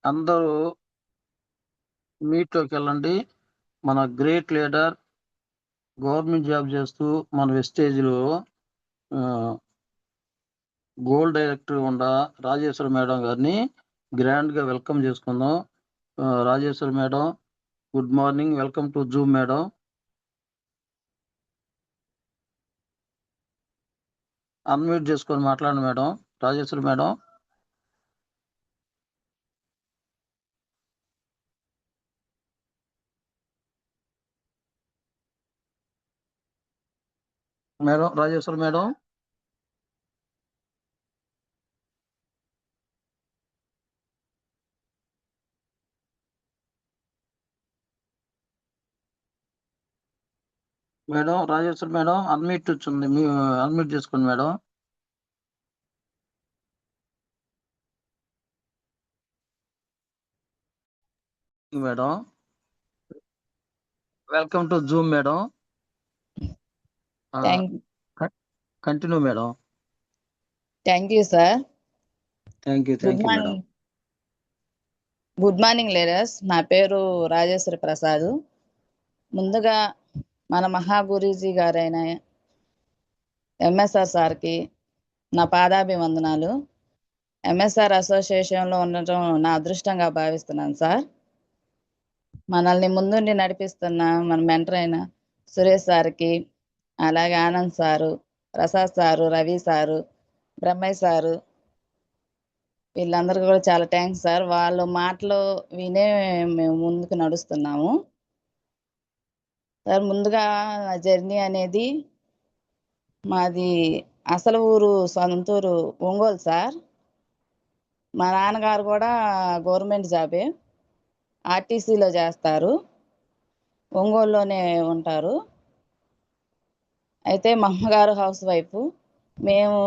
అందరూ మీట్లోకి వెళ్ళండి. మన గ్రేట్ లీడర్ గవర్నమెంట్ జాబ్ చేస్తూ మన వెస్టేజ్లో గోల్డ్ డైరెక్టర్ ఉన్న రాజేశ్వరి మేడం గారిని గ్రాండ్గా వెల్కమ్ చేసుకుందాం. Rajeshwari madam, good morning, welcome to Zoom madam. Unmute చేసుకొని మాట్లాడండి madam. Rajeshwari madam. Madam Rajeshwari madam. Madam Rajeshwari madam unmute వచ్చింది, మీ అన్మ్యూట్ చేసుకోండి madam. Madam welcome to Zoom madam. Continue madam. Thank you sir. Thank you madam. Good morning leaders. నా పేరు రాజేశ్వరి ప్రసాద్. ముందుగా మన మహాగురూజీ గారైన MSR సార్కి నా పాదాభివందనాలు. ఎంఎస్ఆర్ అసోసియేషన్లో ఉండటం నా అదృష్టంగా భావిస్తున్నాను సార్. మనల్ని ముందుండి నడిపిస్తున్న మన మెంటర్ అయిన సురేష్ సార్కి, అలాగే Anand sir, Prasad sir, Ravi sir, Brahmayya sir, వీళ్ళందరికీ కూడా చాలా థ్యాంక్స్ సార్. వాళ్ళ మాటలు వినే మేము ముందుకు నడుస్తున్నాము సార్. ముందుగా జర్నీ అనేది మాది అసలు ఊరు సొంతూరు ఒంగోలు సార్. మా నాన్నగారు కూడా గవర్నమెంట్ జాబే, ఆర్టీసీలో చేస్తారు, ఒంగోలులోనే ఉంటారు. అయితే మా అమ్మగారు హౌస్ వైఫ్, మేము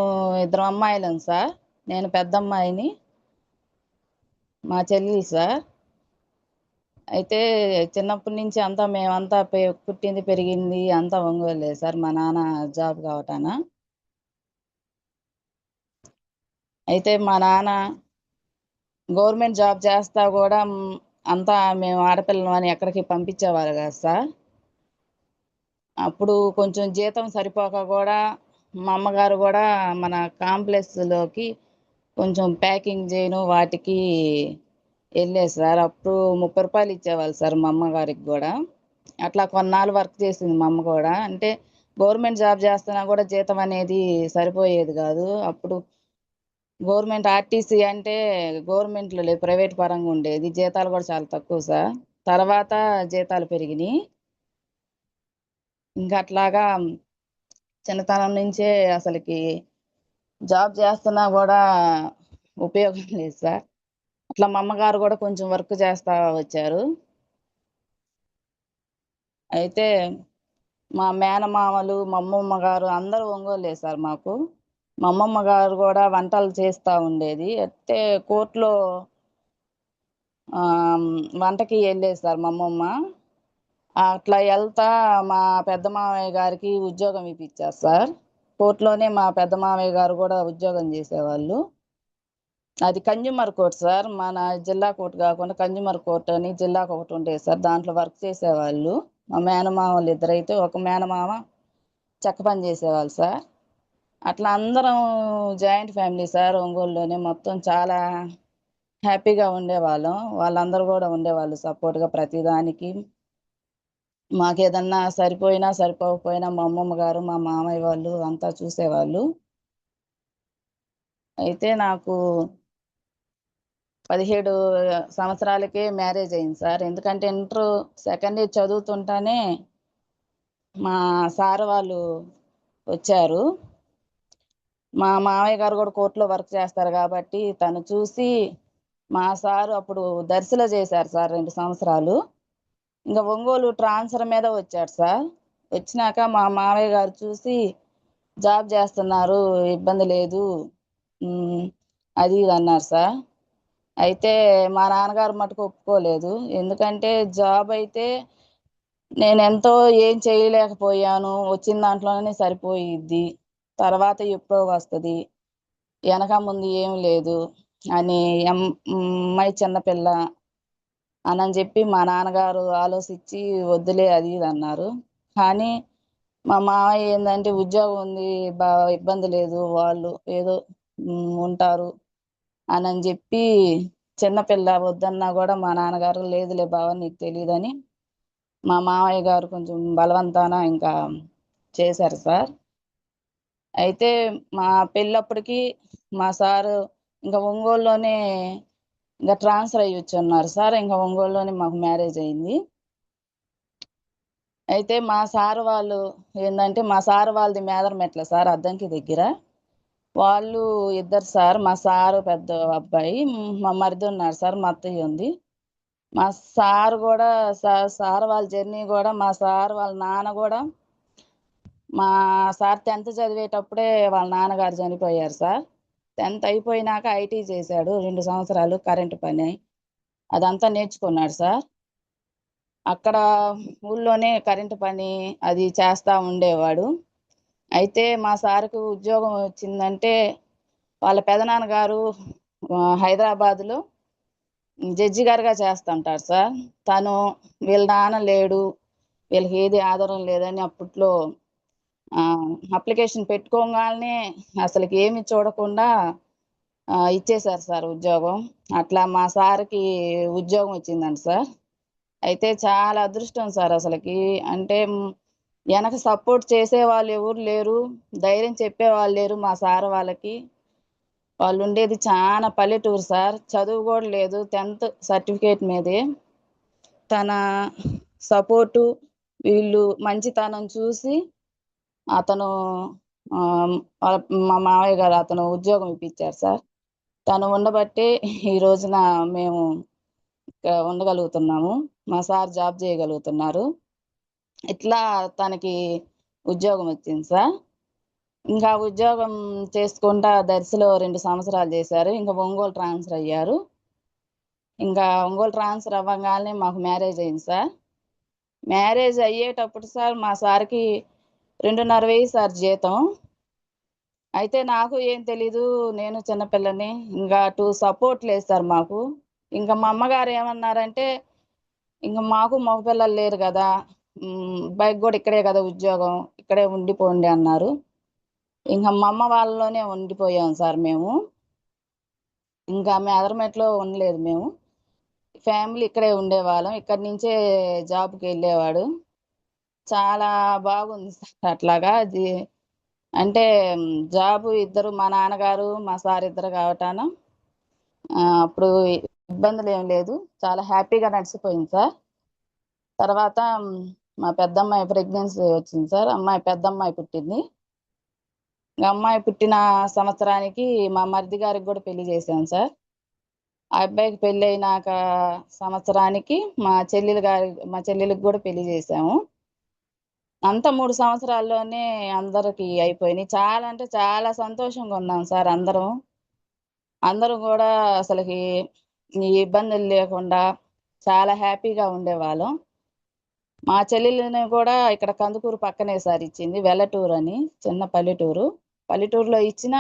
ఇద్దరం అమ్మాయిలం సార్. నేను పెద్ద అమ్మాయిని, మా చెల్లి సార్. అయితే చిన్నప్పటి నుంచి అంతా మేమంతా పుట్టింది పెరిగింది అంతా ఒంగోలే సార్. మా నాన్న జాబ్ కావటాన. అయితే మా నాన్న గవర్నమెంట్ జాబ్ చేస్తా కూడా అంతా మేము ఆడపిల్లం అని ఎక్కడికి పంపించేవారు కాదు సార్. అప్పుడు కొంచెం జీతం సరిపోక కూడా మా అమ్మగారు కూడా మన కాంప్లెక్స్లోకి కొంచెం ప్యాకింగ్ చేయను వాటికి వెళ్ళేది సార్. అప్పుడు 30 రూపాయలు ఇచ్చేవాళ్ళు సార్ మా అమ్మగారికి కూడా. అట్లా కొన్నాళ్ళు వర్క్ చేసింది మా అమ్మ కూడా. అంటే గవర్నమెంట్ జాబ్ చేస్తున్నా కూడా జీతం అనేది సరిపోయేది కాదు. అప్పుడు గవర్నమెంట్ ఆర్టీసీ అంటే గవర్నమెంట్లో లేదు, ప్రైవేట్ పరంగా ఉండేది. జీతాలు కూడా చాలా తక్కువ సార్. తర్వాత జీతాలు పెరిగినాయి. ఇంకా అట్లాగా చిన్నతనం నుంచే అసలుకి జాబ్ చేస్తున్నా కూడా ఉపయోగం లేదు సార్. అట్లా మా అమ్మగారు కూడా కొంచెం వర్క్ చేస్తా వచ్చారు. అయితే మా మేనమామలు, మా అమ్మమ్మ గారు అందరూ ఒంగోలే సార్ మాకు. మా అమ్మమ్మ గారు కూడా వంటలు చేస్తూ ఉండేది. అయితే కోర్టులో వంటకి వెళ్ళేది సార్ మా అమ్మమ్మ. అట్లా వెళ్తా మా పెద్ద మామయ్య గారికి ఉద్యోగం ఇప్పించారు సార్. కోర్టులోనే మా పెద్ద మామయ్య గారు కూడా ఉద్యోగం చేసేవాళ్ళు. అది కన్జ్యూమర్ కోర్ట్ సార్. మన జిల్లా కోర్టు కాకుండా కన్జ్యూమర్ కోర్ట్ అని జిల్లాకు ఒకటి ఉండేది సార్. దాంట్లో వర్క్ చేసేవాళ్ళు. మా మేనమామలు ఇద్దరైతే, ఒక మేనమామ చెక్క పని చేసేవాళ్ళు సార్. అట్లా అందరం జాయింట్ ఫ్యామిలీ సార్. ఒంగోలులోనే మొత్తం చాలా హ్యాపీగా ఉండేవాళ్ళం. వాళ్ళందరూ కూడా ఉండేవాళ్ళు సపోర్ట్గా ప్రతిదానికి. మాకేదన్నా సరిపోయినా సరిపోకపోయినా మా అమ్మమ్మ గారు, మా మామయ్య వాళ్ళు అంతా చూసేవాళ్ళు. అయితే నాకు 17 సంవత్సరాలకే మ్యారేజ్ అయింది సార్. ఎందుకంటే ఇంటర్ సెకండ్ ఇయర్ చదువుతుంటానే మా సార్ వాళ్ళు వచ్చారు. మా మామయ్య గారు కూడా కోర్టులో వర్క్ చేస్తారు కాబట్టి తను చూసి, మా సారు అప్పుడు దర్శిలో చేశారు సార్ 2 సంవత్సరాలు. ఇంకా ఒంగోలు ట్రాన్స్ఫర్ మీద వచ్చాడు సార్. వచ్చినాక మా మామయ్య గారు చూసి, జాబ్ చేస్తున్నారు, ఇబ్బంది లేదు అది ఇది అన్నారు సార్. అయితే మా నాన్నగారు మటుకు ఒప్పుకోలేదు. ఎందుకంటే జాబ్ అయితే నేను ఎంతో ఏం చేయలేకపోయాను, వచ్చిన దాంట్లోనే సరిపోయిద్ది, తర్వాత ఎప్పుడో వస్తుంది, వెనక ముందు ఏం లేదు, అని అమ్మాయి చిన్నపిల్ల అని చెప్పి మా నాన్నగారు ఆలోచించి వద్దులే అది ఇది అన్నారు. కానీ మా మావయ్య ఏందంటే ఉద్యోగం ఉంది, ఇబ్బంది లేదు, వాళ్ళు ఏదో ఉంటారు అని చెప్పి చిన్నపిల్ల వద్దన్నా కూడా మా నాన్నగారు లేదులే బావ నీకు తెలియదని మా మావయ్య గారు కొంచెం బలవంతాన ఇంకా చేశారు సార్. అయితే మా పెళ్ళప్పటికి మా సారు ఇంకా ఒంగోలులోనే ఇంకా ట్రాన్స్ఫర్ అయ్యి వచ్చి ఉన్నారు సార్. ఇంకా ఒంగోలులోనే మాకు మ్యారేజ్ అయింది. అయితే మా సారు వాళ్ళు ఏంటంటే మా సారు వాళ్ళది మేదరమెట్ల సార్, అద్దంకి దగ్గర. వాళ్ళు ఇద్దరు సార్, మా సారు పెద్ద అబ్బాయి, మా మరిది ఉన్నారు సార్, మా అత్తయ్య ఉంది. మా సార్ కూడా సార్ వాళ్ళ జర్నీ కూడా మా సార్ వాళ్ళ నాన్న కూడా మా సార్ 10th చదివేటప్పుడే వాళ్ళ నాన్నగారు చనిపోయారు సార్. 10th అయిపోయినాక ఐటీ చేశాడు 2 సంవత్సరాలు, కరెంటు పని అదంతా నేర్చుకున్నాడు సార్. అక్కడ ఊళ్ళోనే కరెంటు పని అది చేస్తూ ఉండేవాడు. అయితే మా సార్కు ఉద్యోగం వచ్చిందంటే వాళ్ళ పెదనాన్నగారు హైదరాబాద్లో జడ్జి గారుగా చేస్తుంటారు సార్. తను వీళ్ళ నాన్న లేడు, వీళ్ళకి ఏది ఆధారం లేదని అప్పట్లో అప్లికేషన్ పెట్టుకోగానే అసలుకి ఏమి చూడకుండా ఇచ్చేశారు సార్ ఉద్యోగం. అట్లా మా సార్కి ఉద్యోగం వచ్చిందండి సార్. అయితే చాలా అదృష్టం సార్ అసలుకి. అంటే వెనక సపోర్ట్ చేసే వాళ్ళు ఎవరు లేరు, ధైర్యం చెప్పేవాళ్ళు లేరు మా సార్ వాళ్ళకి. వాళ్ళు ఉండేది చాలా పల్లెటూరు సార్, చదువు కూడా లేదు, 10th సర్టిఫికేట్ మీదే. తన సపోర్టు వీళ్ళు మంచితనం చూసి అతను మా మావయ్య గారు అతను ఉద్యోగం ఇప్పించారు సార్. తను ఉండబట్టే ఈ రోజున మేము ఉండగలుగుతున్నాము, మా సార్ జాబ్ చేయగలుగుతున్నారు. ఇట్లా తనకి ఉద్యోగం వచ్చింది సార్. ఇంకా ఉద్యోగం చేసుకుంటా దర్శిలో 2 సంవత్సరాలు చేశారు. ఇంకా ఒంగోలు ట్రాన్స్ఫర్ అయ్యారు. ఇంకా ఒంగోలు ట్రాన్స్ఫర్ అవ్వగానే మాకు మ్యారేజ్ అయింది సార్. మ్యారేజ్ అయ్యేటప్పుడు సార్ మా సార్కి 2,500 సార్ జీతం. అయితే నాకు ఏం తెలీదు, నేను చిన్నపిల్లని, ఇంకా అటు సపోర్ట్ లేదు సార్ మాకు. ఇంకా మా అమ్మగారు ఏమన్నారంటే ఇంకా మాకు మగపిల్లలు లేరు కదా, బైక్ కూడా ఇక్కడే కదా ఉద్యోగం, ఇక్కడే ఉండిపోండి అన్నారు. ఇంకా మా అమ్మ వాళ్ళలోనే ఉండిపోయాం సార్ మేము. ఇంకా మేదరమెట్లో ఉండలేదు మేము, ఫ్యామిలీ ఇక్కడే ఉండేవాళ్ళం. ఇక్కడి నుంచే జాబ్కి వెళ్ళేవాడు. చాలా బాగుంది సార్ అట్లాగా. అంటే జాబు ఇద్దరు, మా నాన్నగారు మా సార్ ఇద్దరు కావటాన అప్పుడు ఇబ్బందులు ఏం లేదు, చాలా హ్యాపీగా నడిచిపోయింది సార్. తర్వాత మా పెద్దమ్మాయి ప్రెగ్నెన్సీ వచ్చింది సార్, పెద్దమ్మాయి పుట్టింది. అమ్మాయి పుట్టిన సంవత్సరానికి మా మరిది గారికి కూడా పెళ్లి చేశాం సార్. ఆ అబ్బాయికి పెళ్ళి అయినాక సంవత్సరానికి మా చెల్లెలికి కూడా పెళ్లి చేశాము. అంతా 3 సంవత్సరాల్లోనే అందరికి అయిపోయినాయి. చాలా అంటే చాలా సంతోషంగా ఉన్నాం సార్ అందరం కూడా అసలుకి ఇబ్బందులు లేకుండా చాలా హ్యాపీగా ఉండేవాళ్ళం. మా చెల్లెలిని కూడా ఇక్కడ కందుకూరు పక్కనే సార్ ఇచ్చింది, వెల్లటూరు అని చిన్న పల్లెటూరు. పల్లెటూరులో ఇచ్చిన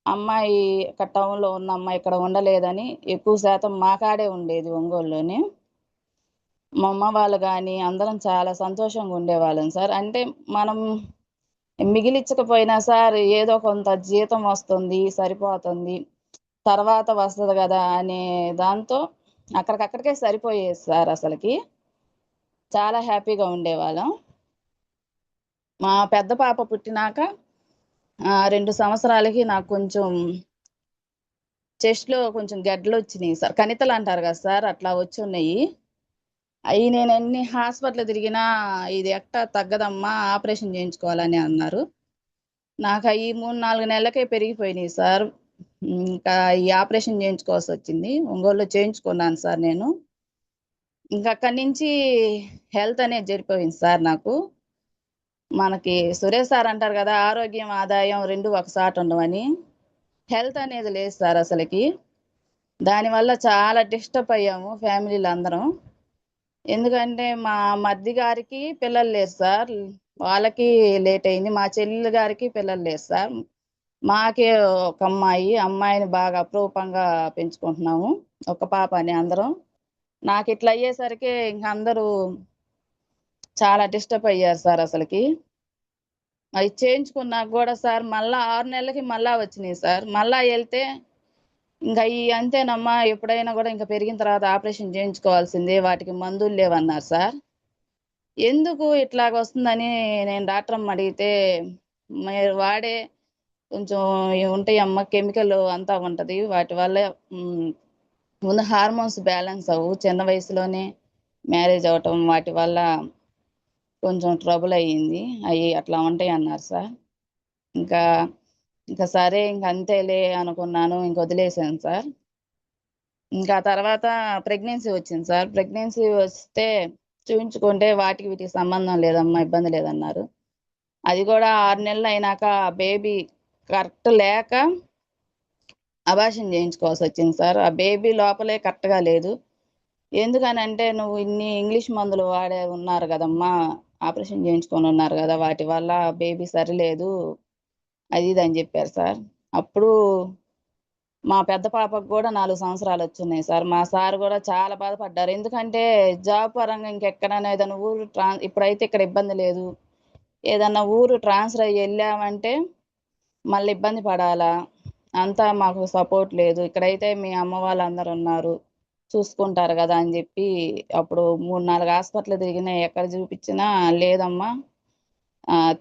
అమ్మాయి ఇక్కడ టౌన్లో ఉన్న అమ్మాయి ఇక్కడ ఉండలేదని ఎక్కువ శాతం మా కాడే ఉండేది ఒంగోలులోనే. మా అమ్మ వాళ్ళు కానీ అందరం చాలా సంతోషంగా ఉండేవాళ్ళం సార్. అంటే మనం మిగిలించకపోయినా సార్ ఏదో కొంత జీతం వస్తుంది, సరిపోతుంది, తర్వాత వస్తుంది కదా అనే దాంతో అక్కడికక్కడికే సరిపోయేది సార్. అసలుకి చాలా హ్యాపీగా ఉండేవాళ్ళం. మా పెద్ద పాప పుట్టినాక 2 సంవత్సరాలకి నాకు కొంచెం చెస్ట్లో కొంచెం గడ్డలు వచ్చినాయి సార్, కణితలు అంటారు కదా సార్, అట్లా వచ్చి ఉన్నాయి. అవి నేను ఎన్ని హాస్పిటల్ తిరిగినా ఇది ఎట్టా తగ్గదమ్మా, ఆపరేషన్ చేయించుకోవాలని అన్నారు. నాకు అవి 3-4 నెలలకే పెరిగిపోయినాయి సార్. ఇంకా ఈ ఆపరేషన్ చేయించుకోవాల్సి వచ్చింది. ఒంగోలులో చేయించుకున్నాను సార్ నేను. ఇంకా అక్కడి నుంచి హెల్త్ అనేది జరిపోయింది సార్ నాకు. మనకి సురేష్ సార్ అంటారు కదా, ఆరోగ్యం ఆదాయం 2 ఒకసారి ఉండవని. హెల్త్ అనేది లేదు సార్ అసలుకి. దానివల్ల చాలా డిస్టర్బ్ అయ్యాము ఫ్యామిలీలో అందరం. ఎందుకంటే మా మరిది గారికి పిల్లలు లేరు సార్, వాళ్ళకి లేట్ అయింది. మా చెల్లెలు గారికి పిల్లలు లేరు సార్. మాకే ఒక అమ్మాయిని బాగా అపురూపంగా పెంచుకుంటున్నాము. ఒక పాపని అందరం. నాకు ఇట్లా అయ్యేసరికి ఇంక అందరూ చాలా డిస్టర్బ్ అయ్యారు సార్ అసలుకి. అవి చేయించుకున్నాక కూడా సార్ మళ్ళా 6 నెలలకి మళ్ళా వచ్చినాయి సార్. మళ్ళా వెళ్తే ఇంకా ఈ అంతేనమ్మా, ఎప్పుడైనా కూడా ఇంకా పెరిగిన తర్వాత ఆపరేషన్ చేయించుకోవాల్సిందే, వాటికి మందులు లేవన్నారు సార్. ఎందుకు ఇట్లాగ వస్తుందని నేను డాక్టర్ అమ్మ అడిగితే, మీరు వాడే కొంచెం ఉంటాయమ్మ, కెమికల్ అంతా ఉంటది, వాటి వల్ల ముందు హార్మోన్స్ బ్యాలెన్స్ అవ్వు, చిన్న వయసులోనే మ్యారేజ్ అవటం, వాటి వల్ల కొంచెం ట్రబుల్ అయ్యింది, అవి అట్లా ఉంటాయి అన్నారు సార్. ఇంకా ఇంకా సరే ఇంక అంతేలే అనుకున్నాను, ఇంక వదిలేసాను సార్. ఇంకా తర్వాత ప్రెగ్నెన్సీ వచ్చింది సార్. ప్రెగ్నెన్సీ వస్తే చూపించుకుంటే వాటికి వీటికి సంబంధం లేదమ్మా, ఇబ్బంది లేదన్నారు. అది కూడా 6 నెలలు అయినాక బేబీ కరెక్ట్ లేక అబార్షన్ చేయించుకోవాల్సి వచ్చింది సార్. ఆ బేబీ లోపలే కరెక్ట్గా లేదు. ఎందుకనంటే, నువ్వు ఇన్ని ఇంగ్లీష్ మందులు వాడే ఉన్నారు కదమ్మా, ఆపరేషన్ చేయించుకొని ఉన్నారు కదా, వాటి వల్ల బేబీ సరిలేదు, అది ఇది అని చెప్పారు సార్. అప్పుడు మా పెద్ద పాపకు కూడా 4 సంవత్సరాలు వచ్చున్నాయి సార్. మా సార్ కూడా చాలా బాధపడ్డారు. ఎందుకంటే జాబ్ పరంగా ఇంకెక్కడైనా ఏదైనా ఊరు ఇప్పుడైతే ఇక్కడ ఇబ్బంది లేదు, ఏదన్నా ఊరు ట్రాన్స్ఫర్ అయ్యి వెళ్ళామంటే మళ్ళీ ఇబ్బంది పడాలా, అంతా మాకు సపోర్ట్ లేదు, ఇక్కడైతే మీ అమ్మ వాళ్ళందరూ ఉన్నారు, చూసుకుంటారు కదా అని చెప్పి అప్పుడు 3-4 హాస్పిటల్ తిరిగినా, ఎక్కడ చూపించినా లేదమ్మా,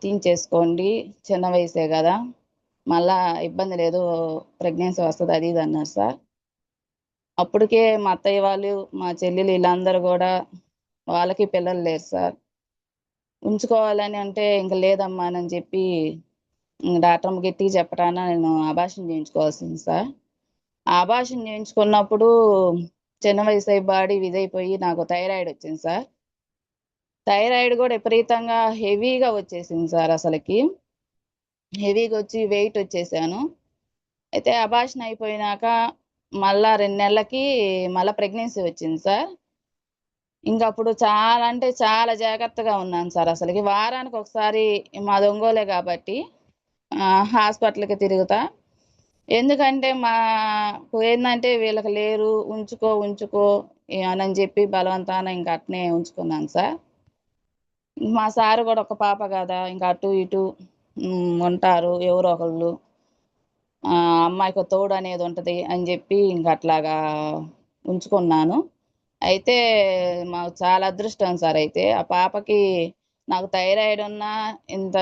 తీయించేసుకోండి, చిన్న వయసే కదా, మళ్ళా ఇబ్బంది లేదు, ప్రెగ్నెన్సీ వస్తుంది, అది ఇది అన్నారు సార్. అప్పటికే మా అత్తయ్య వాళ్ళు, మా చెల్లెలు వీళ్ళందరూ కూడా, వాళ్ళకి పిల్లలు లేరు సార్. ఉంచుకోవాలని అంటే ఇంక లేదమ్మా అని చెప్పి డాక్టర్ గట్టిగా చెప్పటాన నేను అబార్షన్ చేయించుకోవాల్సింది సార్. ఆ అబార్షన్ చేయించుకున్నప్పుడు చిన్న వయసు బాడీ ఇదైపోయి నాకు థైరాయిడ్ వచ్చింది సార్. థైరాయిడ్ కూడా విపరీతంగా హెవీగా వచ్చేసింది సార్. అసలుకి హెవీగా వచ్చి వెయిట్ వచ్చేసాను. అయితే అబార్షన్ అయిపోయినాక మళ్ళా 2 నెలలకి మళ్ళా ప్రెగ్నెన్సీ వచ్చింది సార్. ఇంక అప్పుడు చాలా అంటే చాలా జాగ్రత్తగా ఉన్నాను సార్. అసలుకి వారానికి ఒకసారి, మాది ఒంగోలే కాబట్టి హాస్పిటల్కి తిరుగుతా. ఎందుకంటే మాకు ఏందంటే వీళ్ళకి లేరు, ఉంచుకో ఉంచుకో అని చెప్పి బలవంతాన ఇంక అట్నే ఉంచుకున్నాను సార్. మా సారు కూడా ఒక పాప కదా, ఇంకా అటు ఇటు ఉంటారు ఎవరో ఒకళ్ళు, అమ్మాయికి తోడు అనేది ఉంటుంది అని చెప్పి ఇంక అట్లాగా ఉంచుకున్నాను. అయితే మాకు చాలా అదృష్టం సార్. అయితే ఆ పాపకి, నాకు థైరాయిడ్ ఉన్నా ఇంత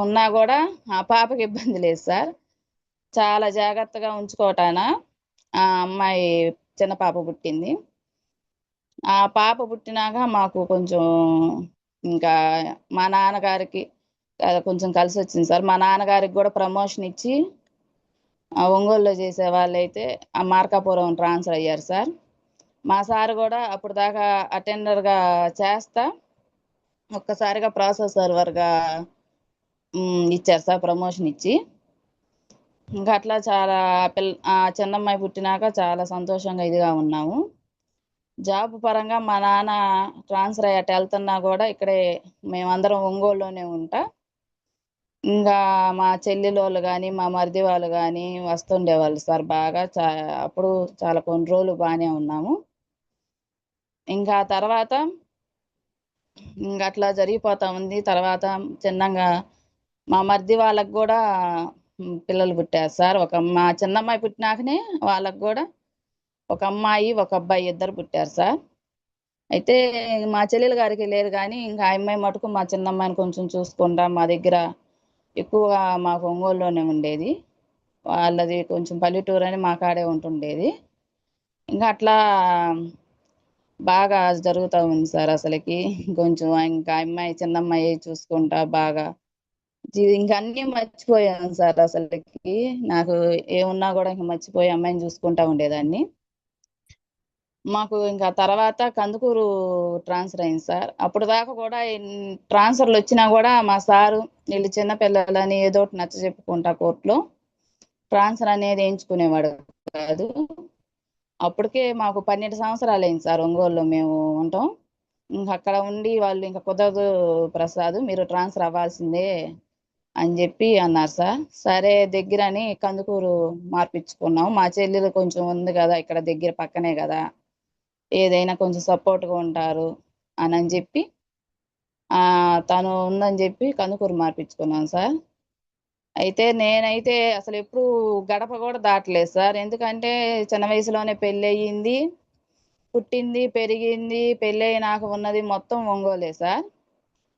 ఉన్నా కూడా ఆ పాపకి ఇబ్బంది లేదు సార్. చాలా జాగ్రత్తగా ఉంచుకోవటాన ఆ అమ్మాయి చిన్న పాప పుట్టింది. ఆ పాప పుట్టినాక మాకు కొంచెం ఇంకా మా నాన్నగారికి కొంచెం కలిసి వచ్చింది సార్. మా నాన్నగారికి కూడా ప్రమోషన్ ఇచ్చి ఒంగోలులో చేసే వాళ్ళైతే ఆ మార్కాపురం ట్రాన్స్ఫర్ అయ్యారు సార్. మా సార్ కూడా అప్పుడు దాకా అటెండర్గా చేస్తా ఒక్కసారిగా ప్రాసెస్ సర్వర్గా ఇచ్చారు సార్, ప్రమోషన్ ఇచ్చి. ఇంకా అట్లా చాలా ఆ చిన్నమ్మాయి పుట్టినాక చాలా సంతోషంగా ఇదిగా ఉన్నాము. జాబ్ పరంగా మా నాన్న ట్రాన్స్ఫర్ అయ్యి అటు వెళ్తున్నా కూడా ఇక్కడే మేమందరం ఒంగోలులోనే ఉంటా. ఇంకా మా చెల్లెలోళ్ళు కానీ మా మరిది వాళ్ళు కానీ వస్తుండేవాళ్ళు సార్ బాగా. అప్పుడు చాలా కొన్ని రోజులు బాగానే ఉన్నాము. ఇంకా తర్వాత ఇంకా అట్లా జరిగిపోతా ఉంది. తర్వాత చిన్నగా మా మరిది వాళ్ళకు కూడా పిల్లలు పుట్టారు సార్. మా చిన్నమ్మాయి పుట్టినాకనే వాళ్ళకు కూడా ఒక అమ్మాయి ఒక అబ్బాయి ఇద్దరు పుట్టారు సార్. అయితే మా చెల్లెలు గారికి లేరు కానీ ఇంకా ఆ అమ్మాయి మటుకు మా చిన్నమ్మాయిని కొంచెం చూసుకుంటా, మా దగ్గర ఎక్కువగా మాకు ఒంగోలులోనే ఉండేది, వాళ్ళది కొంచెం పల్లెటూరు అని మా కాడే ఉంటుండేది. ఇంకా అట్లా బాగా జరుగుతూ ఉంది సార్. అసలుకి కొంచెం ఇంకా అమ్మాయి చిన్నమ్మాయి చూసుకుంటా బాగా ఇంక అన్నీ మర్చిపోయాను సార్. అసలుకి నాకు ఏమున్నా కూడా ఇంక మర్చిపోయి అమ్మాయిని చూసుకుంటా ఉండేదాన్ని. మాకు ఇంకా తర్వాత కందుకూరు ట్రాన్స్ఫర్ అయింది సార్. అప్పుడు దాకా కూడా ట్రాన్స్ఫర్లు వచ్చినా కూడా మా సారు వీళ్ళు చిన్నపిల్లలని ఏదో ఒకటి నచ్చ చెప్పుకుంటా కోర్టులో ట్రాన్స్ఫర్ అనేది వేయించుకునేవాడు కాదు. అప్పటికే మాకు 12 సంవత్సరాలు అయింది సార్ ఒంగోలులో మేము ఉంటాం. ఇంకా అక్కడ ఉండి వాళ్ళు ఇంకా కుదరదు ప్రసాద్, మీరు ట్రాన్స్ఫర్ అవ్వాల్సిందే అని చెప్పి అన్నారు సార్. సరే దగ్గరని కందుకూరు మార్పించుకున్నాం. మా చెల్లెలు కొంచెం ఉంది కదా ఇక్కడ దగ్గర పక్కనే కదా, ఏదైనా కొంచెం సపోర్ట్గా ఉంటారు అని చెప్పి తను ఉందని చెప్పి కందుకూరు మార్పించుకున్నాను సార్. అయితే నేనైతే అసలు ఎప్పుడు గడప కూడా దాటలేదు సార్. ఎందుకంటే చిన్న వయసులోనే పెళ్ళి అయ్యింది, పుట్టింది, పెరిగింది, పెళ్ళి నాకు ఉన్నది మొత్తం ఒంగోలే సార్.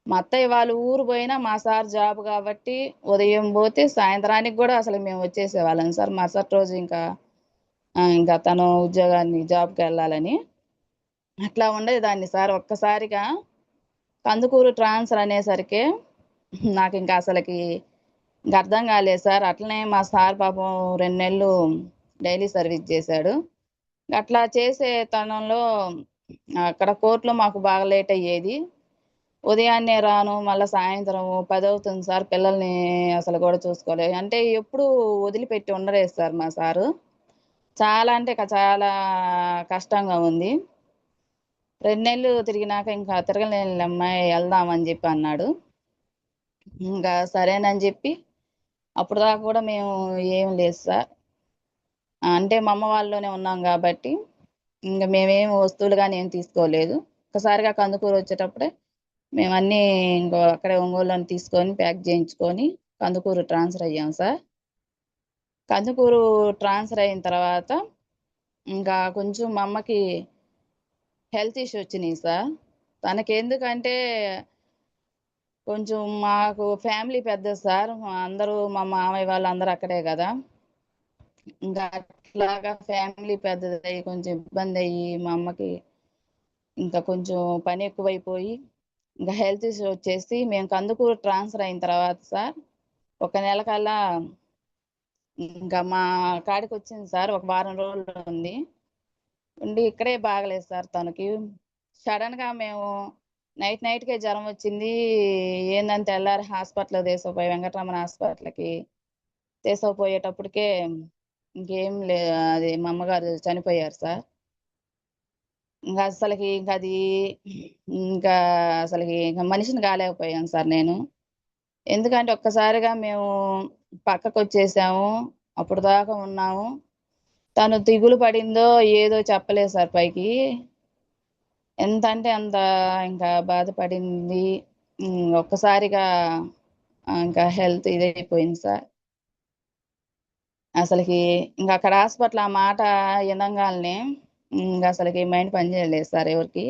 మా అత్తయ్య వాళ్ళు ఊరు పోయినా మా సార్ జాబ్ కాబట్టి ఉదయం పోతే సాయంత్రానికి కూడా అసలు మేము వచ్చేసేవాళ్ళం సార్. మరుసటి రోజు ఇంకా తను ఉద్యోగాన్ని జాబ్కి వెళ్ళాలని అట్లా ఉండేది దాన్ని సార్. ఒక్కసారిగా కందుకూరు ట్రాన్స్ఫర్ అనేసరికి నాకు ఇంకా అసలుకి ఇంకా అర్థం కాలేదు సార్. అట్లనే మా సార్ పాపం 2 నెలలు డైలీ సర్వీస్ చేశాడు. అట్లా చేసే తనంలో అక్కడ కోర్టులో మాకు బాగా లేట్ అయ్యేది. ఉదయాన్నే రాను, మళ్ళీ సాయంత్రం 10 అవుతుంది సార్. పిల్లల్ని అసలు కూడా చూసుకోలేదు. అంటే ఎప్పుడు వదిలిపెట్టి ఉండలేదు సార్ మా సారు. చాలా అంటే చాలా కష్టంగా ఉంది. 2 నెలలు తిరిగినాక ఇంకా తిరగలేనులేమ్మా వెళ్దామని చెప్పి అన్నాడు. ఇంకా సరేనని చెప్పి అప్పుడు దాకా కూడా మేము ఏం లేదు సార్. అంటే మా అమ్మ వాళ్ళలోనే ఉన్నాం కాబట్టి ఇంకా మేమేం వస్తువులు కానీ ఏం తీసుకోలేదు. ఒకసారిగా కందుకూరు వచ్చేటప్పుడే మేమన్నీ ఇంకో అక్కడే ఒంగోలులోని తీసుకొని ప్యాక్ చేయించుకొని కందుకూరు ట్రాన్స్ఫర్ అయ్యాం సార్. కందుకూరు ట్రాన్స్ఫర్ అయిన తర్వాత ఇంకా కొంచెం మా అమ్మకి హెల్త్ ఇష్యూ వచ్చినాయి సార్. తనకి ఎందుకంటే కొంచెం మాకు ఫ్యామిలీ పెద్ద సార్. అందరూ మా మామయ్య వాళ్ళు అందరూ అక్కడే కదా. ఇంకా అట్లాగా ఫ్యామిలీ పెద్దదయ్యి కొంచెం ఇబ్బంది అయ్యి మా అమ్మకి ఇంకా కొంచెం పని ఎక్కువైపోయి ఇంకా హెల్త్ ఇష్యూ వచ్చేసి మేము కందుకూరు ట్రాన్స్ఫర్ అయిన తర్వాత సార్ 1 నెల కల్లా ఇంకా మా కాడికి వచ్చింది సార్. 1 వారం రోజులు ఉంది ఉండి ఇక్కడే బాగలేదు సార్. తనకి సడన్ గా మేము నైట్కే జ్వరం వచ్చింది. ఏందని తెల్లారి హాస్పిటల్ తీసుకుపోయి వెంకటరమణ హాస్పిటల్కి తీసుకుపోయేటప్పటికే ఇంకేం లేదు, అది మా అమ్మగారు చనిపోయారు సార్. ఇంకా అసలుకి ఇంకా అసలుకి ఇంకా మనిషిని కాలేకపోయాను సార్ నేను. ఎందుకంటే ఒక్కసారిగా మేము పక్కకు వచ్చేసాము, అప్పుడు దాకా ఉన్నాము. తను దిగులు పడిందో ఏదో చెప్పలేదు సార్ పైకి. ఎంత అంటే అంత ఇంకా బాధపడింది. ఒక్కసారిగా ఇంకా హెల్త్ ఇదైపోయింది సార్. అసలుకి ఇంకా అక్కడ హాస్పిటల్ ఆ మాట వినంగానే ఇంకా అసలుకి మైండ్ పనిచేయలేదు సార్ ఎవరికి.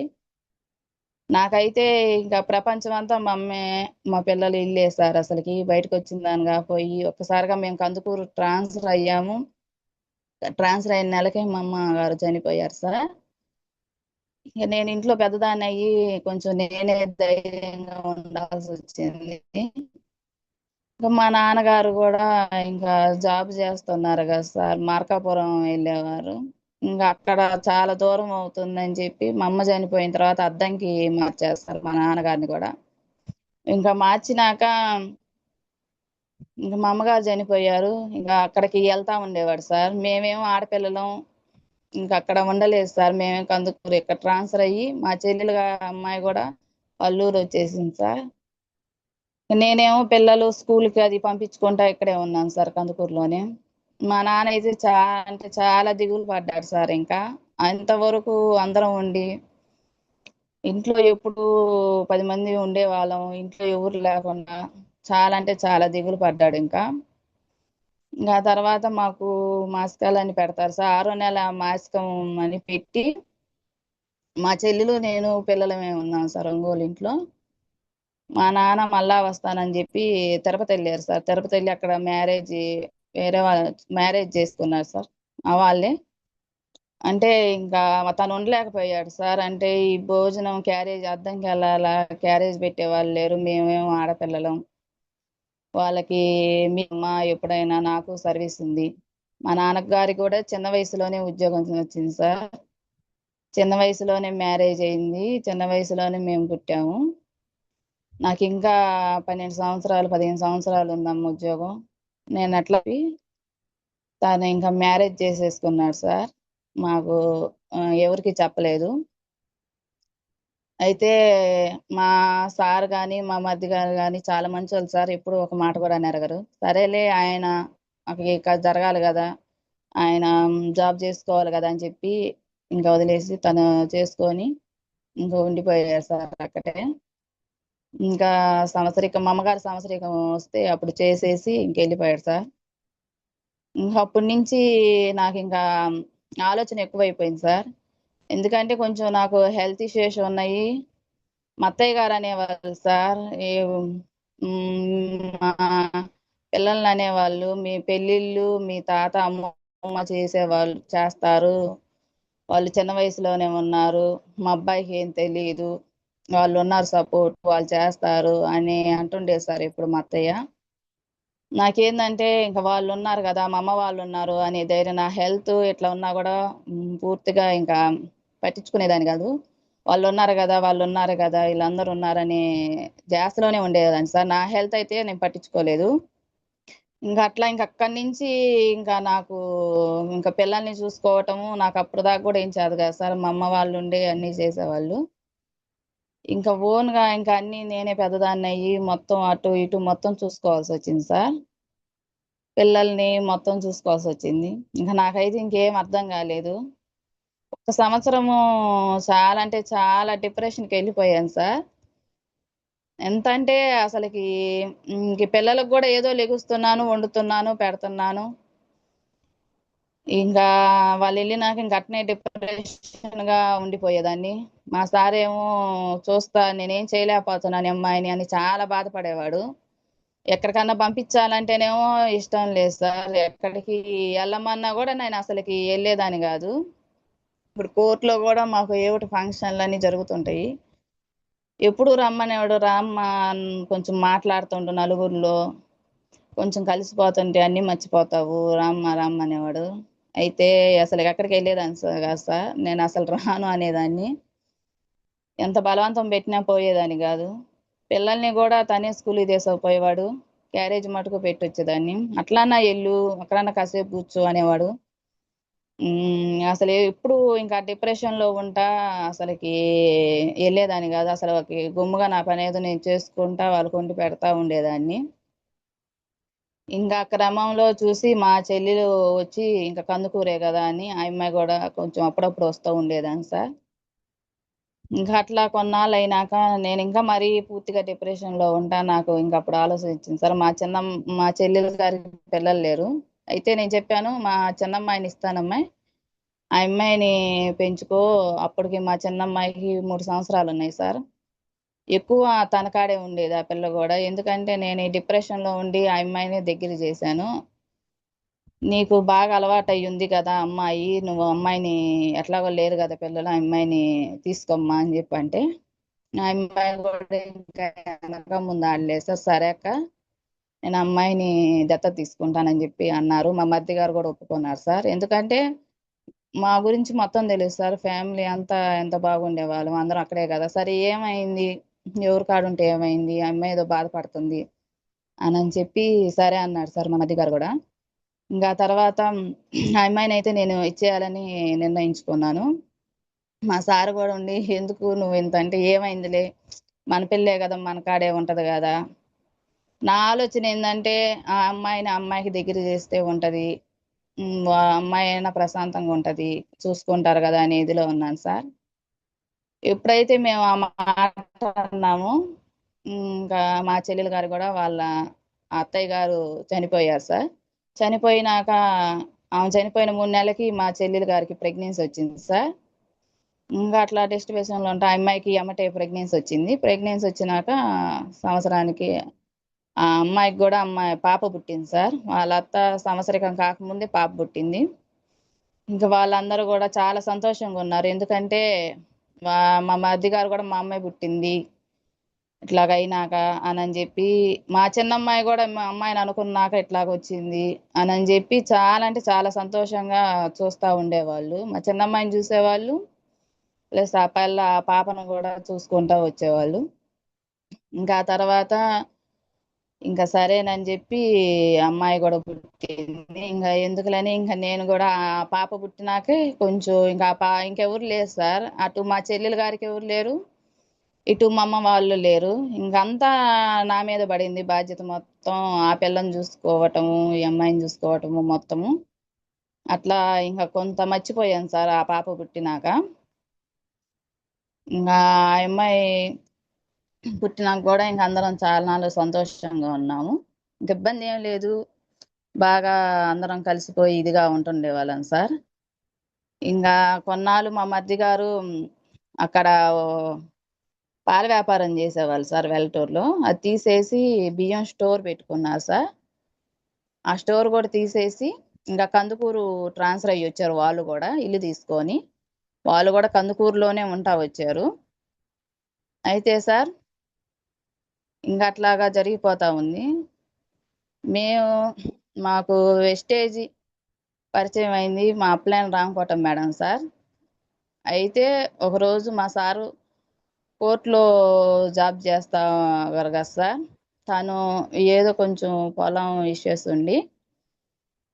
నాకైతే ఇంకా ప్రపంచం అంతా మా అమ్మే, మా పిల్లలు ఇల్లే సార్. అసలుకి బయటకు వచ్చిన దానిగా పోయి ఒక్కసారిగా మేము కందుకూరు ట్రాన్స్ఫర్ అయ్యాము. ట్రాన్స్ఫర్ అయిన నెలకే మా అమ్మ గారు చనిపోయారు సార్. ఇక నేను ఇంట్లో పెద్దదాన్ని అయ్యి కొంచెం నేనే ధైర్యంగా ఉండాల్సి వచ్చింది. ఇంకా మా నాన్నగారు కూడా ఇంకా జాబ్ చేస్తున్నారు కదా సార్, మార్కాపురం వెళ్ళేవారు. ఇంకా అక్కడ చాలా దూరం అవుతుందని చెప్పి మా అమ్మ చనిపోయిన తర్వాత అద్దంకి మార్చేస్తారు మా నాన్నగారిని కూడా. ఇంకా మార్చినాక ఇంకా మా అమ్మగారు చనిపోయారు. ఇంకా అక్కడికి వెళ్తా ఉండేవాడు సార్. మేమేమో ఆడపిల్లలం, ఇంకా అక్కడ ఉండలేదు సార్. మేమే కందుకూరు ఇక్కడ ట్రాన్స్ఫర్ అయ్యి మా చెల్లెలు అమ్మాయి కూడా అల్లూరు వచ్చేసింది సార్. నేనేమో పిల్లలు స్కూల్కి అది పంపించుకుంటా ఇక్కడే ఉన్నాను సార్ కందుకూరులోనే. మా నాన్న అయితే చాలా అంటే చాలా దిగులు పడ్డాడు సార్. ఇంకా అంతవరకు అందరం ఉండి ఇంట్లో ఎప్పుడు 10 మంది ఉండేవాళ్ళం, ఇంట్లో ఎవరు లేకుండా చాలా అంటే చాలా దిగులు పడ్డాడు. ఇంకా తర్వాత మాకు మాసికాలని పెడతారు సార్. 6వ నెల మాసికం అని పెట్టి మా చెల్లెలు నేను పిల్లలమే ఉన్నాం సార్ ఒంగోలు ఇంట్లో. మా నాన్న మళ్ళా వస్తానని చెప్పి తిరుపతి వెళ్ళారు సార్. తిరుపతి వెళ్ళి అక్కడ వేరే వాళ్ళు మ్యారేజ్ చేసుకున్నారు సార్ మా వాళ్ళే. అంటే ఇంకా తను ఉండలేకపోయాడు సార్. అంటే ఈ భోజనం క్యారేజ్ అద్దంకి వెళ్ళాలా, క్యారేజ్ పెట్టే వాళ్ళు లేరు, మేమేమో ఆడపిల్లలం. వాళ్ళకి మీ అమ్మ ఎప్పుడైనా నాకు సర్వీస్ ఉంది. మా నాన్నగారికి కూడా చిన్న వయసులోనే ఉద్యోగం వచ్చింది సార్. చిన్న వయసులోనే మ్యారేజ్ అయింది, చిన్న వయసులోనే మేము పుట్టాము. నాకు ఇంకా 12 సంవత్సరాలు 15 సంవత్సరాలు ఉందమ్మ ఉద్యోగం. నేను అట్లా తను ఇంకా మ్యారేజ్ చేసేసుకున్నాడు సార్. మాకు ఎవరికి చెప్పలేదు. అయితే మా సార్ గాని మా మరిది గారు గాని చాలా మంచోళ్ళు సార్. ఎప్పుడు ఒక మాట కూడా అనెరగరు. సరేలే ఆయన ఇక జరగాలి కదా, ఆయన జాబ్ చేసుకోవాలి కదా అని చెప్పి ఇంకా వదిలేసి తను చేసుకొని ఇంకా ఉండిపోయారు సార్ అక్కడే. ఇంకా సంవత్సరికం మా అమ్మగారి సంవత్సరికం వస్తే అప్పుడు చేసేసి ఇంకెళ్ళిపోయాడు సార్. ఇంకా అప్పటి నుంచి నాకు ఇంకా ఆలోచన ఎక్కువైపోయింది సార్. ఎందుకంటే కొంచెం నాకు హెల్త్ ఇష్యూస్ ఉన్నాయి. మా అత్తయ్య గారు అనేవాళ్ళు సార్, మా పిల్లల్ని అనేవాళ్ళు, మీ పెళ్ళిళ్ళు మీ తాత అమ్మమ్మ చేస్తారు, వాళ్ళు చిన్న వయసులోనే ఉన్నారు, మా అబ్బాయికి ఏం తెలియదు, వాళ్ళు ఉన్నారు సపోర్ట్, వాళ్ళు చేస్తారు అని అంటుండేది సార్ ఇప్పుడు మా అత్తయ్య. నాకేందంటే ఇంకా వాళ్ళు ఉన్నారు కదా, మా అమ్మ వాళ్ళు ఉన్నారు అనే ధైర్యం, నా హెల్త్ ఇట్లా ఉన్నా కూడా పూర్తిగా ఇంకా పట్టించుకునేదాన్ని కాదు. వాళ్ళు ఉన్నారు కదా వీళ్ళందరూ ఉన్నారని ధ్యాసలోనే ఉండేదాన్ని సార్. నా హెల్త్ అయితే నేను పట్టించుకోలేదు. ఇంకా అట్లా ఇంక అక్కడి నుంచి ఇంకా నాకు ఇంకా పిల్లల్ని చూసుకోవటము నాకు అప్పుడు దాకా కూడా ఏం చేత కాదు సార్. మా అమ్మ వాళ్ళు ఉండి అన్నీ చేసేవాళ్ళు. ఇంకా ఓన్గా ఇంకా అన్నీ నేనే పెద్దదాన్ని అయ్యి మొత్తం అటు ఇటు మొత్తం చూసుకోవాల్సి వచ్చింది సార్. పిల్లల్ని మొత్తం చూసుకోవాల్సి వచ్చింది. ఇంకా నాకైతే ఇంకేం అర్థం కాలేదు. ఒక సంవత్సరము చాలా అంటే చాలా డిప్రెషన్కి వెళ్ళిపోయాను సార్. ఎంత అంటే అసలుకి ఇంక పిల్లలకు కూడా ఏదో లెగుస్తున్నాను, వండుతున్నాను, పెడుతున్నాను. ఇంకా వాళ్ళు వెళ్ళినాక ఇంక అట్నే డిప్రెషన్ గా ఉండిపోయేదాన్ని. మా సార్ ఏమో చూస్తా నేనేం చేయలేకపోతున్నాను ఈ అమ్మాయిని అని చాలా బాధపడేవాడు. ఎక్కడికన్నా పంపించాలంటేనేమో ఇష్టం లేదు సార్. ఎక్కడికి వెళ్ళమన్నా కూడా నేను అసలుకి వెళ్ళేదాన్ని కాదు. ఇప్పుడు కోర్టులో కూడా మాకు ఏమిటి ఫంక్షన్లన్నీ జరుగుతుంటాయి. ఎప్పుడు రమ్మనేవాడు, రామ్మా కొంచెం మాట్లాడుతుండు నలుగురిలో, కొంచెం కలిసిపోతుంటే అన్నీ మర్చిపోతావు, రామ్మా రమ్మనేవాడు. అయితే అసలు ఎక్కడికి వెళ్ళేదాన్ని కాదు సార్. నేను అసలు రాను అనేదాన్ని. ఎంత బలవంతం పెట్టినా పోయేదాన్ని కాదు. పిల్లల్ని కూడా తనే స్కూల్కి తీసుకుపోయేవాడు. క్యారేజ్ మటుకు పెట్టొచ్చేదాన్ని. అట్లన్నా ఎల్లు, అక్కడన్నా కాసేపు కూర్చో అనేవాడు. అసలు ఎప్పుడు ఇంకా డిప్రెషన్ లో ఉంటా అసలుకి వెళ్ళేదాన్ని కాదు. అసలు గుమ్ముగా నా పని ఏదో నేను చేసుకుంటా వాళ్ళకి వండి పెడతా ఉండేదాన్ని. ఇంకా క్రమంలో చూసి మా చెల్లెలు వచ్చి ఇంకా కందుకూరే కదా అని ఆ అమ్మాయి కూడా కొంచెం అప్పుడప్పుడు వస్తూ ఉండేదాన్ని సార్. ఇంకా అట్లా కొన్నాళ్ళు అయినాక నేను ఇంకా మరీ పూర్తిగా డిప్రెషన్ లో ఉంటా. నాకు ఇంకా అప్పుడు ఆలోచన వచ్చింది సార్. మా చెల్లెలు గారికి పిల్లలు లేరు. అయితే నేను చెప్పాను, మా చిన్నమ్మాయిని ఇస్తానమ్మాయి, ఆ అమ్మాయిని పెంచుకో. అప్పటికి మా చిన్నమ్మాయికి 3 సంవత్సరాలు ఉన్నాయి సార్. ఎక్కువ తన కాడే ఉండేది ఆ పిల్ల కూడా. ఎందుకంటే నేను ఈ డిప్రెషన్ లో ఉండి ఆ అమ్మాయిని దగ్గర చేశాను. నీకు బాగా అలవాటు అయ్యి ఉంది కదా అమ్మాయి, నువ్వు అమ్మాయిని ఎట్లాగో లేరు కదా పిల్లలు, ఆ అమ్మాయిని తీసుకోమ్మా అని చెప్పి అంటే, ఆ అమ్మాయి కూడా ఇంకా వెనక ముందు ఆడలేదు సార్. సరే అక్క, నేను అమ్మాయిని దత్తత తీసుకుంటానని చెప్పి అన్నారు. మా మరిది గారు కూడా ఒప్పుకున్నారు సార్. ఎందుకంటే మా గురించి మొత్తం తెలుసు సార్. ఫ్యామిలీ అంతా ఎంత బాగుండే వాళ్ళం, అందరం అక్కడే కదా. సరే ఏమైంది, ఎవరి కాడుంటే ఏమైంది, ఆ అమ్మాయి ఏదో బాధపడుతుంది అని చెప్పి సరే అన్నాడు సార్ మా మరిది గారు కూడా. ఇంకా తర్వాత ఆ అమ్మాయిని అయితే నేను ఇచ్చేయాలని నిర్ణయించుకున్నాను. మా సార్ కూడా ఉండి, ఎందుకు నువ్వు ఇంత అంటే, ఏమైందిలే మన పిల్లే కదా, మన కాడే ఉంటది కదా. నా ఆలోచన ఏంటంటే ఆ అమ్మాయికి దగ్గర చేస్తే ఉంటది, ఆ అమ్మాయి అయినా ప్రశాంతంగా ఉంటది, చూసుకుంటారు కదా అనే ఇదిలో ఉన్నాను సార్. ఎప్పుడైతే మేము ఆ మాట అన్నామో ఇంకా మా చెల్లెలు గారు కూడా వాళ్ళ అత్తయ్య గారు చనిపోయారు సార్. చనిపోయినాక ఆమె చనిపోయిన 3 నెలలకి మా చెల్లెలు గారికి ప్రెగ్నెన్సీ వచ్చింది సార్. ఇంకా అట్లా టెస్ట్ విషయంలో ఉంటే ఆ అమ్మాయికి ఎమ్మటే ప్రెగ్నెన్సీ వచ్చింది. ప్రెగ్నెన్సీ వచ్చినాక సంవత్సరానికి ఆ అమ్మాయికి కూడా పాప పుట్టింది సార్. వాళ్ళ అత్త సంవత్సరికం కాకముందే పాప పుట్టింది. ఇంకా వాళ్ళందరూ కూడా చాలా సంతోషంగా ఉన్నారు. ఎందుకంటే మా మరిది గారు కూడా మా అమ్మాయి పుట్టింది ఇట్లాగ అయినాక అని చెప్పి, మా చిన్నమ్మాయి కూడా మా అమ్మాయిని అనుకున్నాక ఇట్లాగ వచ్చింది అని చెప్పి చాలా అంటే చాలా సంతోషంగా చూస్తూ ఉండేవాళ్ళు. మా చిన్నమ్మాయిని చూసేవాళ్ళు, ప్లస్ ఆ పాపను కూడా చూసుకుంటూ వచ్చేవాళ్ళు. ఇంకా ఆ తర్వాత ఇంకా సరేనని చెప్పి అమ్మాయి కూడా పుట్టింది. ఇంకా ఎందుకులని ఇంకా నేను కూడా ఆ పాప పుట్టినాకే కొంచెం ఇంకా ఇంకెవరు లేరు సార్. అటు మా చెల్లెలు గారికి ఎవరు లేరు, ఇటు మా అమ్మ వాళ్ళు లేరు. ఇంకంతా నా మీద పడింది బాధ్యత మొత్తం. ఆ పిల్లని చూసుకోవటము, ఈ అమ్మాయిని చూసుకోవటము మొత్తము. అట్లా ఇంకా కొంత మర్చిపోయాను సార్ ఆ పాప పుట్టినాక. ఇంకా ఆ అమ్మాయి పుట్టినాక కూడా ఇంక అందరం చాలా నాళ్ళు సంతోషంగా ఉన్నాము. ఇంక ఇబ్బంది ఏం లేదు. బాగా అందరం కలిసిపోయి ఇదిగా ఉంటుండే వాళ్ళం సార్. ఇంకా కొన్నాళ్ళు మా మరిది గారు అక్కడ పాల వ్యాపారం చేసేవాళ్ళు సార్ వెల్టూరులో. అది తీసేసి బియ్యం స్టోర్ పెట్టుకున్నారు సార్. ఆ స్టోర్ కూడా తీసేసి ఇంకా కందుకూరు ట్రాన్స్ఫర్ అయ్యి వచ్చారు వాళ్ళు కూడా ఇల్లు తీసుకొని. వాళ్ళు కూడా కందుకూరులోనే ఉంటా వచ్చారు. అయితే సార్ ఇంకా అట్లాగా జరిగిపోతా ఉంది. మేము మాకు వెస్టేజీ పరిచయం అయింది మా అప్లైన్ రామకోటం మేడం సార్. అయితే ఒకరోజు మా సారు కోర్టులో జాబ్ చేస్తారు కదా సార్. తను ఏదో కొంచెం పొలం ఇష్యూస్ ఉండి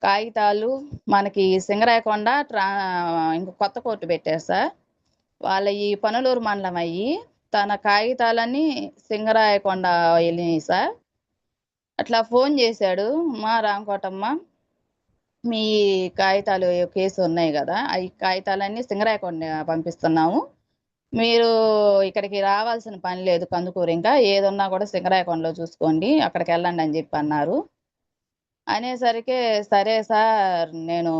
కాగితాలు మనకి సింగరాయకొండ ఇంక కొత్త కోర్టు పెట్టారు సార్. వాళ్ళ ఈ పనులూరు మండలం అయ్యి తన కాగితాలన్నీ సింగరాయకొండ వెళ్ళినాయి సార్. అట్లా ఫోన్ చేశాడు, మా రామకోటమ్మ మీ కాగితాలు కేసు ఉన్నాయి కదా, ఈ కాగితాలన్నీ సింగరాయకొండ పంపిస్తున్నాము, మీరు ఇక్కడికి రావాల్సిన పని లేదు కందుకూరు, ఇంకా ఏదున్నా కూడా సింగరాయకొండలో చూసుకోండి, అక్కడికి వెళ్ళండి అని చెప్పి అన్నారు. అనేసరికి సరే సార్ నేను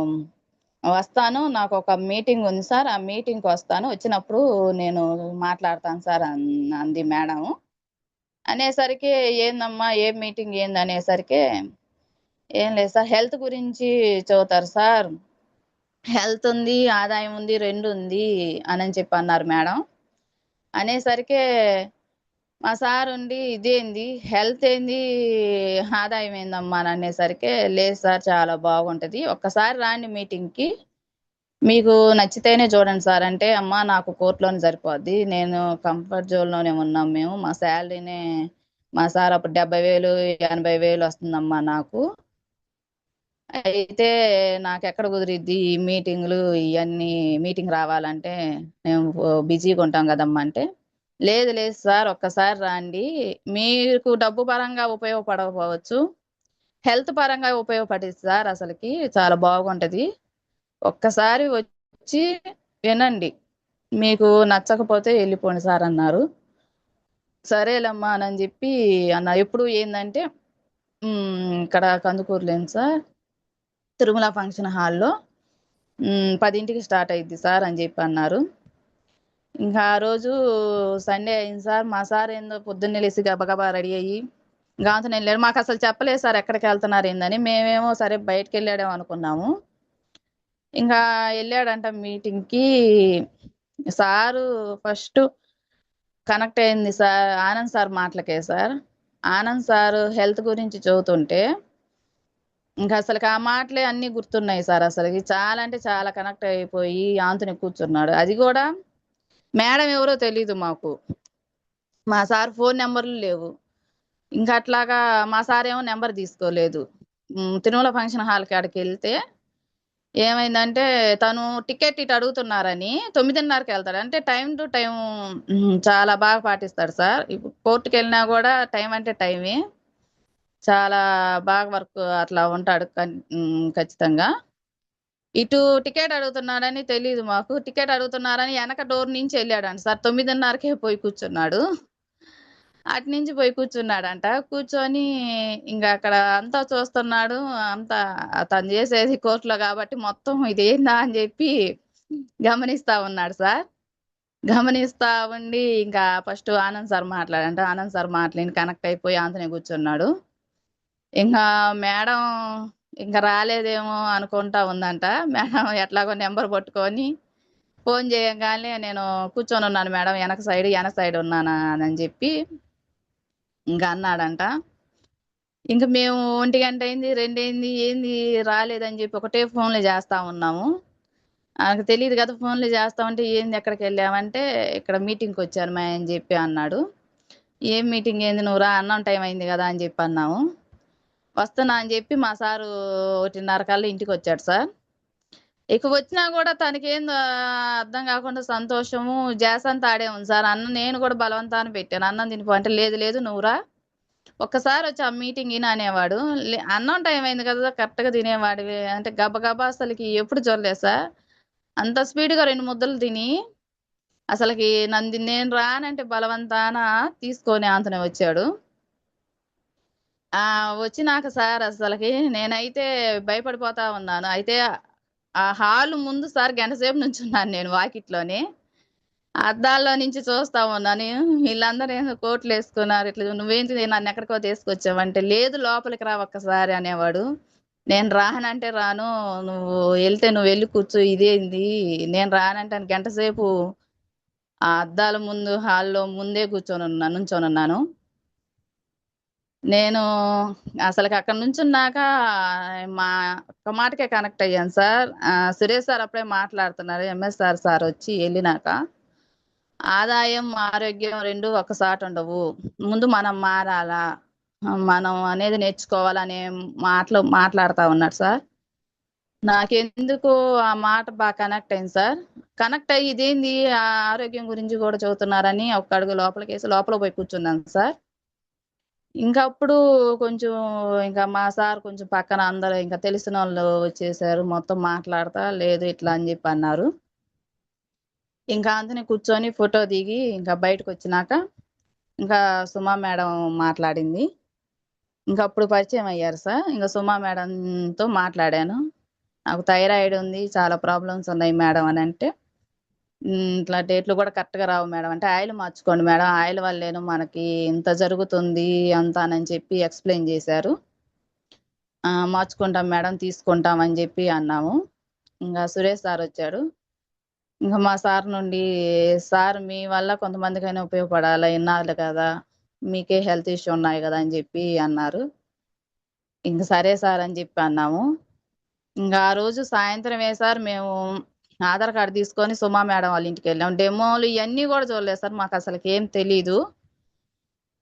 వస్తాను, నాకు ఒక మీటింగ్ ఉంది సార్, ఆ మీటింగ్కి వస్తాను, వచ్చినప్పుడు నేను మాట్లాడతాను సార్ అంది మేడం. అనేసరికి ఏందమ్మా ఏం మీటింగ్ ఏంది అనేసరికి ఏం లేదు సార్ హెల్త్ గురించి చదువుతారు సార్, హెల్త్ ఉంది ఆదాయం ఉంది రెండు ఉంది అని చెప్పి అన్నారు మేడం. అనేసరికి మా సార్ ఉండి ఇదేంది హెల్త్ ఏంది ఆదాయం ఏందమ్మా అని అనేసరికి లేదు సార్ చాలా బాగుంటుంది, ఒక్కసారి రాండి మీటింగ్కి, మీకు నచ్చితేనే చూడండి సార్ అంటే అమ్మ నాకు కోర్టులోనే సరిపోద్ది, నేను కంఫర్ట్ జోన్లోనే ఉన్నాం మేము, మా శాలరీనే మా సార్ అప్పుడు 70,000 80,000 వస్తుందమ్మా నాకు, అయితే నాకు ఎక్కడ కుదిరిద్ది ఈ మీటింగ్లు ఇవన్నీ, మీటింగ్ రావాలంటే మేము బిజీగా ఉంటాం కదమ్మా అంటే లేదు లేదు సార్ ఒక్కసారి రండి, మీకు డబ్బు పరంగా ఉపయోగపడకపోవచ్చు హెల్త్ పరంగా ఉపయోగపడేది సార్, అసలుకి చాలా బాగుంటుంది, ఒక్కసారి వచ్చి వినండి, మీకు నచ్చకపోతే వెళ్ళిపోండి సార్ అన్నారు. సరేలమ్మా అని చెప్పి అన్న ఎప్పుడు ఏంటంటే ఇక్కడ కందుకూరులేను సార్ తిరుమల ఫంక్షన్ హాల్లో 10ంటికి స్టార్ట్ అయ్యిద్ది సార్ అని చెప్పి అన్నారు. ఇంకా ఆ రోజు సండే అయింది సార్, మా సార్ ఏందో పొద్దున్నే లేసి గబగబా రెడీ అయ్యి గాంతను వెళ్ళాడు, మాకు అసలు చెప్పలేదు సార్ ఎక్కడికి వెళ్తున్నారు ఏందని, మేమేమో సరే బయటకు వెళ్ళాడేమో అనుకున్నాము. ఇంకా వెళ్ళాడంట మీటింగ్కి, సారు ఫస్ట్ కనెక్ట్ అయింది సార్ ఆనంద్ సార్ మాటలకే సార్. ఆనంద్ సార్ హెల్త్ గురించి చదువుతుంటే ఇంకా అసలు ఆ మాటలే అన్నీ గుర్తున్నాయి సార్, అసలుకి చాలా అంటే చాలా కనెక్ట్ అయిపోయి ఆంతని కూర్చున్నాడు. అది కూడా మేడం ఎవరో తెలీదు మాకు, మా సార్ ఫోన్ నెంబర్లు లేవు, ఇంకా అట్లాగా మా సార్ ఏమో నెంబర్ తీసుకోలేదు. తిరుమల ఫంక్షన్ హాల్ కాడికి వెళ్తే ఏమైందంటే తను టికెట్ ఇటు అడుగుతున్నారని 9:30కి వెళ్తాడు, అంటే టైం టు టైం చాలా బాగా పాటిస్తాడు సార్. ఇప్పుడు కోర్టుకి వెళ్ళినా కూడా టైం అంటే టైమే, చాలా బాగా వర్క్ అట్లా ఉంటాడు ఖచ్చితంగా. ఇటు టికెట్ అడుగుతున్నాడని తెలీదు మాకు, టికెట్ అడుగుతున్నారని వెనక డోర్ నుంచి వెళ్ళాడంట సార్, 9:30కే పోయి కూర్చున్నాడు, అటు నుంచి పోయి కూర్చున్నాడంట, కూర్చొని ఇంకా అక్కడ అంతా చూస్తున్నాడు, అంతా తను చేసేది కోర్టులో కాబట్టి మొత్తం ఇదేందా అని చెప్పి గమనిస్తా ఉన్నాడు సార్. గమనిస్తా ఉండి ఇంకా ఫస్ట్ ఆనంద్ సార్ మాట్లాడంట, ఆనంద్ సార్ మాట్లాడి కనెక్ట్ అయిపోయి ఆంతనే కూర్చున్నాడు. ఇంకా మేడం ఇంకా రాలేదేమో అనుకుంటా ఉందంట, మేడం ఎట్లాగో నెంబర్ పట్టుకొని ఫోన్ చేయగానే నేను కూర్చొని ఉన్నాను మేడం వెనక సైడ్ ఉన్నానా అని చెప్పి ఇంకా అన్నాడంట. ఇంక మేము 1 గంట అయింది 2 అయింది ఏంది రాలేదని చెప్పి ఒకటే ఫోన్లు చేస్తా ఉన్నాము. నాకు తెలియదు కదా, ఫోన్లు చేస్తా ఉంటే ఏంది ఎక్కడికి వెళ్ళామంటే ఇక్కడ మీటింగ్కి వచ్చాను మా అని చెప్పి అన్నాడు. ఏం మీటింగ్ ఏంది నువ్వు రా అన్నం టైం అయింది కదా అని చెప్పి అన్నాము. వస్తున్నా అని చెప్పి మా సారు 1:30 కల్లా ఇంటికి వచ్చాడు సార్. ఇక వచ్చినా కూడా తనకేం అర్థం కాకుండా సంతోషము జాసంతా ఆడే ఉంది సార్. అన్నం నేను కూడా బలవంతాన్ని పెట్టాను. అన్నం తినిపో అంటే లేదు లేదు నువ్వురా ఒక్కసారి వచ్చి ఆ మీటింగ్ ఈయన అనేవాడు. అన్నం టైం అయింది కదా కరెక్ట్గా తినేవాడివి అంటే గబగబా అసలుకి ఎప్పుడు చూడలేదు సార్. అంత స్పీడ్గా 2 ముద్దలు తిని అసలుకి నేను రానంటే బలవంతాన తీసుకొని ఆంతనే వచ్చాడు. వచ్చినాక సార్ అసలుకి నేనైతే భయపడిపోతా ఉన్నాను. అయితే ఆ హాల్ ముందు సార్ గంట సేపు నుంచున్నాను నేను వాకిట్లోని. అద్దాల్లో నుంచి చూస్తా ఉన్నాను. వీళ్ళందరూ ఏమో కోట్లు వేసుకున్నారు. ఇట్లా నువ్వేంటి నన్ను ఎక్కడికో తీసుకొచ్చావంటే లేదు లోపలికి రా ఒక్కసారి అనేవాడు. నేను రానంటే రాను, నువ్వు వెళ్తే నువ్వు వెళ్ళి కూర్చో, ఇదేంది నేను రానంటే గంట సేపు ఆ అద్దాల ముందు హాల్లో ముందే నుంచోనున్నాను. నేను అసలుకి అక్కడ నుంచున్నాక మా ఒక్క మాటకే కనెక్ట్ అయ్యాను సార్. సురేష్ సార్ అప్పుడే మాట్లాడుతున్నారు. ఎంఎస్ఆర్ సార్ వచ్చి వెళ్ళినాక ఆదాయం ఆరోగ్యం 2 ఒక్కసాట ఉండవు. ముందు మనం మారాలా, మనం అనేది నేర్చుకోవాలనే మాటలు మాట్లాడుతా ఉన్నాడు సార్. నాకెందుకు ఆ మాట బాగా కనెక్ట్ అయింది సార్. కనెక్ట్ అయ్యి ఇదేంది ఆరోగ్యం గురించి కూడా చదువుతున్నారని ఒక్క అడుగు లోపలికేసి లోపల పోయి కూర్చున్నాను సార్. ఇంకా అప్పుడు కొంచెం ఇంకా మా సార్ కొంచెం పక్కన అందరూ ఇంకా తెలిసిన వాళ్ళు వచ్చేసారు. మొత్తం మాట్లాడతా లేదు ఇట్లా అని చెప్పి అన్నారు. ఇంకా అంతనే కూర్చొని ఫోటో దిగి ఇంకా బయటకు వచ్చినాక ఇంకా సుమా మేడం మాట్లాడింది. ఇంకా అప్పుడు పరిచయం అయ్యారు సార్. ఇంకా సుమా మేడంతో మాట్లాడాను. నాకు థైరాయిడ్ ఉంది, చాలా ప్రాబ్లమ్స్ ఉన్నాయి మేడం అని అంటే, ఇట్లా డేట్లు కూడా కరెక్ట్గా రావు మేడం అంటే ఆయిల్ మార్చుకోండి మేడం, ఆయిల్ వల్లేను మనకి ఇంత జరుగుతుంది అంతానని చెప్పి ఎక్స్ప్లెయిన్ చేశారు. మార్చుకుంటాం మేడం తీసుకుంటాం అని చెప్పి అన్నాము. ఇంకా సురేష్ సార్ వచ్చాడు. ఇంకా మా సార్ నుండి సార్ మీ వల్ల కొంతమందికైనా ఉపయోగపడాలా, ఇన్నాళ్ళు కదా మీకే హెల్త్ ఇష్యూ ఉన్నాయి కదా అని చెప్పి అన్నారు. ఇంక సరే సార్ అని చెప్పి అన్నాము. ఇంకా ఆ రోజు సాయంత్రమే సార్ మేము ఆధార్ కార్డు తీసుకొని సుమా మేడం వాళ్ళ ఇంటికి వెళ్ళాం. డెమోలు ఇవన్నీ కూడా చూడలేదు సార్, మాకు అసలుకి ఏం తెలీదు.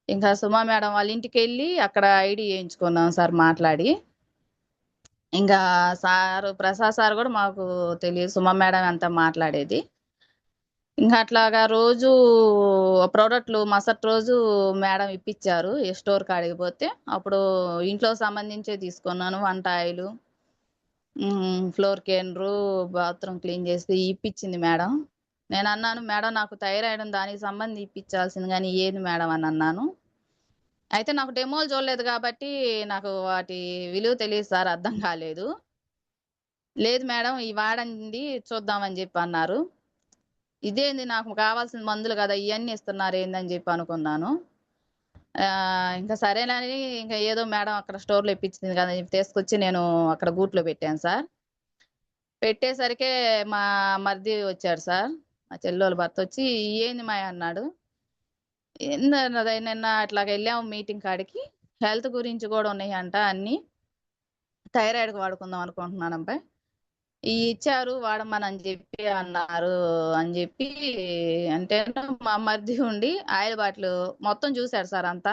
ఇంకా సుమా మేడం వాళ్ళ ఇంటికి వెళ్ళి అక్కడ ఐడి వేయించుకున్నాం సార్ మాట్లాడి. ఇంకా సార్ ప్రసాద్ సార్ కూడా మాకు తెలియదు, సుమా మేడం అంతా మాట్లాడేది. ఇంకా అట్లాగా రోజు ప్రోడక్ట్లు మరుసటి రోజు మేడం ఇప్పించారు. స్టోర్ కాడికి పోతే అప్పుడు ఇంట్లో సంబంధించే తీసుకున్నాను. వంట oil, floor cleaner, bathroom clean చేసి ఇప్పించింది మేడం. నేను అన్నాను మేడం నాకు థైరాయిడ్ దానికి సంబంధించి ఇప్పించాల్సింది కానీ ఏది మేడం అని అన్నాను. అయితే నాకు డెమోలు చూడలేదు కాబట్టి నాకు వాటి విలువ తెలియదు సార్, అర్థం కాలేదు. లేదు మేడం ఈ వాడండి చూద్దామని చెప్పి అన్నారు. ఇదేంది నాకు కావాల్సిన మందులు కదా ఇవన్నీ ఇస్తున్నారు ఏందని చెప్పి అనుకున్నాను. ఇంకా సరేనని ఇంకా ఏదో మేడం అక్కడ స్టోర్లో ఇప్పించింది కదా అని తీసుకొచ్చి నేను అక్కడ గూట్లో పెట్టాను సార్. పెట్టేసరికే మా మరిది వచ్చాడు సార్, మా చెల్లెళ్ళ భర్త వచ్చి ఏంది మాయ అన్నాడు. ఏందన్నది నిన్న అట్లాగ వెళ్ళాము మీటింగ్ కాడికి, హెల్త్ గురించి కూడా ఉన్నాయంట అన్ని, థైరాయిడ్కి వాడుకుందాం అనుకుంటున్నాను అబ్బాయి, ఇచ్చారు వాడమని అని చెప్పి అన్నారు అని చెప్పి అంటే మా మరిది ఉండి ఆయిల్ బాటిల్ మొత్తం చూశాడు సార్. అంతా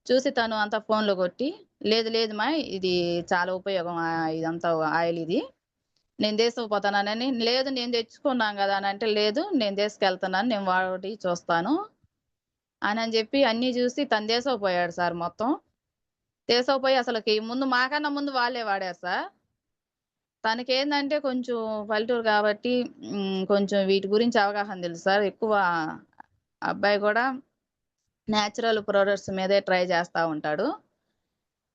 చూసి తను అంతా ఫోన్లో కొట్టి లేదు లేదు మా ఇది చాలా ఉపయోగం ఇదంతా ఆయిల్, ఇది నేను తీసుకుపోతానని, లేదు నేను తెచ్చుకున్నాను కదా అని అంటే లేదు నేను తీసుకెళ్తున్నాను నేను వాడి చూస్తాను అని చెప్పి అన్నీ చూసి తను తీసుకుపోయాడు సార్. మొత్తం తీసుకుపోయి అసలుకి ముందు మాకన్నా ముందు వాళ్ళే వాడారు సార్. తనకేందంటే కొంచెం పల్లెటూరు కాబట్టి కొంచెం వీటి గురించి అవగాహన తెలుసు సార్. ఎక్కువ అబ్బాయి కూడా న్యాచురల్ ప్రొడక్ట్స్ మీదే ట్రై చేస్తూ ఉంటాడు.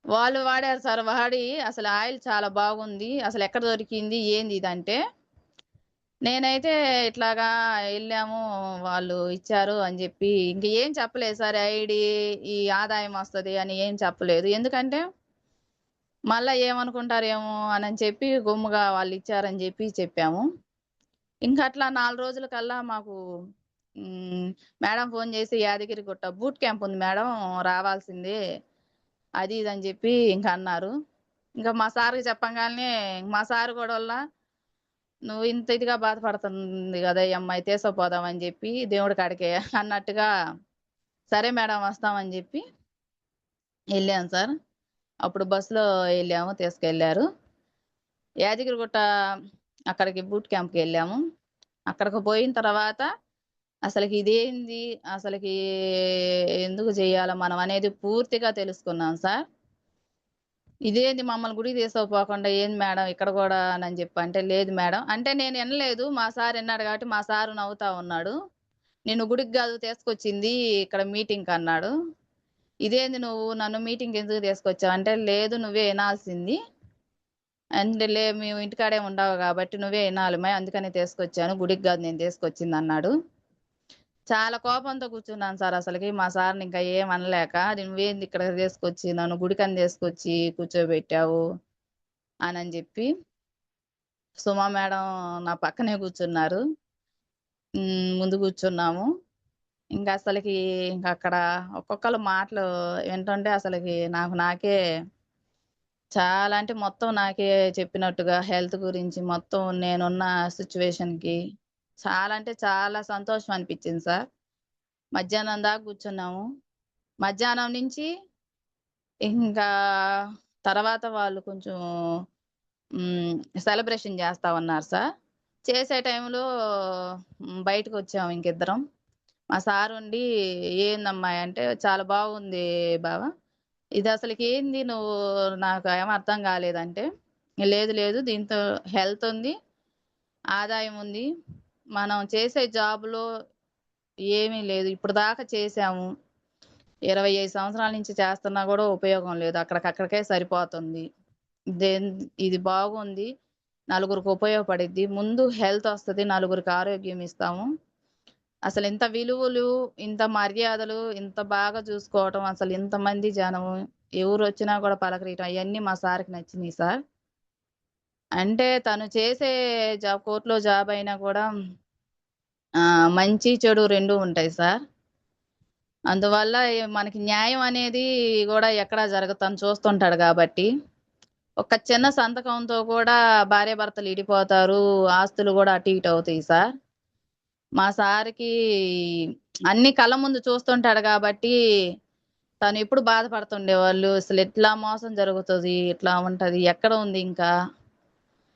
వాళ్ళు వాడారు సార్, వాడి అసలు ఆయిల్ చాలా బాగుంది, అసలు ఎక్కడ దొరికింది ఏంది ఇదంటే, నేనైతే ఇట్లాగా వెళ్ళాము వాళ్ళు ఇచ్చారు అని చెప్పి ఇంక ఏం చెప్పలేదు సార్. ఐడి ఈ ఆదాయం వస్తుంది అని ఏం చెప్పలేదు, ఎందుకంటే మళ్ళీ ఏమనుకుంటారేమో అని చెప్పి గుమ్ముగా వాళ్ళు ఇచ్చారని చెప్పి చెప్పాము. ఇంకా అట్లా 4 రోజుల కల్లా మాకు మేడం ఫోన్ చేసి యాదగిరి గుట్ట బూట్ క్యాంప్ ఉంది మేడం రావాల్సిందే అది ఇది అని చెప్పి ఇంకా అన్నారు. ఇంకా మా సార్కి చెప్పంగానే మా సార్ కూడా వల్ల నువ్వు ఇంత ఇదిగా బాధపడుతుంది కదా ఈ అమ్మాయి తీసుకుపోదామని చెప్పి దేవుడి కాడికే అన్నట్టుగా సరే మేడం వస్తామని చెప్పి వెళ్ళాను సార్. అప్పుడు బస్సులో వెళ్ళాము, తీసుకెళ్ళారు. యాదగిరిగుట్ట అక్కడికి బూట్ క్యాంప్కి వెళ్ళాము. అక్కడికి పోయిన తర్వాత అసలుకి ఇదేంది, అసలుకి ఎందుకు చేయాలి మనం అనేది పూర్తిగా తెలుసుకున్నాం సార్. ఇదేంది మమ్మల్ని గుడికి తీసుకోపోకుండా ఏంది మేడం ఇక్కడ కూడా అని చెప్పి అంటే, లేదు మేడం అంటే నేను వినలేదు. మా సార్ విన్నాడు కాబట్టి మా సారు నవ్వుతా ఉన్నాడు. నేను గుడికి కాదు తీసుకొచ్చింది ఇక్కడ మీటింగ్ అన్నాడు. ఇదేంది నువ్వు నన్ను మీటింగ్ ఎందుకు తీసుకొచ్చావు అంటే, లేదు నువ్వే వినాల్సింది అంటే, మేము ఇంటికాడే ఉండవు కాబట్టి నువ్వే వినాలి అందుకని తీసుకొచ్చాను, గుడికి కాదు నేను తీసుకొచ్చింది అన్నాడు. చాలా కోపంతో కూర్చున్నాను సార్. అసలుకి మా సార్ని ఇంకా ఏం అనలేక, నువ్వేంది ఇక్కడ తీసుకొచ్చి నన్ను గుడికని తీసుకొచ్చి కూర్చోబెట్టావు అని చెప్పి. సుమా మేడం నా పక్కనే కూర్చున్నారు. ముందు కూర్చున్నాము. ఇంకా అసలుకి ఇంకా అక్కడ ఒక్కొక్కరు మాటలు వింటుంటే అసలుకి నాకే చాలా అంటే మొత్తం నాకే చెప్పినట్టుగా హెల్త్ గురించి మొత్తం నేనున్న సిచ్యువేషన్కి చాలా అంటే చాలా సంతోషం అనిపించింది సార్. మధ్యాహ్నం దాకా కూర్చున్నాము. మధ్యాహ్నం నుంచి ఇంకా తర్వాత వాళ్ళు కొంచెం సెలబ్రేషన్ చేస్తా ఉన్నారు సార్. చేసే టైంలో బయటకు వచ్చాము ఇంకిద్దరం. మా సార్ ఉండి ఏందమ్మా అంటే, చాలా బాగుంది బావ, ఇది అసలుకి ఏంది నువ్వు నాకు ఏం అర్థం కాలేదంటే, లేదు లేదు దీంతో హెల్త్ ఉంది, ఆదాయం ఉంది, మనం చేసే జాబ్లో ఏమీ లేదు, ఇప్పుడు దాకా చేసాము, 25 సంవత్సరాల నుంచి చేస్తున్నా కూడా ఉపయోగం లేదు, అక్కడికక్కడికే సరిపోతుంది, ఇది బాగుంది, నలుగురికి ఉపయోగపడిద్ది, ముందు హెల్త్ వస్తుంది, నలుగురికి ఆరోగ్యం ఇస్తాము, అసలు ఇంత విలువలు, ఇంత మర్యాదలు, ఇంత బాగా చూసుకోవటం, అసలు ఇంతమంది జనం ఎవరు వచ్చినా కూడా పలకరియటం, అవన్నీ మా సార్కి నచ్చినాయి సార్. అంటే తను చేసే జాబ్ కోర్టులో జాబ్ అయినా కూడా మంచి చెడు రెండు ఉంటాయి సార్. అందువల్ల మనకి న్యాయం అనేది కూడా ఎక్కడా తను చూస్తుంటాడు కాబట్టి, ఒక చిన్న సంతకంతో కూడా భార్యాభర్తలు ఇడిపోతారు, ఆస్తులు కూడా అటు ఇటు అవుతాయి సార్. మా సార్కి అన్ని కళ్ళ ముందు చూస్తుంటాడు కాబట్టి తను ఎప్పుడు బాధపడుతుండేవాళ్ళు, అసలు ఎట్లా మోసం జరుగుతుంది, ఇట్లా ఉంటది, ఎక్కడ ఉంది ఇంకా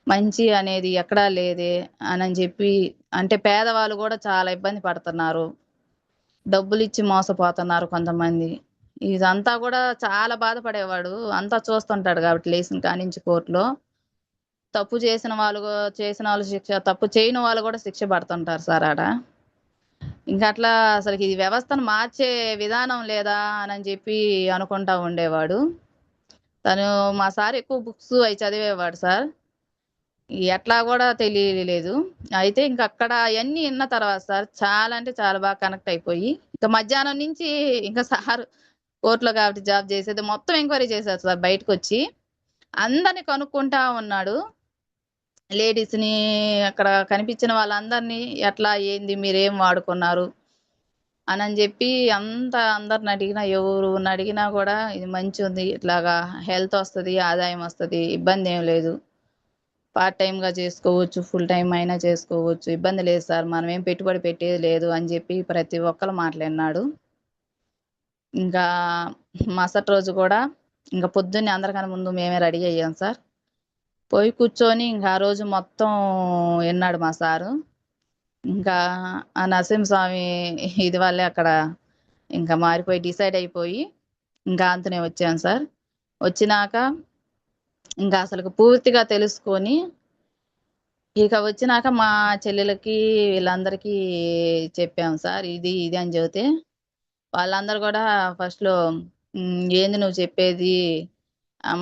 మంచి అనేది ఎక్కడా లేదే అని చెప్పి. అంటే పేదవాళ్ళు కూడా చాలా ఇబ్బంది పడుతున్నారు, డబ్బులు ఇచ్చి మోసపోతున్నారు కొంతమంది, ఇదంతా కూడా చాలా బాధపడేవాడు. అంతా చూస్తుంటాడు కాబట్టి లేచిన కానించి కోర్టులో తప్పు చేసిన వాళ్ళు శిక్ష, తప్పు చేయని వాళ్ళు కూడా శిక్ష పడుతుంటారు సార్ ఆడ. ఇంకా అట్లా అసలుకి ఇది వ్యవస్థను మార్చే విధానం లేదా అని చెప్పి అనుకుంటా ఉండేవాడు. తను మా సార్ ఎక్కువ బుక్స్ అవి చదివేవాడు సార్, ఎట్లా కూడా తెలియలేదు. అయితే ఇంకా అక్కడ అవన్నీ విన్న తర్వాత సార్ చాలా అంటే చాలా బాగా కనెక్ట్ అయిపోయి, ఇంకా మధ్యాహ్నం నుంచి ఇంకా సార్ కోర్టులో కాబట్టి జాబ్ చేసేది మొత్తం ఎంక్వైరీ చేశారు సార్. బయటకు వచ్చి అందరిని కనుక్కుంటా ఉన్నాడు, లేడీస్ని అక్కడ కనిపించిన వాళ్ళందరినీ, ఎట్లా ఏంది మీరేం వాడుకున్నారు అని చెప్పి అందరిని అడిగినా, ఎవరుని అడిగినా కూడా ఇది మంచి ఉంది, ఇట్లాగా హెల్త్ వస్తుంది, ఆదాయం వస్తుంది, ఇబ్బంది ఏం లేదు, పార్ట్ టైంగా చేసుకోవచ్చు, ఫుల్ టైం అయినా చేసుకోవచ్చు, ఇబ్బంది లేదు సార్, మనం ఏం పెట్టుబడి పెట్టేది లేదు అని చెప్పి ప్రతి ఒక్కరు మాట్లాడినాడు. ఇంకా మరుసటి రోజు కూడా ఇంకా పొద్దున్నే అందరికన్నా ముందు మేమే రెడీ అయ్యాం సార్. పోయి కూర్చొని ఇంకా ఆ రోజు మొత్తం విన్నాడు మా సారు. ఇంకా ఆ నరసింహస్వామి ఇది వల్లే అక్కడ ఇంకా మారిపోయి డిసైడ్ అయిపోయి ఇంకా అంతనే వచ్చాను సార్. వచ్చినాక ఇంకా అసలు పూర్తిగా తెలుసుకొని ఇక వచ్చినాక మా చెల్లెలకి వీళ్ళందరికీ చెప్పాము సార్, ఇది ఇది అని చెబితే వాళ్ళందరూ కూడా ఫస్ట్లో ఏంది నువ్వు చెప్పేది,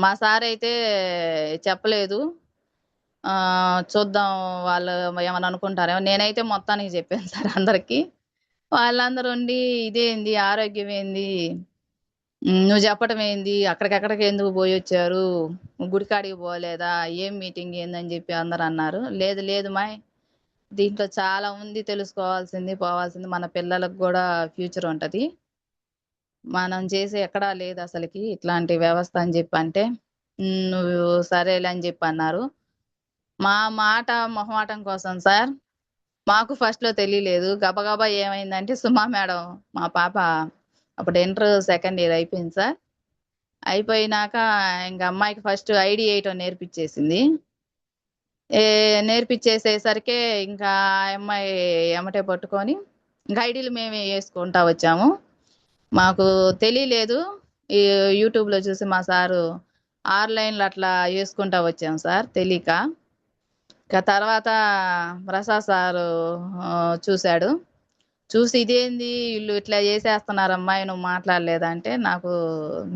మా సార్ అయితే చెప్పలేదు, చూద్దాం వాళ్ళు ఏమని అనుకుంటారేమో, నేనైతే మొత్తానికి చెప్పాను సార్ అందరికీ. వాళ్ళందరూ ఉండి ఇదేంది, ఆరోగ్యం ఏంది, నువ్వు చెప్పటం ఏంది, అక్కడికక్కడికి ఎందుకు పోయి వచ్చారు, గుడికాడికి పోలేదా, ఏం మీటింగ్ ఏందని చెప్పి అందరు అన్నారు. లేదు లేదు మాయ్, దీంట్లో చాలా ఉంది తెలుసుకోవాల్సింది, పోవాల్సింది, మన పిల్లలకు కూడా ఫ్యూచర్ ఉంటుంది, మనం చేసే ఎక్కడా లేదు అసలుకి ఇట్లాంటి వ్యవస్థ అని చెప్పి అంటే, నువ్వు సరేలే అని చెప్పి అన్నారు. మా మాట మొహమాటం కోసం సార్ మాకు ఫస్ట్లో తెలియలేదు. గబగబా ఏమైందంటే సుమా మేడం మా పాప అప్పుడు ఇంటర్ సెకండ్ ఇయర్ అయిపోయింది సార్. అయిపోయినాక ఇంకా అమ్మాయికి ఫస్ట్ ఐడి వేయటం నేర్పించేసింది. నేర్పించేసేసరికే ఇంకా ఆ అమ్మాయి ఎమ్మటే పట్టుకొని ఇంకా ఐడీలు మేమే వేసుకుంటా వచ్చాము. మాకు తెలియలేదు. ఈ యూట్యూబ్లో చూసి మా సారు 6 లైన్లు అట్లా వేసుకుంటా వచ్చాం సార్ తెలియక. ఇంకా తర్వాత ప్రసాద్ సారు చూశాడు. చూసి ఇదేంది వీళ్ళు ఇట్లా చేసేస్తున్నారమ్మా నువ్వు మాట్లాడలేదంటే, నాకు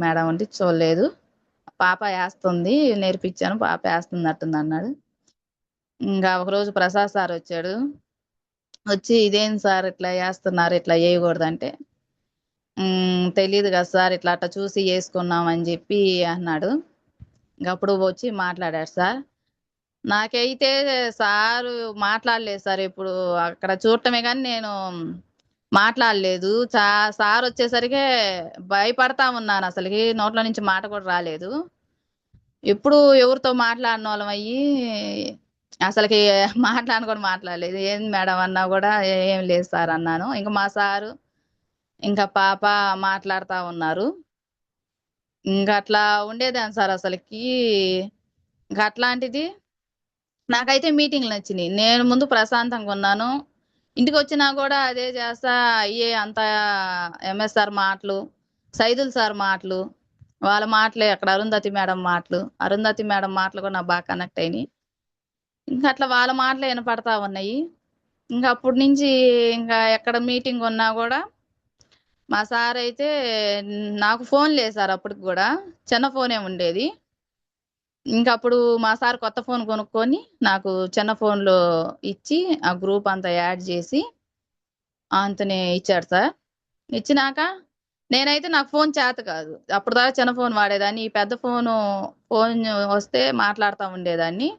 మేడం అంటే చూడలేదు, పాప వేస్తుంది, నేర్పించాను, పాప వేస్తున్నట్టుంది అన్నాడు. ఇంకా ఒకరోజు ప్రసాద్ సార్ వచ్చాడు. వచ్చి ఇదేం సార్ ఇట్లా వేస్తున్నారు, ఇట్లా వేయకూడదంటే, తెలియదు కదా సార్, ఇట్లా అట్లా చూసి వేసుకున్నాం అని చెప్పి అన్నాడు. ఇంకప్పుడు వచ్చి మాట్లాడాడు సార్. నాకైతే సారు మాట్లాడలేదు సార్, ఇప్పుడు అక్కడ చూడటమే కానీ నేను మాట్లాడలేదు. సార్ వచ్చేసరికి భయపడతా ఉన్నాను, అసలుకి నోట్లో నుంచి మాట కూడా రాలేదు. ఎప్పుడు ఎవరితో మాట్లాడిన వాళ్ళం అయ్యి అసలుకి మాట్లాడను కూడా మాట్లాడలేదు. ఏం మేడం అన్నా కూడా ఏం లేదు సార్ అన్నాను. ఇంకా మా సారు ఇంకా పాప మాట్లాడుతూ ఉన్నారు. ఇంకా అట్లా ఉండేదాన్ని సార్ అసలుకి. ఇంకా అట్లాంటిది నాకైతే మీటింగ్లు నచ్చినాయి. నేను ముందు ప్రశాంతంగా ఉన్నాను, ఇంటికి వచ్చినా కూడా అదే చేస్తా. అయ్యే అంత ఎంఎస్ఆర్ మాటలు, సైదుల్ సార్ మాటలు, వాళ్ళ మాటలే, అక్కడ అరుంధతి మేడం మాటలు కూడా నాకు బాగా కనెక్ట్ అయినాయి. ఇంకా అట్లా వాళ్ళ మాటలు వినపడతా ఉన్నాయి. ఇంకా అప్పటి నుంచి ఇంకా ఎక్కడ మీటింగ్ ఉన్నా కూడా మా సార్ అయితే నాకు ఫోన్ లేదు సార్, అప్పటికి కూడా చిన్న ఫోనే ఉండేది. ఇంకా అప్పుడు మా సార్ కొత్త ఫోన్ కొనుక్కొని నాకు చిన్న ఫోన్లో ఇచ్చి ఆ గ్రూప్ అంతా యాడ్ చేసి అంతనే ఇచ్చాడు సార్. ఇచ్చినాక నేనైతే నాకు ఫోన్ చేత కాదు, అప్పుడు దాకా చిన్న ఫోన్ వాడేదాన్ని. ఈ పెద్ద ఫోన్ వస్తే మాట్లాడుతూ ఉండేదాన్ని.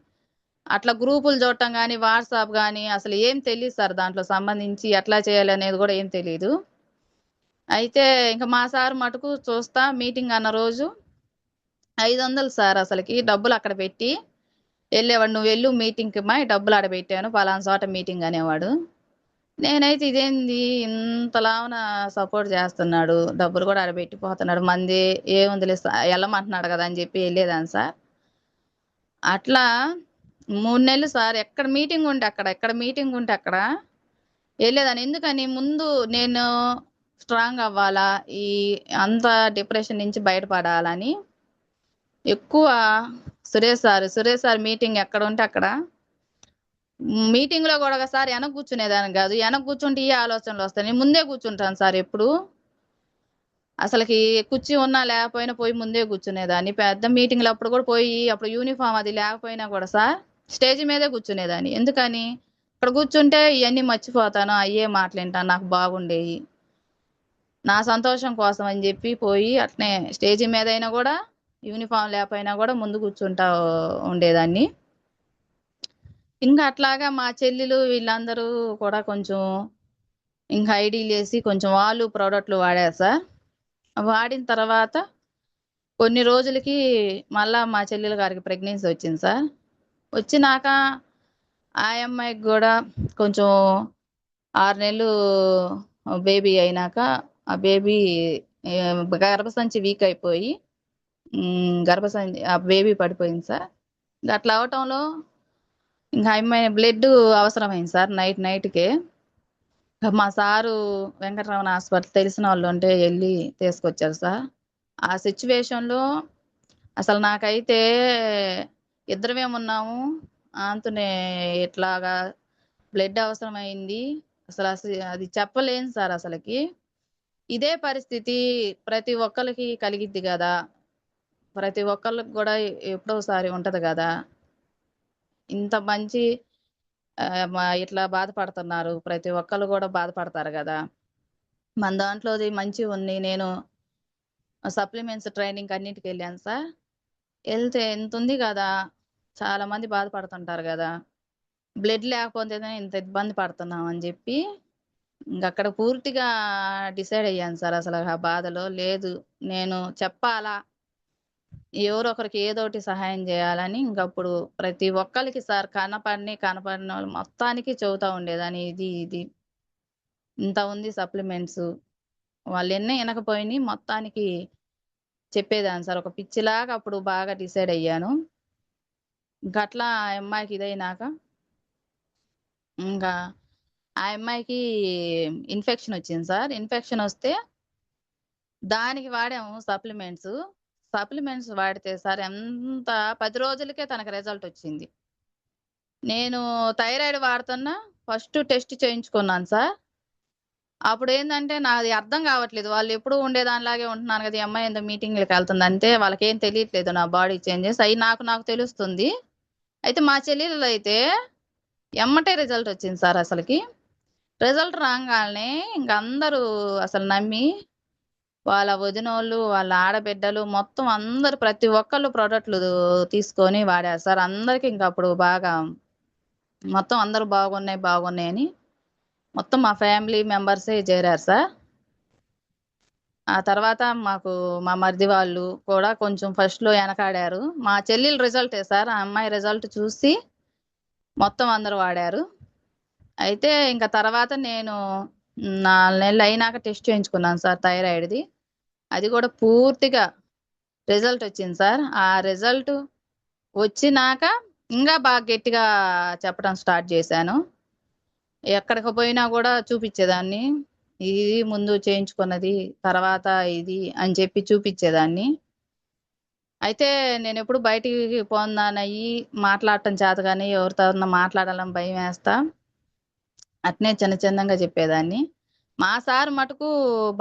అట్లా గ్రూపులు చూడటం కానీ, వాట్సాప్ కానీ అసలు ఏం తెలియదు సార్, దాంట్లో సంబంధించి ఎట్లా చేయాలి అనేది కూడా ఏం తెలీదు. అయితే ఇంకా మా సార్ మటుకు చూస్తా, మీటింగ్ అన్న రోజు 500 సార్ అసలుకి డబ్బులు అక్కడ పెట్టి వెళ్ళేవాడు. నువ్వు వెళ్ళు మీటింగ్కి మా డబ్బులు ఆడ పెట్టాను పలానా చోట మీటింగ్ అనేవాడు. నేనైతే ఇదేంది ఇంతలావున సపోర్ట్ చేస్తున్నాడు, డబ్బులు కూడా ఆడ పెట్టిపోతున్నాడు, మంది ఏముంది వెళ్ళమంటున్నాడు కదా అని చెప్పి వెళ్ళేదాన్ని సార్. అట్లా 3 నెలలు సార్, ఎక్కడ మీటింగ్ ఉంటే అక్కడ వెళ్ళేదాన్ని. ఎందుకని ముందు నేను స్ట్రాంగ్ అవ్వాలా, ఈ అంత డిప్రెషన్ నుంచి బయటపడాలని ఎక్కువ సురేష్ సార్ మీటింగ్ ఎక్కడ ఉంటే అక్కడ మీటింగ్ లో కూడా ఒకసారి వెనక కూర్చునేదాన్ని కాదు, వెనక కూర్చుంటే ఈ ఆలోచనలు వస్తాయి. నేను ముందే కూర్చుంటాను సార్ ఎప్పుడు, అసలుకి కుర్చీ ఉన్నా లేకపోయినా పోయి ముందే కూర్చునేదాన్ని. పెద్ద మీటింగ్లు అప్పుడు కూడా పోయి, అప్పుడు యూనిఫామ్ అది లేకపోయినా కూడా సార్ స్టేజ్ మీదే కూర్చునేదాన్ని. ఎందుకని ఇక్కడ కూర్చుంటే ఇవన్నీ మర్చిపోతాను, అయ్యే మాటలింటాను, నాకు బాగుండేవి, నా సంతోషం కోసం అని చెప్పి పోయి అట్నే స్టేజీ మీద అయినా కూడా యూనిఫామ్ లేకపోయినా కూడా ముందు కూర్చుంటా ఉండేదాన్ని. ఇంకా అట్లాగా మా చెల్లెలు వీళ్ళందరూ కూడా కొంచెం ఇంకా ఐడీలు వేసి కొంచెం వాళ్ళు ప్రోడక్ట్లు వాడారు సార్. వాడిన తర్వాత కొన్ని రోజులకి మళ్ళా మా చెల్లెలు గారికి ప్రెగ్నెన్సీ వచ్చింది సార్. వచ్చినాక ఆ అమ్మాయికి కూడా కొంచెం 6 నెలలు బేబీ అయినాక ఆ బేబీ గర్భసంచి వీక్ అయిపోయి గర్భసంచి ఆ బేబీ పడిపోయింది సార్. అట్లా అవటంలో ఇంకా అమ్మాయి బ్లడ్ అవసరమైంది సార్ నైట్కే. మా సారు వెంకటరమణ హాస్పిటల్ తెలిసిన వాళ్ళు ఉంటే వెళ్ళి తీసుకొచ్చారు సార్. ఆ సిచ్యువేషన్లో అసలు నాకైతే ఇద్దరమే ఉన్నాము, అంతనే ఇట్లాగా బ్లడ్ అవసరమైంది. అసలు అది చెప్పలేను సార్. అసలుకి ఇదే పరిస్థితి ప్రతి ఒక్కరికి కలిగిద్ది కదా, ప్రతి ఒక్కరికి కూడా ఎప్పుడోసారి ఉంటది కదా. ఇంత మంచి ఇట్లా బాధపడుతున్నారు, ప్రతి ఒక్కరు కూడా బాధపడతారు కదా. మన దాంట్లోది మంచి ఉంది. నేను సప్లిమెంట్స్ ట్రైనింగ్ అన్నిటికి వెళ్ళాను సార్. వెళ్తే ఎంత ఉంది కదా, చాలా మంది బాధపడుతుంటారు కదా, బ్లడ్ లేకపోతేనే ఇంత ఇబ్బంది పడుతున్నాం అని చెప్పి ఇంకక్కడ పూర్తిగా డిసైడ్ అయ్యాను సార్. అసలు ఆ బాధలో లేదు, నేను చెప్పాలా, ఎవరో ఒకరికి ఏదోటి సహాయం చేయాలని ఇంకప్పుడు ప్రతి ఒక్కరికి సార్ కనపడిన వాళ్ళు మొత్తానికి చెబుతా ఉండేదాన్ని, ఇది ఇంత ఉంది సప్లిమెంట్స్, వాళ్ళు ఎన్నే వినకపోయినాయి మొత్తానికి చెప్పేదాన్ని సార్. ఒక పిచ్చిలాగా అప్పుడు బాగా డిసైడ్ అయ్యాను. ఇంకా అట్లా ఆ అమ్మాయికి ఇదైనాక ఇంకా ఆ అమ్మాయికి ఇన్ఫెక్షన్ వచ్చింది సార్. ఇన్ఫెక్షన్ వస్తే దానికి వాడాము సప్లిమెంట్స్ వాడితే సార్ ఎంత 10 రోజులకే తనకు రిజల్ట్ వచ్చింది. నేను థైరాయిడ్ వాడుతున్నా ఫస్ట్ టెస్ట్ చేయించుకున్నాను సార్. అప్పుడు ఏంటంటే నాది అర్థం కావట్లేదు. వాళ్ళు ఎప్పుడు ఉండేదానిలాగే ఉంటున్నాను కదా, ఈ అమ్మాయి ఏందో మీటింగ్లకు వెళ్తుంది అంటే వాళ్ళకేం తెలియట్లేదు నా బాడీ చేంజెస్ అవి నాకు తెలుస్తుంది. అయితే మా చెల్లెలు అయితే ఎమ్మటే రిజల్ట్ వచ్చింది సార్. అసలుకి రిజల్ట్ రాగానే ఇంక అందరూ అసలు నమ్మి వాళ్ళ వదినోళ్ళు వాళ్ళ ఆడబిడ్డలు మొత్తం అందరు ప్రతి ఒక్కళ్ళు ప్రోడక్ట్లు తీసుకొని వాడారు సార్. అందరికి ఇంకా అప్పుడు బాగా మొత్తం అందరూ బాగున్నాయి అని మొత్తం మా ఫ్యామిలీ మెంబర్సే చేరారు సార్. ఆ తర్వాత మా మరిది వాళ్ళు కూడా కొంచెం ఫస్ట్లో వెనకాడారు. మా చెల్లెలు రిజల్టే సార్. ఆ అమ్మాయి రిజల్ట్ చూసి మొత్తం అందరూ వాడారు. అయితే ఇంకా తర్వాత నేను 4 నెలలు అయినాక టెస్ట్ చేయించుకున్నాను సార్ థైరాయిడ్ది. అది కూడా పూర్తిగా రిజల్ట్ వచ్చింది సార్. ఆ రిజల్ట్ వచ్చినాక ఇంకా బాగా గట్టిగా చెప్పడం స్టార్ట్ చేశాను. ఎక్కడికి పోయినా కూడా చూపించేదాన్ని. ఇది ముందు చేయించుకున్నది, తర్వాత ఇది అని చెప్పి చూపించేదాన్ని. అయితే నేను ఎప్పుడు బయటికి పోందానయ్యి మాట్లాడటం చేత కానీ ఎవరితో మాట్లాడాలని భయం వేస్తా అట్నే చిన్నగా చెప్పేదాన్ని. మా సార్ మటుకు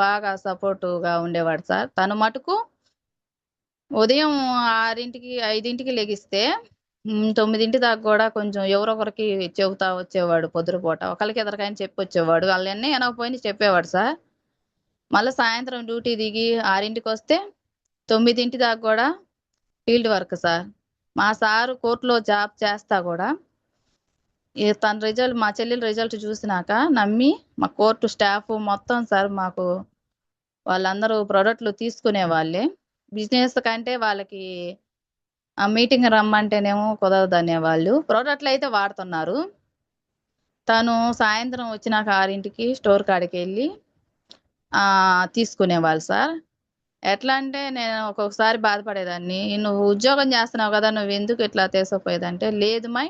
బాగా సపోర్టుగా ఉండేవాడు సార్. తను మటుకు ఉదయం 6కి 5కి లెగిస్తే 9 దాకా కూడా కొంచెం ఎవరొకరికి చెబుతా వచ్చేవాడు. పొద్దునపూట ఒకరికి ఎదరికైనా చెప్పొచ్చేవాడు. వాళ్ళన్నీ వినకపోయినా చెప్పేవాడు సార్. మళ్ళీ సాయంత్రం డ్యూటీ దిగి 6కి వస్తే 9 దాకా కూడా ఫీల్డ్ వర్క్ సార్. మా సారు కోర్టులో జాబ్ చేస్తా కూడా తన రిజల్ట్ మా చెల్లెలు రిజల్ట్ చూసినాక నమ్మి మా కోర్టు స్టాఫ్ మొత్తం సార్ మాకు వాళ్ళందరూ ప్రోడక్ట్లు తీసుకునే వాళ్ళే. బిజినెస్ కంటే వాళ్ళకి ఆ మీటింగ్ రమ్మంటేనేమో కుదరదు అనేవాళ్ళు. ప్రోడక్ట్లు అయితే వాడుతున్నారు. తను సాయంత్రం వచ్చినాక 6కి స్టోర్ కాడికి వెళ్ళి తీసుకునేవాళ్ళు సార్. ఎట్లా అంటే నేను ఒక్కొక్కసారి బాధపడేదాన్ని, నువ్వు ఉద్యోగం చేస్తున్నావు కదా, నువ్వు ఎందుకు ఇట్లా తీసుకుపోయేదంటే, లేదు మై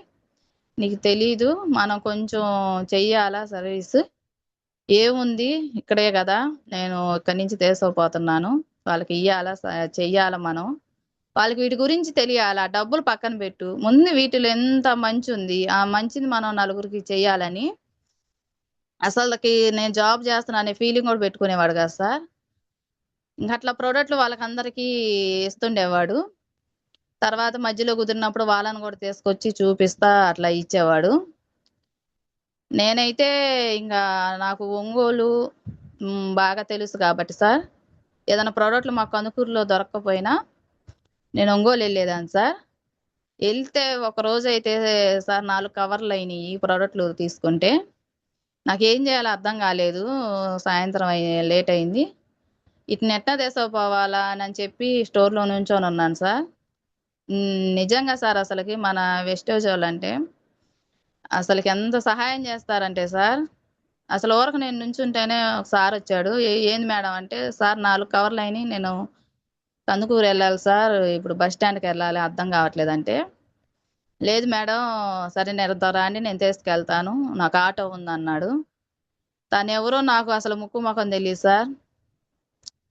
నీకు తెలీదు, మనం కొంచెం చెయ్యాలా సర్వీస్, ఏముంది ఇక్కడే కదా, నేను ఇక్కడి నుంచి తీసుకుపోతున్నాను, వాళ్ళకి ఇయ్యాలా చెయ్యాలా, మనం వాళ్ళకి వీటి గురించి తెలియాలా, డబ్బులు పక్కన పెట్టు, ముందు వీటిలో ఎంత మంచి ఉంది, ఆ మంచిని మనం నలుగురికి చెయ్యాలని అసలుకి నేను జాబ్ చేస్తున్నా అనే ఫీలింగ్ కూడా పెట్టుకునేవాడు కదా సార్. ఇంకా అట్లా ప్రోడక్ట్లు వాళ్ళకందరికీ ఇస్తుండేవాడు. తర్వాత మధ్యలో కుదిరినప్పుడు వాళ్ళని కూడా తీసుకొచ్చి చూపిస్తా అట్లా ఇచ్చేవాడు. నేనైతే ఇంకా నాకు ఒంగోలు బాగా తెలుసు కాబట్టి సార్, ఏదైనా ప్రోడక్ట్లు మాకు కందుకూరులో దొరకకపోయినా నేను ఒంగోలు వెళ్ళేదాన్ని సార్. వెళ్తే ఒకరోజు అయితే సార్ 4 కవర్లు అయినాయి ఈ ప్రోడక్ట్లు తీసుకుంటే. నాకేం చేయాలో అర్థం కాలేదు. సాయంత్రం లేట్ అయింది. ఇటు నెట్టా తీసుకుపోవాలా అని చెప్పి స్టోర్లో నుంచొని ఉన్నాను సార్. నిజంగా సార్ అసలుకి మన వెస్టేజ్ వాళ్ళంటే అసలుకి ఎంత సహాయం చేస్తారంటే సార్, అసలు ఊరకు నేను నుంచుంటేనే ఒక సార్ వచ్చాడు. ఏంది మేడం అంటే, సార్ 4 కవర్లు అయినాయి, నేను కందుకూరు వెళ్ళాలి సార్, ఇప్పుడు బస్ స్టాండ్కి వెళ్ళాలి, అర్థం కావట్లేదంటే, లేదు మేడం సరే రండి నేను తీసుకెళ్తాను, నాకు ఆటో ఉందన్నాడు. తను ఎవరో నాకు అసలు ముక్కు ముఖం తెలియదు సార్.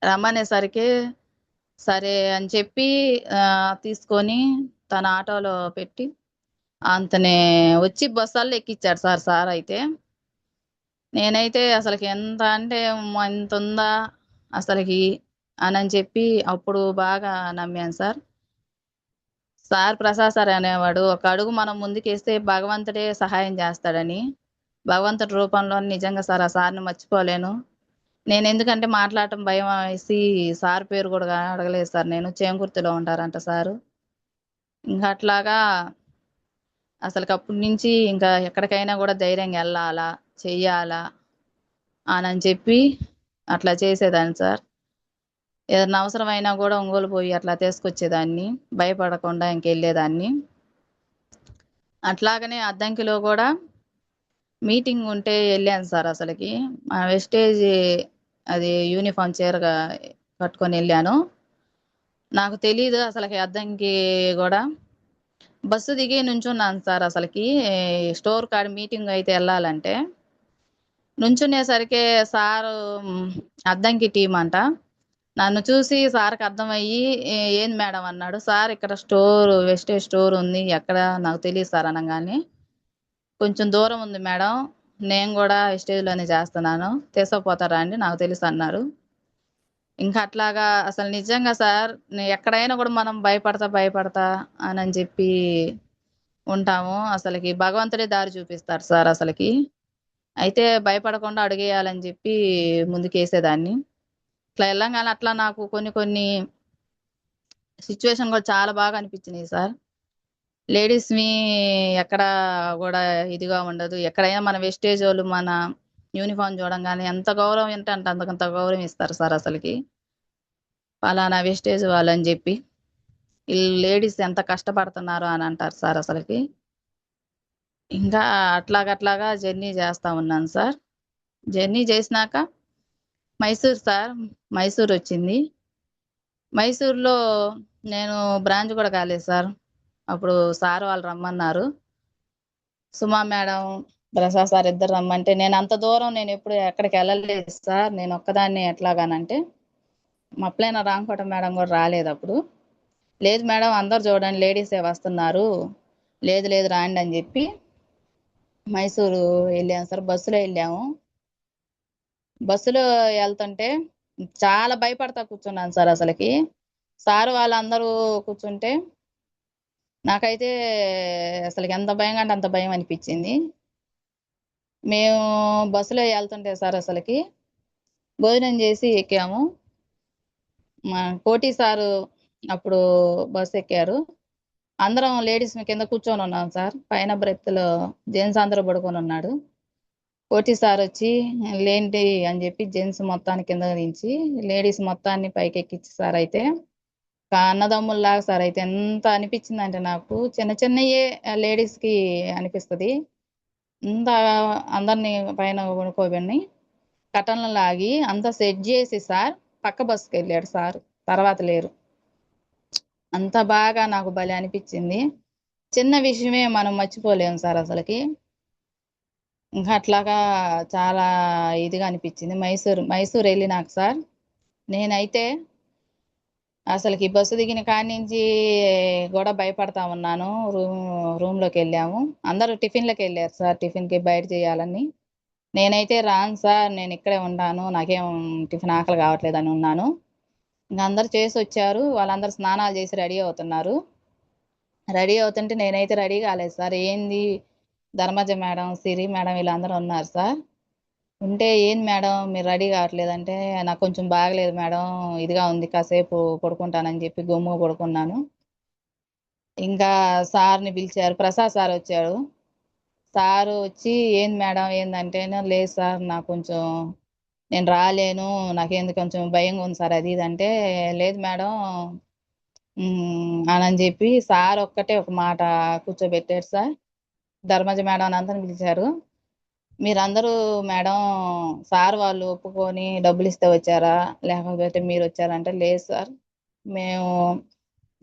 రమ్మనేసరికి సరే అని చెప్పి తీసుకొని తన ఆటోలో పెట్టి అంతనే వచ్చి బస్సాల్లో ఎక్కిచ్చాడు సార్ అయితే. నేనైతే అసలుకి ఎంత అంటే ఇంత ఉందా అసలుకి అని చెప్పి అప్పుడు బాగా నమ్మాను సార్. సార్ ప్రసాద్ సార్ అనేవాడు, ఒక అడుగు మనం ముందుకేస్తే భగవంతుడే సహాయం చేస్తాడని. భగవంతుడి రూపంలో నిజంగా సార్ ఆ సార్ని మర్చిపోలేను. నేను ఎందుకంటే మాట్లాడటం భయం వేసి సార్ పేరు కూడా అడగలేదు సార్. నేను చేమకుర్తిలో ఉంటారంట సారు. ఇంకా అట్లాగా అసలుకి అప్పటి నుంచి ఇంకా ఎక్కడికైనా కూడా ధైర్యంగా వెళ్ళాలా, చెయ్యాలా అని చెప్పి అట్లా చేసేదాన్ని సార్. ఏదన్నా అవసరమైనా కూడా ఒంగోలు పోయి అట్లా తీసుకొచ్చేదాన్ని, భయపడకుండా ఇంకెళ్ళేదాన్ని. అట్లాగనే అద్దంకిలో కూడా మీటింగ్ ఉంటే వెళ్ళాను సార్. అసలుకి మా వెస్టేజ్ అది యూనిఫామ్ చీరగా కట్టుకొని వెళ్ళాను. నాకు తెలీదు అసలుకి అద్దంకి కూడా బస్సు దిగి నుంచున్నాను సార్. అసలకి స్టోర్ కాడ మీటింగ్ అయితే వెళ్ళాలంటే నుంచునేసరికి సారు అద్దంకి టీం అంట. నన్ను చూసి సార్కి అర్థమయ్యి ఏంది మేడం అన్నాడు. సార్ ఇక్కడ వెస్టేజ్ స్టోర్ ఉంది, ఎక్కడ నాకు తెలియదు సార్ అనగానే, కొంచెం దూరం ఉంది మేడం, నేను కూడా వెస్టేజ్లోనే చేస్తున్నాను, తీసుకుపోతారా అండి, నాకు తెలుసు అన్నారు. ఇంకా అట్లాగా అసలు నిజంగా సార్ ఎక్కడైనా కూడా మనం భయపడతా అని చెప్పి ఉంటాము. అసలుకి భగవంతుడే దారి చూపిస్తారు సార్ అసలుకి. అయితే భయపడకుండా అడుగేయాలని చెప్పి ముందుకేసేదాన్ని. ఇట్లా వెళ్ళంగానే అట్లా నాకు కొన్ని సిచ్యువేషన్ కూడా చాలా బాగా అనిపించినాయి సార్. లేడీస్‌ని ఎక్కడ కూడా ఇదిగా ఉండదు. ఎక్కడైనా మన వెస్టేజ్ వాళ్ళు మన యూనిఫామ్ చూడంగానే ఎంత గౌరవం అంటే అంత గౌరవం ఇస్తారు సార్ అసలుకి. పలానా వెస్టేజ్ వాళ్ళని చెప్పి. ఈళ్ళు లేడీస్ ఎంత కష్టపడుతున్నారో అని అంటారు సార్ అసలుకి. ఇంకా అట్లాగా జర్నీ చేస్తా ఉన్నాను సార్. జర్నీ చేసినాక మైసూర్ సార్, మైసూర్ వచ్చింది. మైసూర్‌లో నేను బ్రాంచ్ కూడా కాలేదు సార్. అప్పుడు సార్ వాళ్ళు రమ్మన్నారు. సుమా మేడం, ప్రసాద్ సార్ ఇద్దరు రమ్మంటే నేను అంత దూరం నేను ఎప్పుడు ఎక్కడికి వెళ్ళలేదు సార్. నేను ఒక్కదాన్ని ఎట్లాగానంటే మప్లైన రాంకోట మేడం కూడా రాలేదు అప్పుడు. లేదు మేడం అందరు చూడండి లేడీసే వస్తున్నారు. లేదు రాండి అని చెప్పి మైసూరు వెళ్ళాము సార్. బస్సులో వెళ్ళాము. బస్సులో వెళ్తుంటే చాలా భయపడతా కూర్చున్నాను సార్ అసలుకి. సారు వాళ్ళందరూ కూర్చుంటే నాకైతే అసలుకి ఎంత భయంగా అంటే అంత భయం అనిపించింది. మేము బస్సులో వెళ్తుంటే సార్ అసలుకి భోజనం చేసి ఎక్కాము. మా కోటి సారు అప్పుడు బస్సు ఎక్కారు. అందరం లేడీస్ కింద కూర్చొని ఉన్నాం సార్. పైన బ్రెత్లో జెంట్స్ అందరూ పడుకొని ఉన్నాడు. కోటి సార్ వచ్చి లేంటి అని చెప్పి జెంట్స్ మొత్తాన్ని కింద దించి లేడీస్ మొత్తాన్ని పైకి ఎక్కించి సార్ అయితే అన్నదమ్ముల్లాగా సార్ అయితే ఎంత అనిపించిందంటే నాకు చిన్నయే లేడీస్కి అనిపిస్తుంది. ఇంత అందరినీ పైన పడుకోబెట్టి కటన్లు లాగి అంతా సెట్ చేసి సార్ పక్క బస్సుకి వెళ్ళాడు సార్. తర్వాత లేరు. అంత బాగా నాకు భలే అనిపించింది. చిన్న విషయమే మనం మర్చిపోలేము సార్ అసలుకి. ఇంకా అట్లాగా చాలా ఇదిగా అనిపించింది. మైసూర్ వెళ్ళినాక సార్ నేనైతే అసలుకి బస్సు దిగిన కాడి నుంచి కూడా భయపడతా ఉన్నాను. రూమ్లోకి వెళ్ళాము. అందరూ టిఫిన్లకి వెళ్ళారు సార్, టిఫిన్కి బయట చేయాలని. నేనైతే రాను సార్, నేను ఇక్కడే ఉంటాను, నాకేం టిఫిన్ ఆకలి కావట్లేదని ఉన్నాను. ఇంకా అందరు చేసి వచ్చారు. వాళ్ళందరూ స్నానాలు చేసి రెడీ అవుతున్నారు. రెడీ అవుతుంటే నేనైతే రెడీ కాలేదు సార్. ఏంది ధర్మజ మేడం, సిరి మేడం వీళ్ళందరూ ఉన్నారు సార్. ఉంటే ఏంది మేడం మీరు రెడీ కావట్లేదంటే నాకు కొంచెం బాగలేదు మేడం, ఇదిగా ఉంది, కాసేపు పడుకుంటానని చెప్పి గమ్ముగా పడుకున్నాను. ఇంకా సార్ని పిలిచారు. ప్రసాద్ సార్ వచ్చాడు. సారు వచ్చి ఏంది మేడం ఏందంటే లేదు సార్ నాకు కొంచెం నేను రాలేను, నాకేంది కొంచెం భయంగా ఉంది సార్ అది ఇది అంటే లేదు మేడం అని చెప్పి సార్ ఒక్కటే ఒక మాట కూర్చోబెట్టాడు సార్. ధర్మజ మేడం అని అందరిని పిలిచారు. మీరందరూ మేడం సార్ వాళ్ళు ఒప్పుకొని డబ్బులు ఇస్తే వచ్చారా లేకపోతే మీరు వచ్చారంటే లేదు సార్, మేము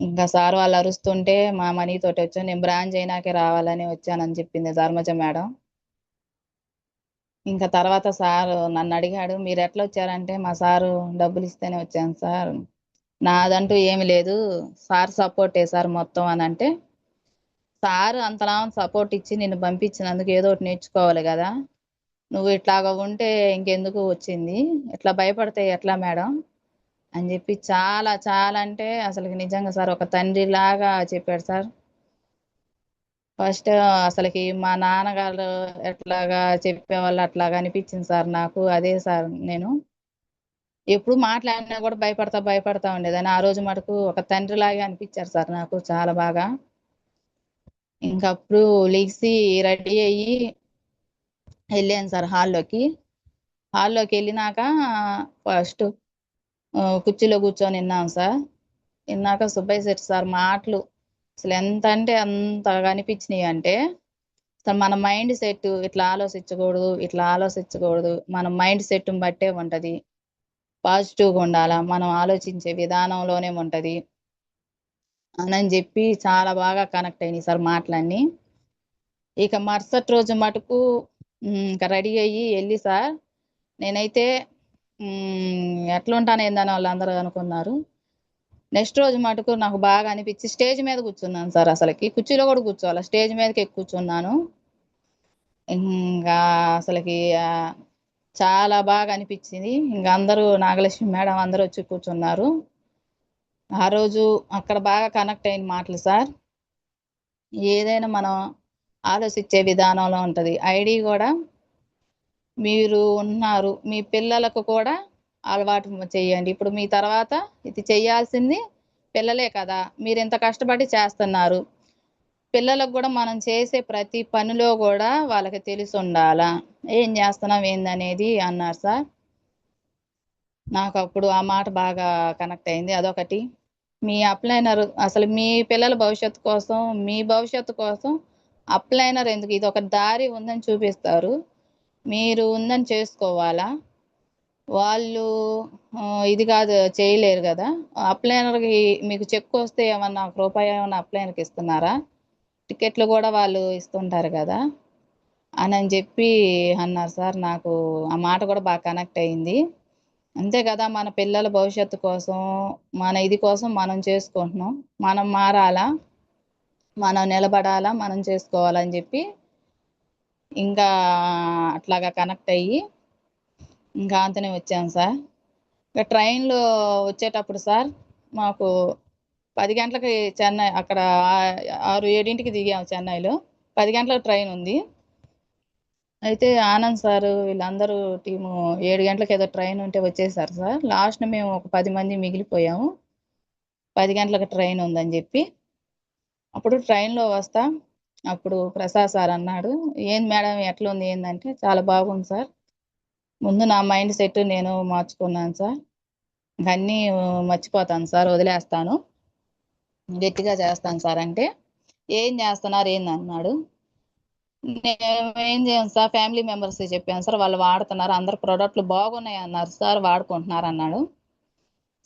ఇంకా సార్ వాళ్ళు అరుస్తుంటే మా మనీ తోటి వచ్చాను, నేను బ్రాంచ్ అయినాకే రావాలని వచ్చానని చెప్పింది ధర్మజ మేడం. ఇంకా తర్వాత సారు నన్ను అడిగాడు మీరు ఎట్లా వచ్చారంటే మా సారు డబ్బులు ఇస్తేనే వచ్చాను సార్, నాదంటూ ఏమి లేదు, సార్ సపోర్టే సార్ మొత్తం అని అంటే, సార్ అంతలా సపోర్ట్ ఇచ్చి నిన్ను పంపించినందుకు ఏదో ఒకటి నేర్చుకోవాలి కదా, నువ్వు ఇట్లాగా ఉంటే ఇంకెందుకు వచ్చింది, ఇట్లా భయపడితే ఎట్లా మేడం అని చెప్పి చాలా అంటే అసలుకి నిజంగా సార్ ఒక తండ్రిలాగా చెప్పాడు సార్. ఫస్ట్ అసలుకి మా నాన్నగారు ఎట్లాగా చెప్పేవాళ్ళు అట్లాగా అనిపించింది సార్ నాకు. అదే సార్ నేను ఎప్పుడు మాట్లాడినా కూడా భయపడతా ఉండేదాన్ని. ఆ రోజు మటుకు ఒక తండ్రిలాగే అనిపించారు సార్ నాకు చాలా బాగా. ఇంకప్పుడు లెగిసి రెడీ అయ్యి వెళ్ళాను సార్ హాల్లోకి. వెళ్ళినాక ఫస్ట్ కుర్చీలో కూర్చొని విన్నాం సార్. విన్నాక సుబ్బయ్య శెట్టి సార్ మాటలు అసలు ఎంత అంటే అంతగా అనిపించినాయి అంటే, అసలు మన మైండ్ సెట్ ఇట్లా ఆలోచించకూడదు, మన మైండ్ సెట్ని బట్టే ఉంటది, పాజిటివ్గా ఉండాలా, మనం ఆలోచించే విధానంలోనే ఉంటది. అని చెప్పి చాలా బాగా కనెక్ట్ అయినాయి సార్ మాటలన్నీ. ఇక మరుసటి రోజు మటుకు ఇంకా రెడీ అయ్యి వెళ్ళి సార్ నేనైతే ఎట్లుంటాను ఏందని వాళ్ళందరూ అనుకున్నారు. నెక్స్ట్ రోజు మటుకు నాకు బాగా అనిపించి స్టేజ్ మీద కూర్చున్నాను సార్. అసలుకి కుర్చీలో కూడా కూర్చోవాలి, స్టేజ్ మీదకి ఎక్కి కూర్చున్నాను. ఇంకా అసలుకి చాలా బాగా అనిపించింది. ఇంకా అందరూ నాగలక్ష్మి మేడం అందరూ వచ్చి కూర్చున్నారు. ఆ రోజు అక్కడ బాగా కనెక్ట్ అయిన మాటలు సార్. ఏదైనా మనం ఆలోచించే విధానంలో ఉంటుంది. ఐడి కూడా మీరు ఉన్నారు, మీ పిల్లలకు కూడా అలవాటు చేయండి. ఇప్పుడు మీ తర్వాత ఇది చేయాల్సింది పిల్లలే కదా, మీరు ఇంత కష్టపడి చేస్తున్నారు. పిల్లలకు కూడా మనం చేసే ప్రతి పనిలో కూడా వాళ్ళకి తెలిసి ఉండాలా, ఏం చేస్తున్నాం ఏందనేది అన్నారు సార్. నాకు అప్పుడు ఆ మాట బాగా కనెక్ట్ అయింది. అదొకటి. మీ అప్లైనర్ అసలు మీ పిల్లల భవిష్యత్తు కోసం, మీ భవిష్యత్తు కోసం అప్లైనర్ ఎందుకు, ఇది ఒక దారి ఉందని చూపిస్తారు. మీరు ఉందని చేసుకోవాలా. వాళ్ళు ఇది కాదు చేయలేరు కదా. అప్లైనర్కి మీకు చెక్ వస్తే ఏమన్నా ఒక రూపాయి ఏమన్నా అప్లైనర్కి ఇస్తున్నారా? టికెట్లు కూడా వాళ్ళు ఇస్తుంటారు కదా అని చెప్పి అన్నారు సార్. నాకు ఆ మాట కూడా బాగా కనెక్ట్ అయింది. అంతే కదా, మన పిల్లల భవిష్యత్తు కోసం, మన ఇది కోసం మనం చేసుకుంటున్నాం. మనం మారాలా, మనం నిలబడాలా, మనం చేసుకోవాలని చెప్పి ఇంకా అట్లాగా కనెక్ట్ అయ్యి ఇంకా అంతనే వచ్చాను సార్. ఇంకా ట్రైన్లో వచ్చేటప్పుడు సార్ మాకు 10 గంటలకి చెన్నై, అక్కడ 6-7కి దిగాము చెన్నైలో. 10 గంటలకు ట్రైన్ ఉంది. అయితే ఆనంద్ సార్ వీళ్ళందరూ టీము 7 గంటలకు ఏదో ట్రైన్ ఉంటే వచ్చేసారు సార్. లాస్ట్ మేము ఒక 10 మంది మిగిలిపోయాము. 10 గంటలకు ట్రైన్ ఉందని చెప్పి అప్పుడు ట్రైన్లో వస్తా అప్పుడు ప్రసాద్ సార్ అన్నాడు, ఏం మేడం ఎట్లుంది ఏందంటే, చాలా బాగుంది సార్. ముందు నా మైండ్ సెట్ నేను మార్చుకున్నాను సార్. అన్నీ మర్చిపోతాను సార్, వదిలేస్తాను, గట్టిగా చేస్తాను సార్ అంటే, ఏం చేస్తున్నారు ఏందన్నాడు. నేను ఏం చేయను సార్, ఫ్యామిలీ మెంబర్స్ చెప్పాను సార్, వాళ్ళు వాడుతున్నారు, అందరు ప్రోడక్ట్లు బాగున్నాయి అన్నారు సార్, వాడుకుంటున్నారు అన్నాడు.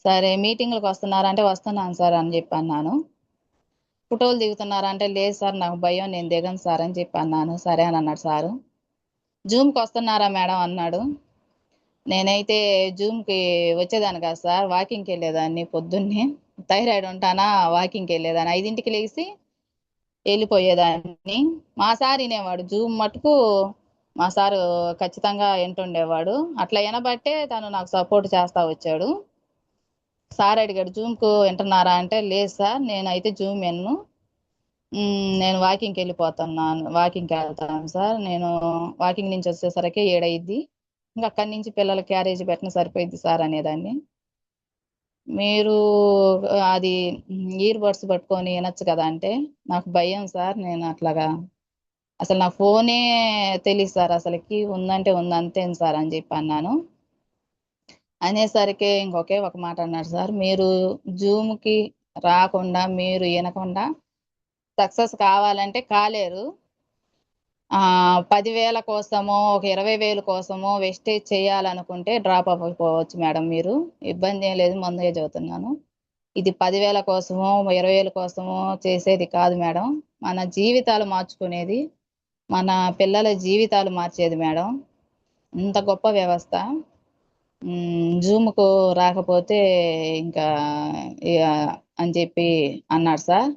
సరే మీటింగ్లకు వస్తున్నారంటే వస్తున్నాను సార్ అని చెప్పి అన్నాను. ఫోటోలు దిగుతున్నారంటే లేదు సార్ నాకు భయం, నేను దిగను సార్ అని చెప్పి అన్నాను. సరే అని అన్నాడు సారు. జూమ్కి వస్తున్నారా మేడం అన్నాడు. నేనైతే జూమ్కి వచ్చేదాన్ని కాదు సార్, వాకింగ్కి వెళ్ళేదాన్ని. పొద్దున్నే థైరాయిడ్ ఉంటానా, వాకింగ్కి వెళ్ళేదాన్ని. 5ంటికి లేచి వెళ్ళిపోయేదాన్ని. మా సార్ వినేవాడు, జూమ్ మటుకు మా సారు ఖచ్చితంగా వింటుండేవాడు. అట్లా వినబట్టే తను నాకు సపోర్ట్ చేస్తా వచ్చాడు. సార్ అడిగాడు, జూమ్కు వింటున్నారా అంటే, లేదు సార్ నేనైతే జూమ్ విన్ను, నేను వాకింగ్కి వెళ్ళిపోతున్నాను, వాకింగ్కి వెళ్తాను సార్. నేను వాకింగ్ నుంచి వచ్చేసరికి 7 అయ్యిద్ది, ఇంకా అక్కడి నుంచి పిల్లల క్యారేజ్ పెట్టిన సరిపోయిద్ది సార్ అనేదాన్ని. మీరు అది ఇయర్ బడ్స్ పట్టుకొని వినొచ్చు కదా అంటే, నాకు భయం సార్, నేను అట్లాగా అసలు నా ఫోనే తెలియదు సార్, అసలుకి ఉందంటే ఉంది అంతే సార్ అని చెప్పి అన్నాను. అనేసరికి ఇంకొకే ఒక మాట అన్నాడు సార్, మీరు జూమ్కి రాకుండా, మీరు వినకుండా సక్సెస్ కావాలంటే కాలేరు. 10,000 కోసమో, ఒక 20,000 కోసమో వెస్టేజ్ చేయాలనుకుంటే డ్రాప్ అవ్వకపోవచ్చు మేడం మీరు. ఇబ్బంది ఏం లేదు, ముందుగా చెబుతున్నాను. ఇది 10,000 కోసమో, 20,000 కోసమో చేసేది కాదు మేడం. మన జీవితాలు మార్చుకునేది, మన పిల్లల జీవితాలు మార్చేది మేడం. ఇంత గొప్ప వ్యవస్థ. జూమ్‌కు రాకపోతే ఇంకా ఇగ అని చెప్పి అన్నాడు సార్.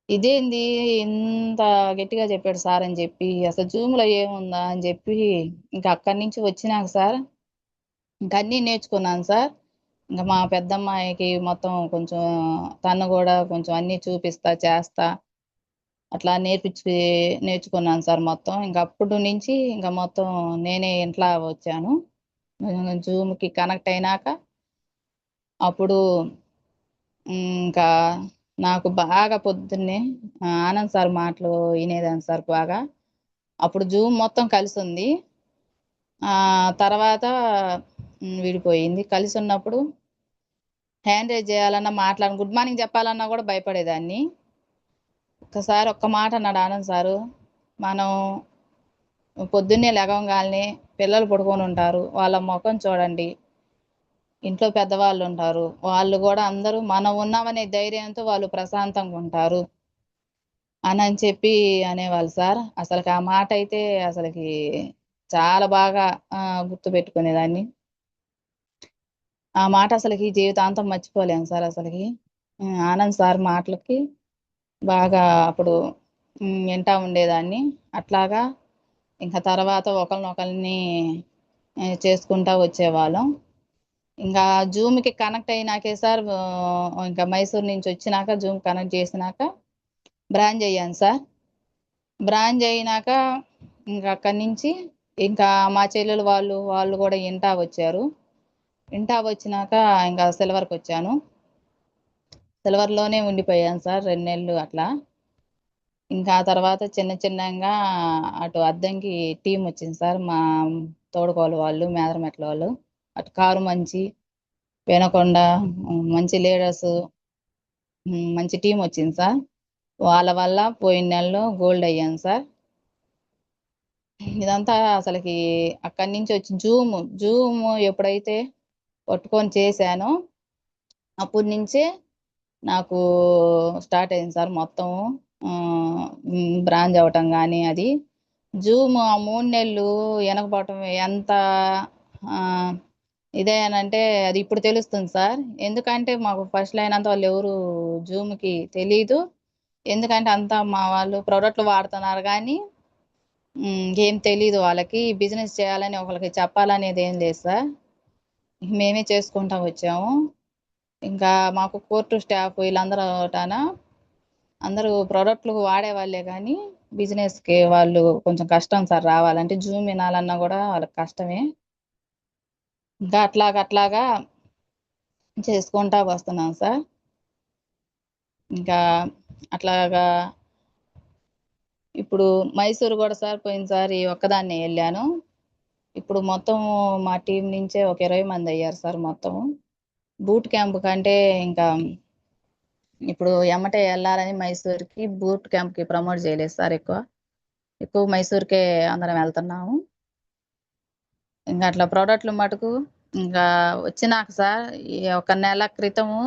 ఇదేంది ఇంత గట్టిగా చెప్పాడు సార్ అని చెప్పి, అసలు జూమ్‌లో ఏముందా అని చెప్పి ఇంక అక్కడి నుంచి వచ్చినాక సార్ ఇంక అన్నీ నేర్చుకున్నాను సార్. ఇంక మా పెద్దమ్మాయికి మొత్తం కొంచెం తను గూడా కొంచెం అన్నీ చూపిస్తా, చేస్తా అట్లా నేర్చుకున్నాను సార్ మొత్తం. ఇంక అప్పుడు నుంచి ఇంక మొత్తం నేనే ఇంట్లా వచ్చాను. జూమ్‌కి కనెక్ట్ అయినాక అప్పుడు ఇంకా నాకు బాగా పొద్దున్నే ఆనంద్ సార్ మాటలు వినేదాన్ని సార్ బాగా. అప్పుడు జూమ్ మొత్తం కలిసుంది. తర్వాత విడిపోయింది. కలిసున్నప్పుడు హ్యాండ్ రైజ్ చేయాలన్నా, గుడ్ మార్నింగ్ చెప్పాలన్నా కూడా భయపడేదాన్ని. ఒక్కసారి ఒక్క మాట అన్నాడు ఆనంద్ సారు, మనం పొద్దున్నే లెగవంగాల్నే పిల్లలు పడుకొని ఉంటారు, వాళ్ళ మొఖం చూడండి, ఇంట్లో పెద్దవాళ్ళు ఉంటారు. వాళ్ళు కూడా అందరూ మనం ఉన్నామనే ధైర్యంతో వాళ్ళు ప్రశాంతంగా ఉంటారు అని చెప్పి అనేవాళ్ళు సార్. అసలుకి ఆ మాట అయితే అసలుకి చాలా బాగా గుర్తుపెట్టుకునేదాన్ని. ఆ మాట అసలుకి జీవితాంతం మర్చిపోలేను సార్ అసలుకి. ఆనంద్ సార్ మాటలకి బాగా అప్పుడు వింటా ఉండేదాన్ని. అట్లాగా ఇంకా తర్వాత ఒకళ్ళనొకళ్ళని చేసుకుంటా వచ్చేవాళ్ళం. ఇంకా జూమ్‌కి కనెక్ట్ అయినాకే సార్ ఇంకా మైసూర్ నుంచి వచ్చినాక జూమ్ కనెక్ట్ చేసినాక బ్రాంజ్ అయ్యాను సార్. బ్రాంజ్ అయినాక ఇంకా అక్కడి నుంచి ఇంకా మా చెల్లెలు వాళ్ళు కూడా ఇంటా వచ్చారు. ఇంటా వచ్చినాక ఇంకా సిల్వర్‌కి వచ్చాను. సిల్వర్‌లోనే ఉండిపోయాను సార్ 2 నెలలు అట్లా. ఇంకా ఆ తర్వాత చిన్నగా అటు అద్దంకి టీమ్ వచ్చింది సార్. మా తోడుకోడలు వాళ్ళు, మేదరమెట్ల వాళ్ళు. అటు కారుమంచి, వినకొండ మంచి లీడర్స్ మంచి టీమ్ వచ్చింది సార్. వాళ్ళ వల్ల పోయిన నెలలో గోల్డ్ అయ్యాను సార్. ఇదంతా అసలుకి అక్కడి నుంచి వచ్చి జూమ్ ఎప్పుడైతే పట్టుకొని చేశానో అప్పటి నుంచే నాకు స్టార్ట్ అయింది సార్ మొత్తం బ్రాంజ్ అవ్వటం కానీ అది. జూమ్ ఆ 3 నెలలు వెనకబడటం ఎంత ఇదేనంటే అది ఇప్పుడు తెలుస్తుంది సార్. ఎందుకంటే మాకు ఫస్ట్‌లో అయినంత వాళ్ళు ఎవరు జూమ్‌కి తెలీదు. ఎందుకంటే అంతా మా వాళ్ళు ప్రొడక్ట్‌లు వాడుతున్నారు గానీ ఏం తెలీదు వాళ్ళకి. బిజినెస్ చేయాలని ఒకళ్ళకి చెప్పాలనేది ఏం లేదు సార్. మేమే చేసుకుంటా వచ్చాము. ఇంకా మాకు కోర్టు స్టాఫ్ వీళ్ళందరూ అందరూ ప్రొడక్ట్‌లు వాడేవాళ్ళే గానీ బిజినెస్‌కి వాళ్ళు కొంచెం కష్టం సార్ రావాలంటే. జూమ్ వినాలన్నా గూడా వాళ్ళకి కష్టమే. ఇంకా అట్లాగా చేసుకుంటా వస్తున్నాం సార్. ఇంకా అట్లాగా ఇప్పుడు మైసూర్ గూడా సార్ పోయినసారి ఒక్కదాన్నే ఎళ్ళాను. ఇప్పుడు మొత్తం మా టీమ్ నుంచే ఒక 20 మంది అయ్యారు సార్ మొత్తం. బూట్ క్యాంప్ కంటే ఇంకా ఇప్పుడు ఎమ్మటే ఎళ్ళాలని మైసూర్‌కి బూట్ క్యాంప్‌కి ప్రమోట్ చేయలేదు సార్ ఎక్కువ. ఎక్కువ మైసూర్‌కే అందరం వెళ్తున్నాము. ఇంక అట్లా ప్రొడక్ట్‌లు మటుకు ఇంకా వచ్చినాక సార్ ఈ ఒక నెల క్రితము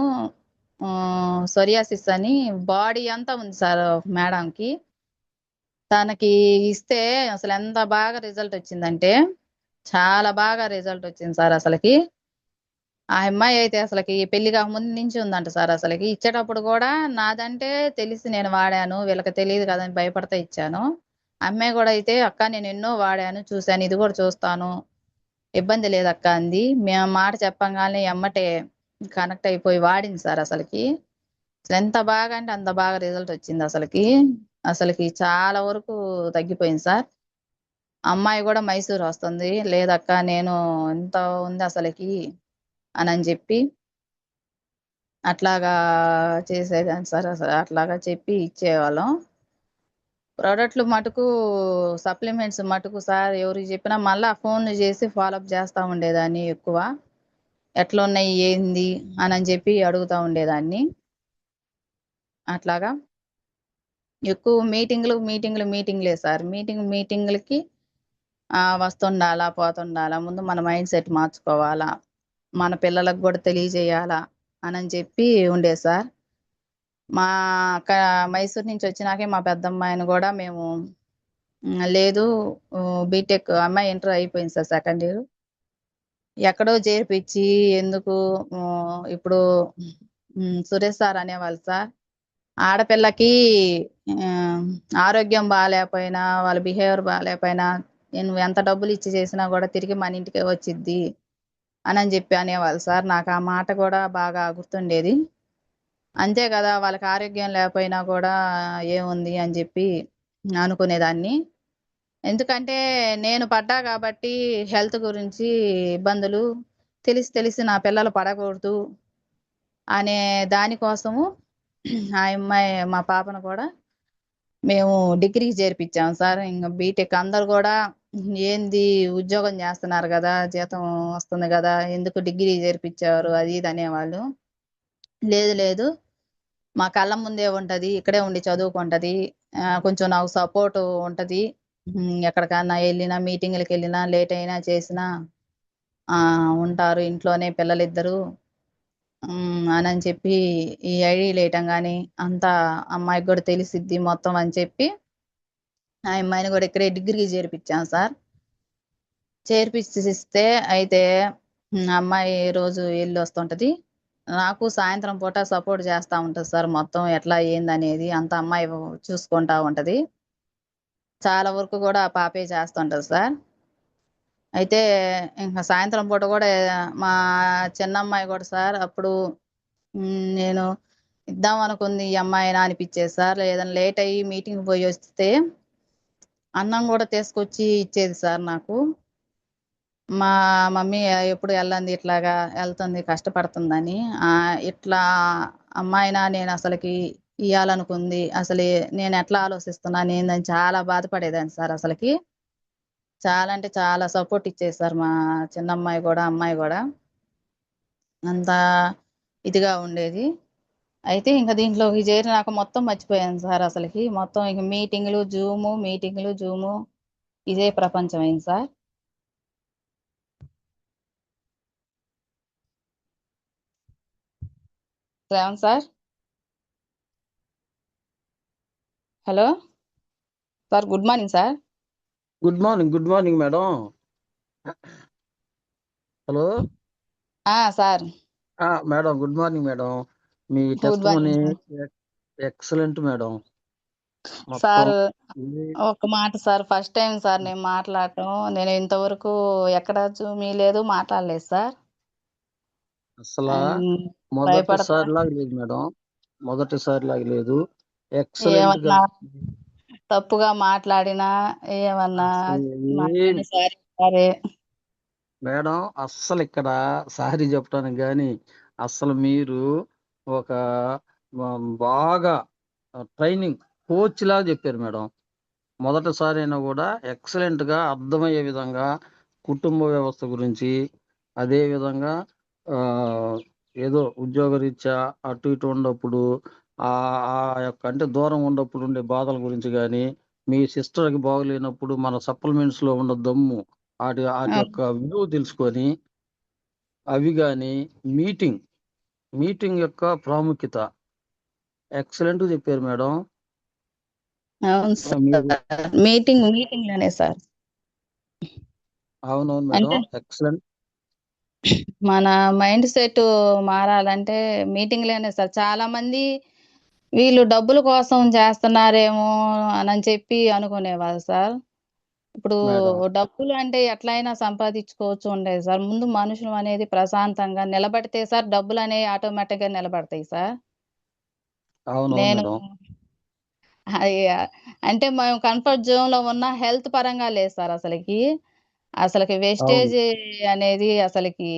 సోరియాసిస్ అని బాడీ అంతా ఉంది సార్ మేడంకి. తనకి ఇస్తే అసలు ఎంత బాగా రిజల్ట్ వచ్చిందంటే చాలా బాగా రిజల్ట్ వచ్చింది సార్ అసలకి. ఆ అమ్మాయి అయితే అసలకి పెళ్లి కాక ముందు నుంచి ఉందంట సార్ అసలకి. ఇచ్చేటప్పుడు కూడా నాదంటే తెలిసి నేను వాడాను. వీళ్ళకి తెలీదు కదని భయపడతా ఇచ్చాను. అమ్మాయి కూడా అయితే అక్క నేను ఎన్నో వాడాను, చూసాను. ఇది కూడా చూస్తాను. ఇబ్బంది లేదక్క అంది. మేము మాట చెప్పంగానే ఎమ్మటే కనెక్ట్ అయిపోయి వాడింది సార్ అసలకి. ఎంత బాగా అంటే అంత బాగా రిజల్ట్ వచ్చింది అసలకి. అసలకి చాలా వరకు తగ్గిపోయింది సార్. అమ్మాయి కూడా మైసూర్ వస్తుంది. లేదక్క నేను ఇంత ఉంది అసలకి అని చెప్పి అట్లాగా చేసేదాన్ని సార్. అసలు అట్లాగా చెప్పి ఇచ్చేవాళ్ళం. ప్రొడక్ట్‌లు మటుకు సప్లిమెంట్స్ మటుకు సార్ ఎవరికి చెప్పినా మళ్ళా ఫోన్‌లు చేసి ఫాలోఅప్ చేస్తా ఉండేదాన్ని ఎక్కువ. ఎట్లున్నాయి, ఏంది అని చెప్పి అడుగుతా ఉండేదాన్ని. అట్లాగా ఎక్కువ మీటింగ్‌లే సార్. మీటింగ్‌లకి వస్తుండాలా, పోతుండాలా. ముందు మన మైండ్ సెట్ మార్చుకోవాలా. మన పిల్లలకు కూడా తెలియజేయాలా అని చెప్పి ఉండేది సార్. మా మైసూర్ నుంచి వచ్చినాకే మా పెద్దమ్మాయిని కూడా మేము లేదు బీటెక్ అమ్మాయి ఇంటర్ అయిపోయింది సార్ సెకండ్ ఇయర్. ఎక్కడో చేర్పిచ్చి ఎందుకు ఇప్పుడు సురేష్ సార్ అనేవాళ్ళు సార్. ఆడపిల్లకి ఆరోగ్యం బాలేకపోయినా, వాళ్ళ బిహేవియర్ బాలేకపోయినా నువ్వు ఎంత డబ్బులు ఇచ్చి చేసినా కూడా తిరిగి మన ఇంటికే వచ్చిద్ది అని చెప్పి అనేవాళ్ళు సార్. నాకు ఆ మాట కూడా బాగా గుర్తుండేది. అంతే కదా వాళ్ళకి ఆరోగ్యం లేకపోయినా కూడా ఏముంది అని చెప్పి అనుకునేదాన్ని. ఎందుకంటే నేను పడ్డా కాబట్టి హెల్త్ గురించి ఇబ్బందులు తెలిసి నా పిల్లలు పడకూడదు అనే దానికోసము ఆ అమ్మాయి మా పాపను కూడా మేము డిగ్రీకి చేర్పించాము సార్. ఇంక బీటెక్ అందరు కూడా ఏంది ఉద్యోగం చేస్తున్నారు కదా, జీతం వస్తుంది కదా, ఎందుకు డిగ్రీ చేర్పించారు అది ఇది అనేవాళ్ళు. లేదు మా కళ్ళ ముందే ఉంటది. ఇక్కడే ఉండి చదువుకుంటది. కొంచెం నాకు సపోర్ట్ ఉంటది. ఎక్కడికన్నా ఎళ్ళినా, మీటింగులకెళ్ళినా, లేట్ అయినా చేసినా ఉంటారు ఇంట్లోనే పిల్లలిద్దరు అని చెప్పి ఈ ఐడీలు వేయటం కానీ అంతా అమ్మాయికి కూడా తెలిసిద్ది మొత్తం అని చెప్పి ఆ అమ్మాయిని కూడా ఇక్కడే డిగ్రీకి చేర్పించాం సార్. చేర్పిస్తే అయితే అమ్మాయి రోజు వెళ్ళి వస్తుంటది. నాకు సాయంత్రం పూట సపోర్ట్ చేస్తా ఉంటది సార్. మొత్తం ఎట్లా ఏందనేది అంత అమ్మాయి చూసుకుంటా ఉంటది. చాలా వరకు కూడా ఆ పాపే చేస్తుంటది సార్. అయితే ఇంకా సాయంత్రం పూట కూడా మా చిన్నమ్మాయి కూడా సార్ అప్పుడు నేను ఇద్దాం అనుకుంది ఈ అమ్మాయినా అనిపించేది సార్. ఏదైనా లేట్ అయ్యి మీటింగ్ పోయి వస్తే అన్నం కూడా తీసుకొచ్చి ఇచ్చేది సార్ నాకు. మా మమ్మీ ఎప్పుడు వెళ్ళంది ఇట్లాగా వెళ్తుంది కష్టపడుతుందని. ఇట్లా అమ్మాయినా నేను అసలుకి ఇయ్యాలనుకుంది అసలు నేను ఎట్లా ఆలోచిస్తున్నాను ఏందని చాలా బాధపడేదాన్ని సార్. అసలుకి చాలా అంటే చాలా సపోర్ట్ ఇచ్చేది సార్ మా చిన్నమ్మాయి కూడా అమ్మాయి కూడా అంత ఇదిగా ఉండేది. అయితే ఇంకా దీంట్లోకి చేరినాక మొత్తం మర్చిపోయాను సార్. అసలుకి మొత్తం ఇక మీటింగులు జూము ఇదే ప్రపంచం అయింది sir. Shravan sir, hello sir, good morning sir. Good morning madam. Hello sir, madam, good morning madam. మీ good test money morning sir. Excellent madam. మొత్తం సార్ ఒక మాట సార్, ఫస్ట్ టైం సార్ నేను మాట్లాడటం. నేను ఇంతవరకు ఎక్కడ జూమీ లేదు, మాట్లాడలేదు సార్. అసలు భయపడతా మొదటిసారి లాగా లేదు మేడం, మొదటిసారి లాగా లేదు. ఎక్సలెంట్ గా ఏమన్నా తప్పుగా మాట్లాడినా ఏమన్నా ఏం సారీ సరే మేడం, అస్సలు ఇక్కడ సారీ చెప్పడానికి కానీ అస్సలు మీరు ఒక బాగా ట్రైనింగ్ కోచ్ లాగా చెప్పారు మేడం. మొదటిసారి అయినా కూడా ఎక్సలెంట్ గా అర్థమయ్యే విధంగా కుటుంబ వ్యవస్థ గురించి, అదే విధంగా ఏదో ఉద్యోగరీత్యా అటు ఇటు ఉన్నప్పుడు ఆ యొక్క అంటే దూరం ఉన్నప్పుడు ఉండే బాధల గురించి కానీ, మీ సిస్టర్కి బాగోలేనప్పుడు మన సప్లిమెంట్స్ లో ఉన్న దమ్ము వాటి యొక్క విలువ తెలుసుకొని అవి కానీ మీటింగ్ యొక్క ప్రాముఖ్యత ఎక్సలెంట్ చెప్పారు మేడం. అవును మీరు సార్, మీటింగ్ లోనే సార్. అవునవును మేడం, అంటే ఎక్సలెంట్. మన మైండ్ సెట్ మారాలంటే మీటింగ్ లోనే సార్. చాలా మంది వీళ్ళు డబ్బుల కోసం చేస్తున్నారేమో అని చెప్పి అనుకునేవాళ్ళు సార్. ఇప్పుడు మేడం డబ్బులు అంటే ఎట్లయినా సంపాదించుకోవచ్చు ఉండేది సార్. ముందు మనుషులు అనేది ప్రశాంతంగా నిలబడితే సార్ డబ్బులు అనేవి ఆటోమేటిక్ గా నిలబడతాయి సార్. అవునవును నేను మేడం. అది అంటే మేము కంఫర్ట్ జోన్ లో ఉన్న హెల్త్ పరంగా లేదు సార్. అసలుకి అవును వేస్టేజ్ అనేది అసలుకి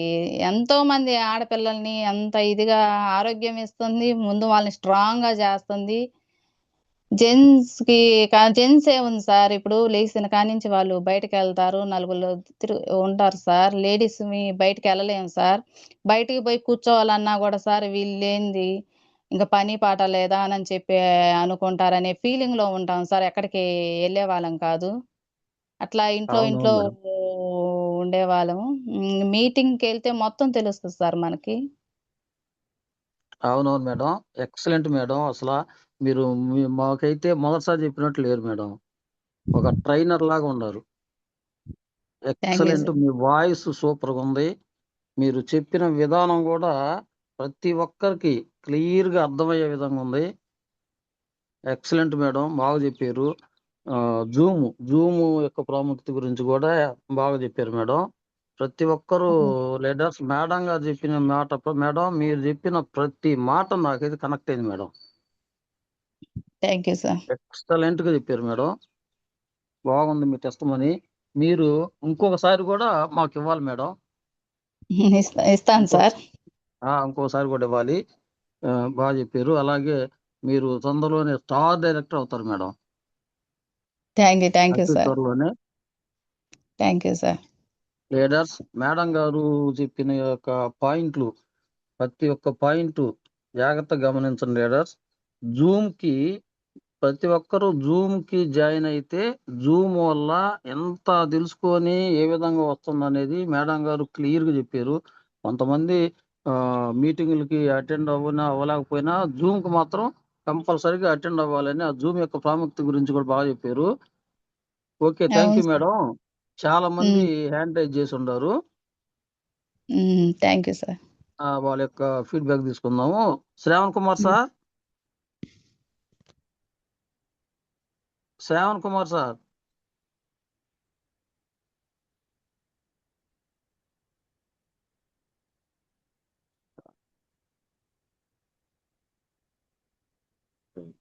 ఎంతో మంది ఆడపిల్లల్ని ఎంత ఇదిగా ఆరోగ్యం ఇస్తుంది, ముందు వాళ్ళని స్ట్రాంగ్ గా చేస్తుంది. జెంట్స్ ఏముంది సార్, ఇప్పుడు లేచిన కానించి వాళ్ళు బయటకు వెళ్తారు, నలుగురు ఉంటారు సార్. లేడీస్ బయటకు వెళ్ళలేము సార్. బయటికి పోయి కూర్చోవాలన్నా కూడా సార్ వీళ్ళేంది ఇంకా పని పాట లేదా అని చెప్పి అనుకుంటారనే ఫీలింగ్ లో ఉంటాం సార్. ఎక్కడికి వెళ్ళే వాళ్ళం కాదు. అట్లా ఇంట్లో అవునవును మేడం. ఉండేవాళ్ళము. మీటింగ్కి వెళ్తే మొత్తం తెలుస్తుంది సార్ మనకి. అవునవును మేడం, ఎక్సలెంట్ మేడం. అసలు మీరు మాకైతే మొదటిసారి చెప్పినట్లు లేరు మేడం, ఒక ట్రైనర్ లాగా ఉన్నారు. Thank you excellent. Sir. Me voice super గా ఉంది. మీరు చెప్పిన విధానం కూడా ప్రతి ఒక్కరికి క్లియర్ గా అర్థమయ్యే విధంగా ఉంది. ఎక్సలెంట్ మేడం, బాగా చెప్పారు. జూమ్ యొక్క ప్రాముఖ్యత గురించి కూడా బాగా చెప్పారు మేడం. ప్రతి ఒక్కరూ లీడర్స్ మేడం గారు చెప్పిన మాట, మేడం మీరు చెప్పిన ప్రతి మాట నాకైతే కనెక్ట్ అయింది madam. Thank you sir. Excellent గా చెప్పారు మేడం, బాగుంది మీ టెస్ట్ మనీ. మీరు ఇంకొకసారి కూడా మాకు ఇవ్వాలి మేడం. ఇస్తాను సార్. ఇంకోసారి కూడా ఇవ్వాలి. బాగా చెప్పారు. అలాగే మీరు తొందరలోనే స్టార్ డైరెక్టర్ అవుతారు మేడం, థ్యాంక్ యూ అతి సార్. త్వరలోనే. Thank you sir. Leaders madam గారు చెప్పిన యొక్క పాయింట్లు, ప్రతి ఒక్క పాయింట్ జాగ్రత్తగా గమనించండి లీడర్స్. జూమ్ కి ప్రతి ఒక్కరూ జూమ్ కి జాయిన్ అయితే జూమ్ వల్ల ఎంత తెలుసుకొని ఏ విధంగా వస్తుంది అనేది మేడం గారు క్లియర్ గా చెప్పారు. కొంతమంది మీటింగులకి అటెండ్ అవ్వలేకపోయినా జూమ్ కి మాత్రం కంపల్సరీగా అటెండ్ అవ్వాలని ఆ జూమ్ యొక్క ప్రాముఖ్యత గురించి కూడా బాగా చెప్పారు. ఓకే, థ్యాంక్ అవును యూ సార్. మేడం. చాలా మంది హ్యాండ్ రైజ్ చేసి ఉన్నారు. Thank you sir. వాళ్ళ యొక్క ఫీడ్బ్యాక్ తీసుకుందాము. Shravan Kumar sir, Shravan Kumar sir.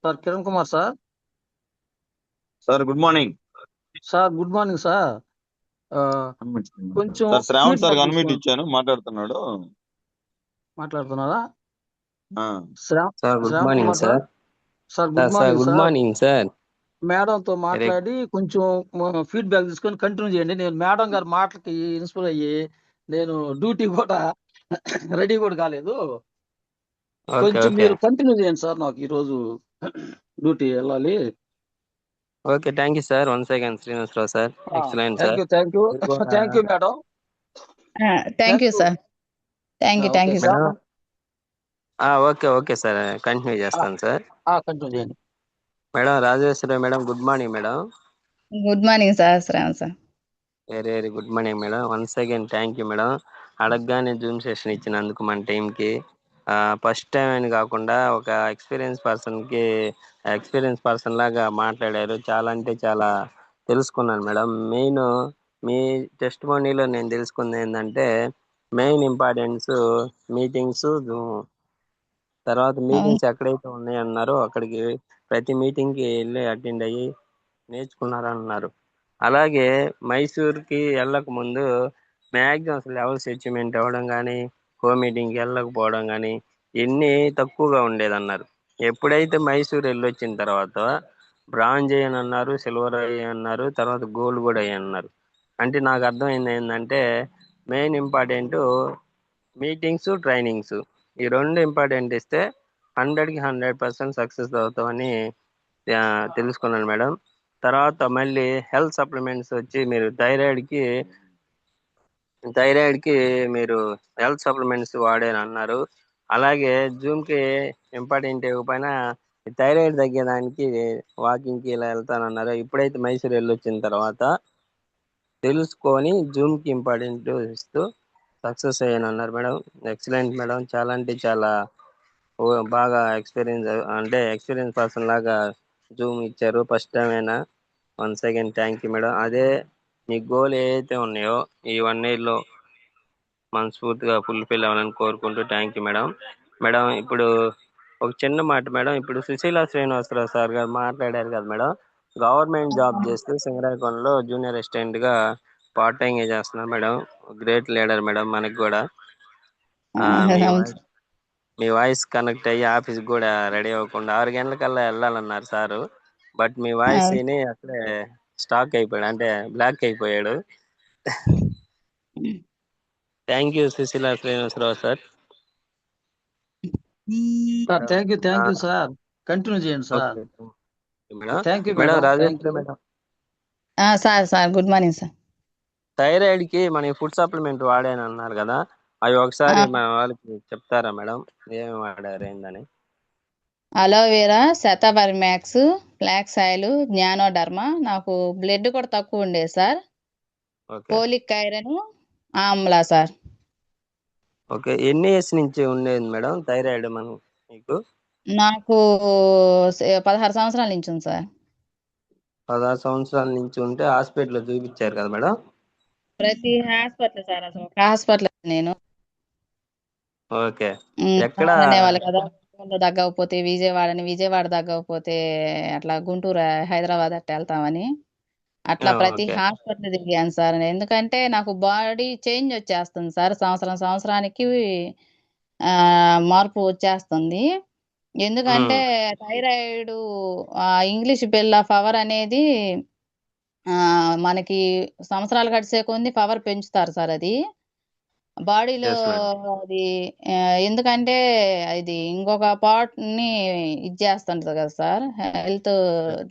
Sir Kiran Kumar sir. Sir good morning. Sir good morning sir. కొంచెం sir Shravan sir feedback unmute తీసుకోండి. ఇచ్చాను, మాట్లాడుతున్నాడు. మాట్లాడుతున్నారా? Sir good Shravan morning Kumar sir. Sir good sir morning good sir. Morning sir. మేడంతో మాట్లాడి కొంచెం ఫీడ్బ్యాక్ తీసుకొని కంటిన్యూ చేయండి. నేను మేడం గారి మాటలకి ఇన్స్పైర్ అయ్యి నేను డ్యూటీ కూడా రెడీ కూడా కాలేదు. ఓకే కొంచెం ఓకే మీరు కంటిన్యూ చేయండి సార్. నాకు ఈ రోజు డ్యూటీ వెళ్ళాలి. Okay thank you sir. Once again Srinivasarao sir, excellent sir. Thank you thank you madam. Thank you sir. Thank you sir. Madam okay okay sir, continue చేస్తాను సార్. కంటిన్యూ చేయండి madam Rajeshwari madam, good morning madam. Good morning sir. Shravan sir. Very very good morning madam. Once again thank you madam. అడగగానే zoom session ఇచ్చినందుకు మన టీంకి. First time అని కాకుండా ఒక experience person లాగా మాట్లాడారు. చాలా అంటే చాలా తెలుసుకున్నాను మేడం. మెయిన్ మీ టెస్ట్ మనీలో నేను తెలుసుకుంది ఏంటంటే మెయిన్ ఇంపార్టెన్స్ మీటింగ్స్, తర్వాత మీటింగ్స్ ఎక్కడైతే ఉన్నాయన్నారో అక్కడికి ప్రతి మీటింగ్కి వెళ్ళి అటెండ్ అయ్యి నేర్చుకున్నారన్నారు. అలాగే మైసూర్కి వెళ్ళక ముందు మ్యాక్సిమం అసలు లెవెల్స్ అచీవ్మెంట్ అవ్వడం కానీ, మీటింగ్కి వెళ్ళకపోవడం కానీ ఇన్ని తక్కువగా ఉండేదన్నారు. ఎప్పుడైతే మైసూర్ వెళ్ళొచ్చిన తర్వాత బ్రాంజ్ అయ్యని అన్నారు, సిల్వర్ అయ్యన్నారు, తర్వాత గోల్డ్ కూడా అయ్యన్నారు. అంటే నాకు అర్థమైంది ఏంటంటే మెయిన్ ఇంపార్టెంట్ మీటింగ్స్, ట్రైనింగ్స్, ఈ రెండు ఇంపార్టెంట్ ఇస్తే 100కి 100% సక్సెస్ అవుతామని తెలుసుకున్నాను మేడం. తర్వాత మళ్ళీ హెల్త్ సప్లిమెంట్స్ వచ్చి మీరు థైరాయిడ్కి మీరు హెల్త్ సప్లిమెంట్స్ వాడాను అన్నారు. అలాగే జూమ్కి ఇంపార్టెంట్ ఇవ్వకపోయినా థైరాయిడ్ తగ్గేదానికి వాకింగ్కి ఇలా వెళ్తానన్నారు. ఇప్పుడైతే మైసూర్ వెళ్ళొచ్చిన తర్వాత తెలుసుకొని జూమ్కి ఇంపార్టెంట్ ఇస్తూ సక్సెస్ అయ్యాను అన్నారు మేడం. Excellent madam. చాలా అంటే చాలా బాగా ఎక్స్పీరియన్స్ పర్సన్ లాగా జూమ్ ఇచ్చారు. ఫస్ట్ టైం అయినా once again thank you madam. అదే మీ గోల్ ఏదైతే ఉన్నాయో ఈ 1 yearలో మనస్ఫూర్తిగా ఫుల్ఫిల్ అవ్వాలని కోరుకుంటూ థ్యాంక్ యూ మేడం. మేడం ఇప్పుడు ఒక చిన్న మాట మేడం. ఇప్పుడు సుశీల శ్రీనివాసరావు సార్ గారు మాట్లాడారు కదా మేడం. గవర్నమెంట్ జాబ్ చేస్తూ సింగరాయకొండలో జూనియర్ అసిస్టెంట్ గా పార్ట్ టైం గా చేస్తున్నారు మేడం. Great leader madam. మనకి కూడా మీ వాయిస్ కనెక్ట్ అయ్యి ఆఫీస్ కూడా రెడీ అవ్వకుండా 6 గంటలకల్లా వెళ్ళాలన్నారు సారు. బట్ మీ వాయిస్ విని అక్కడే స్టాక్ అయిపోయాడు, అంటే బ్లాక్ అయిపోయాడు. Thank you Sushila Srinivasarao sir. Thank you sir. Continue చేయండి sir. Thank you madam. Madam. Rajeshwari madam, sir good morning sir. Thyroid కి మన ఫుడ్ సప్లిమెంట్ వాడాను అన్నారు కదా, అవి ఒకసారి మన వాళ్ళకి చెప్తారా మేడం? ఏమి వాడారు ఏందని? Aloe vera, shatavari max, flax oil, ganoderma. నాకు బ్లడ్ కూడా తక్కువ ఉండేది sir. Folic iron, amla sir. Okay. ఎన్ని ఇయర్స్ నుంచి ఉండేది మేడం థైరాయిడ్ మీకు? నాకు 16 సంవత్సరాల నుంచి ఉంది సార్. 16 సంవత్సరాల నుంచి ఉంటే హాస్పిటల్లో చూపించారు కదా మేడం? ప్రతి హాస్పిటల్ సార్, అసలు ఒక హాస్పిటల్ నేను. ఓకే. ఎక్కడ అనేవాళ్ళు కదా, తగ్గకపోతే విజయవాడ తగ్గకపోతే అట్లా గుంటూరు, హైదరాబాద్ అట్లా వెళ్తామని అట్లా ప్రతి హాస్పిటల్ తిరిగాను సార్. ఎందుకంటే నాకు బాడీ చేంజ్ వచ్చేస్తుంది సార్. సంవత్సరానికి మార్పు వచ్చేస్తుంది. ఎందుకంటే thyroid English bell of our అనేది మనకి సంవత్సరాలు గడిచే కొంది పవర్ పెంచుతారు సార్. అది బాడీలో ఎస్ మేడం. అది ఆ, ఎందుకంటే ఇది ఇంకొక పార్ట్ ని ఇది చేస్తుంటది కదా సార్, హెల్త్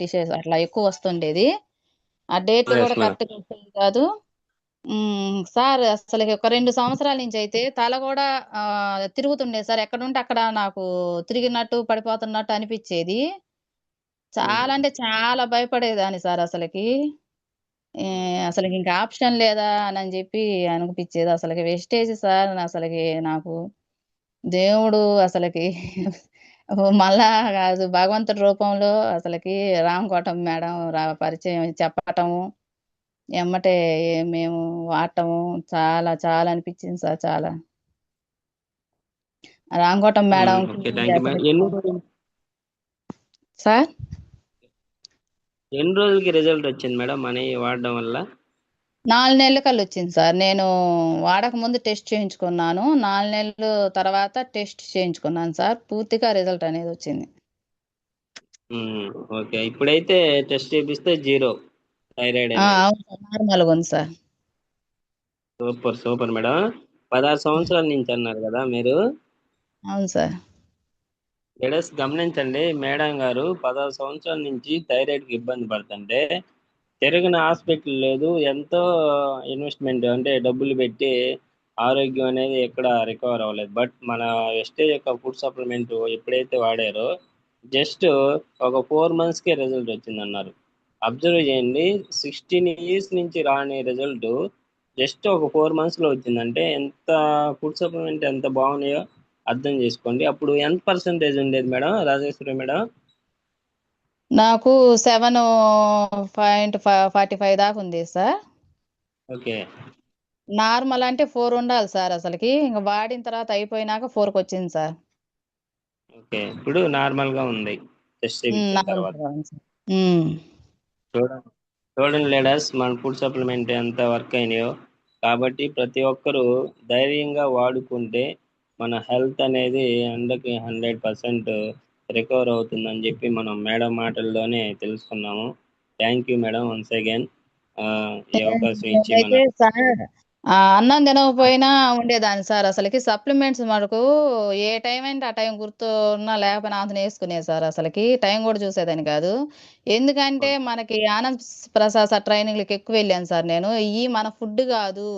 డిషెస్ అట్లా ఎక్కువ వస్తుండేది. ఆ డేట్లు ఎస్ కూడా మేడం. కరెక్ట్ గా వచ్చేది కాదు. సార్ అసలు ఒక 2 సంవత్సరాల నుంచి అయితే తల కూడా తిరుగుతుండే సార్. ఎక్కడ ఉంటే అక్కడ నాకు తిరిగినట్టు పడిపోతున్నట్టు అనిపించేది. చాలా అంటే చాలా భయపడేదాన్ని సార్ అసలుకి. అసలు ఇంకా ఆప్షన్ లేదా అని చెప్పి అనిపించేది. అసలుకి వెస్టేజ్ సార్ అసలుకి నాకు దేవుడు అసలుకి మళ్ళా కాదు భగవంతుడి రూపంలో అసలుకి రామకోటం మేడం పరిచయం చెప్పటము, ఎమ్మటే మేము వాడటము చాలా చాలా అనిపించింది సార్. చాలా రామకోటం మేడంకి ఓకే, థ్యాంక్ యూ అసలు మేడం. సార్ ఎన్ని రోజులకి రిజల్ట్ వచ్చింది మేడం మనీ వాడడం వల్ల? 4 నెలల కల్లా వచ్చింది సార్. నేను వాడక ముందు టెస్ట్ చేయించుకున్నాను. 4 నెలలు తర్వాత టెస్ట్ చేయించుకున్నాను సార్. పూర్తిగా రిజల్ట్ అనేది వచ్చింది. ఓకే, ఇప్పుడైతే టెస్ట్ చేపిస్తే 0 థైరాయిడ్ అనేది. అవును సార్, నార్మల్గా ఉంది సార్. Super super madam. 16 సంవత్సరాల నుంచి అన్నారు కదా మీరు. అవును సార్. లేడీస్ గమనించండి, మేడం గారు 16 సంవత్సరాల నుంచి థైరాయిడ్ కి ఇబ్బంది పడుతుంటే తిరగని హాస్పిటల్ లేదు. ఎంతో ఇన్వెస్ట్మెంట్ అంటే డబ్బులు పెట్టి ఆరోగ్యం అనేది ఎక్కడ రికవర్ అవ్వలేదు. బట్ మన వెస్టేజ్ యొక్క ఫుడ్ సప్లిమెంట్ ఎప్పుడైతే వాడారో జస్ట్ ఒక 4 మంత్స్కే రిజల్ట్ వచ్చిందన్నారు. అబ్జర్వ్ చేయండి, 16 years నుంచి రాని రిజల్ట్ జస్ట్ ఒక 4 మంత్స్లో వచ్చిందంటే ఎంత ఫుడ్ సప్లిమెంట్ ఎంత బాగున్నాయో అర్థం చేసుకోండి. అప్పుడు ఎంత పర్సెంటేజ్ ఉండేది మేడం రాజేశ్వరి మేడం? నాకు 7.45 దాకా ఉంది సార్. ఓకే. నార్మల్ అంటే 4 ఉండాలి సార్ అసలుకి. ఇంకా వాడిన తర్వాత అయిపోయినాక 4కి వచ్చింది సార్. ఓకే, ఇప్పుడు నార్మల్ గా ఉంది టెస్ట్ చేయించిన తర్వాత. నార్మల్గా ఉంది సార్. ఉమ్. చూడండి చూడండి లేడర్స్, మన ఫుడ్ సప్లిమెంట్ ఎంత వర్క్ అయినాయో. కాబట్టి ప్రతి ఒక్కరూ ధైర్యంగా వాడుకుంటే మన హెల్త్ అనేది 100% రికవర్ అవుతుందని చెప్పి మనం మేడం మాటల్లోనే తెలుసుకున్నాము. Thank you madam once again ఈ అవకాశం ఇచ్చి నేనైతే మన సార్ అన్నం తినకపోయినా ఉండేదాన్ని సార్. అసలుకి సప్లిమెంట్స్ మనకు ఏ టైం అంటే ఆ టైం గుర్తున్నా లేకపోయినా అంత వేసుకునేది సార్. అసలుకి టైం కూడా చూసేదాన్ని కాదు. ఎందుకంటే మనకి ఆనంద్ ప్రసాద్ సార్ ట్రైనింగ్లకి ఎక్కువ వెళ్ళాను సార్ నేను. ఇవి మన ఫుడ్ కాదు,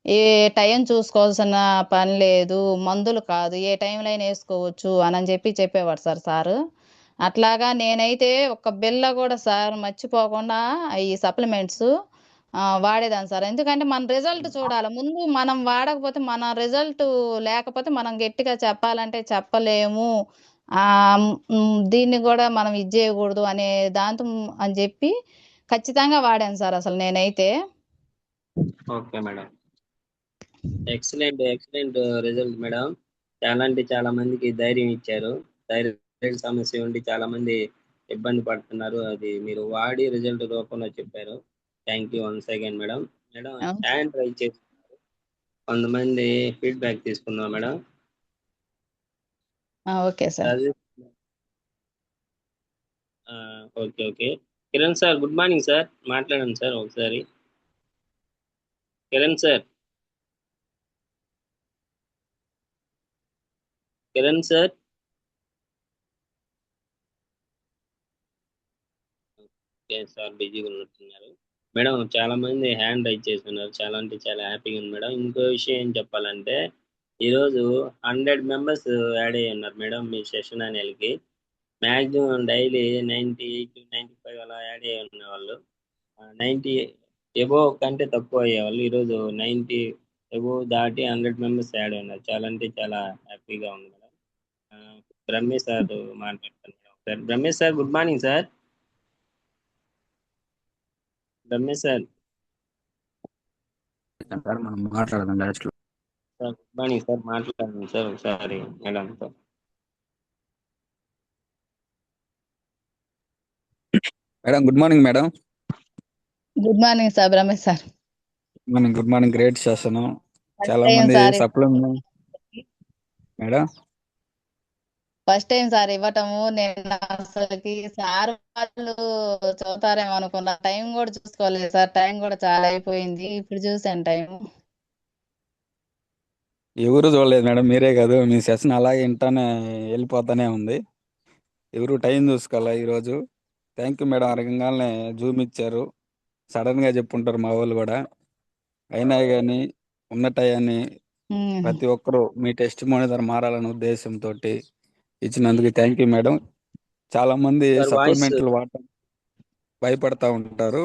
ఏ టైం చూసుకోవాల్సిన పని లేదు, మందులు కాదు, ఏ టైంలో అయినా వేసుకోవచ్చు అని చెప్పి చెప్పేవాడు సార్ సారు. అట్లాగా నేనైతే ఒక బిల్ల కూడా సార్ మర్చిపోకుండా ఈ సప్లిమెంట్స్ వాడేదాన్ని సార్. ఎందుకంటే మన రిజల్ట్ చూడాలి ముందు. మనం వాడకపోతే మన రిజల్ట్ లేకపోతే మనం గట్టిగా చెప్పాలంటే చెప్పలేము. దీన్ని కూడా మనం ఇది చేయకూడదు అనే దాంతో అని చెప్పి ఖచ్చితంగా వాడాను సార్ అసలు నేనైతే. Okay madam, excellent excellent result madam. చాలా అంటే చాలా మందికి ధైర్యం ఇచ్చారు. థైరాయిడ్ సమస్య ఉండి చాలా మంది ఇబ్బంది పడుతున్నారు, అది మీరు వాడి రిజల్ట్ రూపంలో చెప్పారు. Thank you once again madam. Madam అవును సార్. హ్యాండ్ రైజ్ చేసి కొంతమంది ఫీడ్బ్యాక్ తీసుకుందాం madam. Okay sir. Rajesh okay okay. Kiran sir good morning sir, మాట్లాడండి సార్ ఒకసారి. Kiran sir, Kiran sir. Okay sir, బిజీగా ఉన్నట్టున్నారు. మేడం చాలా మంది హ్యాండ్ రైజ్ చేస్తున్నారు, చాలా అంటే చాలా హ్యాపీగా ఉంది మేడం. ఇంకో విషయం ఏం చెప్పాలంటే ఈరోజు 100 members యాడ్ అయ్యి ఉన్నారు మేడం మీ సెషన్ అనేకి. మ్యాక్సిమం డైలీ 98 to 95 అలా యాడ్ అయ్యి ఉన్న వాళ్ళు 90 ఎబోవ్ కంటే తక్కువ అయ్యేవాళ్ళు ఈరోజు 90 ఎబోవ్ దాటి 100 members యాడ్ అయి ఉన్నారు. చాలా అంటే చాలా హ్యాపీగా ఉంది మేడం. బ్రహ్మేష్ సార్ మాట్లాడతాను మేడం ఒకసారి. Brahmesh sir good morning sir. Ramesh sir, sir మనం మాట్లాడదాం లాస్ట్ లో. సార్ గుడ్ మార్నింగ్ సార్, మాట్లాడండి సార్ ఒకసారి మేడంతో. Madam good morning madam. Good morning sir Ramesh sir. Good morning. Great session. First చాలా టైం మంది sir supplement madam. First time sir ఇవ్వటము. నేను అసలుకి సార్ వాళ్ళు చదువుతారేమో అనుకున్నా. టైం కూడా చూసుకోలేదు సార్. టైం కూడా చాలా అయిపోయింది. ఇప్పుడు చూసాను టైం. ఎవరు చూడలేదు మేడం, మీరే కాదు, మీ సెషన్ అలాగే ఇంటానే వెళ్ళిపోతానే ఉంది. ఎవరు టైం చూసుకోవాలా ఈరోజు. థ్యాంక్ యూ మేడం, అరగంగానే జూమ్ ఇచ్చారు. సడన్గా చెప్పుంటారు మా వాళ్ళు కూడా. అయినా కానీ ఉన్న టయాన్ని ప్రతి ఒక్కరూ మీ టెస్ట్ మోనిటర్ మారాలనే ఉద్దేశంతో ఇచ్చినందుకు థ్యాంక్ యూ మేడం. చాలా మంది సార్ వాయిస్ సప్లిమెంట్లు వాడటం భయపడతా ఉంటారు,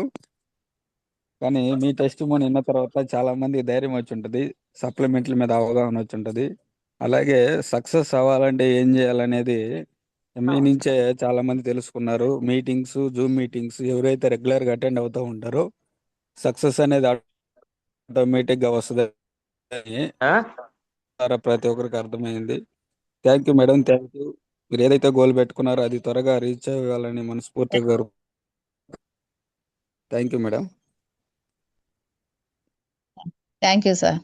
కానీ మీ టెస్ట్ మోని విన్న తర్వాత చాలా మంది ధైర్యం వచ్చి ఉంటుంది, సప్లిమెంట్ల మీద అవగాహన వచ్చి ఉంటుంది. అలాగే సక్సెస్ అవ్వాలంటే ఏం చేయాలనేది మీ నుంచే చాలా మంది తెలుసుకున్నారు. మీటింగ్స్, జూమ్ మీటింగ్స్ ఎవరైతే రెగ్యులర్గా అటెండ్ అవుతూ ఉంటారో సక్సెస్ అనేది ఆటోమేటిక్గా వస్తుంది అని ప్రతి ఒక్కరికి అర్థమైంది. Thank you madam, thank you. మీరు ఏదైతే గోల్ పెట్టుకున్నారో అది త్వరగా రీచ్ అవ్వాలని మనస్ఫూర్తిగా thank you madam. Thank you sir.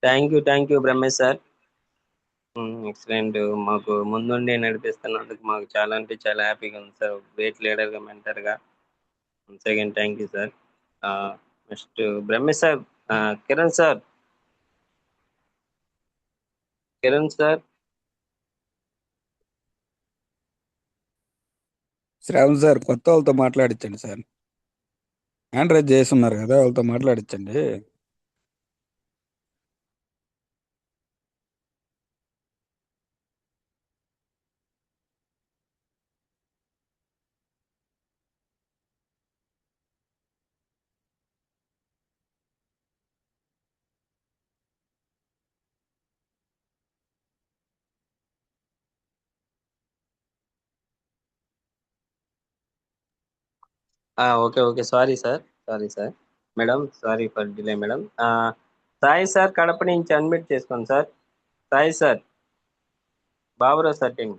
Thank you Brahmesh sir. Excellent. మాకు ముందుండి నడిపిస్తున్నందుకు మాకు చాలా అంటే చాలా హ్యాపీగా ఉంది సార్. గ్రేట్ లీడర్గా, మెంటర్గా. Once again thank you sir. Next Brahmesh sir, Kiran sir. Shravan sir, కొత్త వాళ్ళతో మాట్లాడించండి సార్. హ్యాండ్ రైజ్ చేసి ఉన్నారు కదా, వాళ్ళతో మాట్లాడించండి. Okay sorry sir madam, sorry for delay madam. Sai sir Kadapa నుంచి అడ్మిట్ చేసుకోండి sir. Sai sir, Baburao sir team.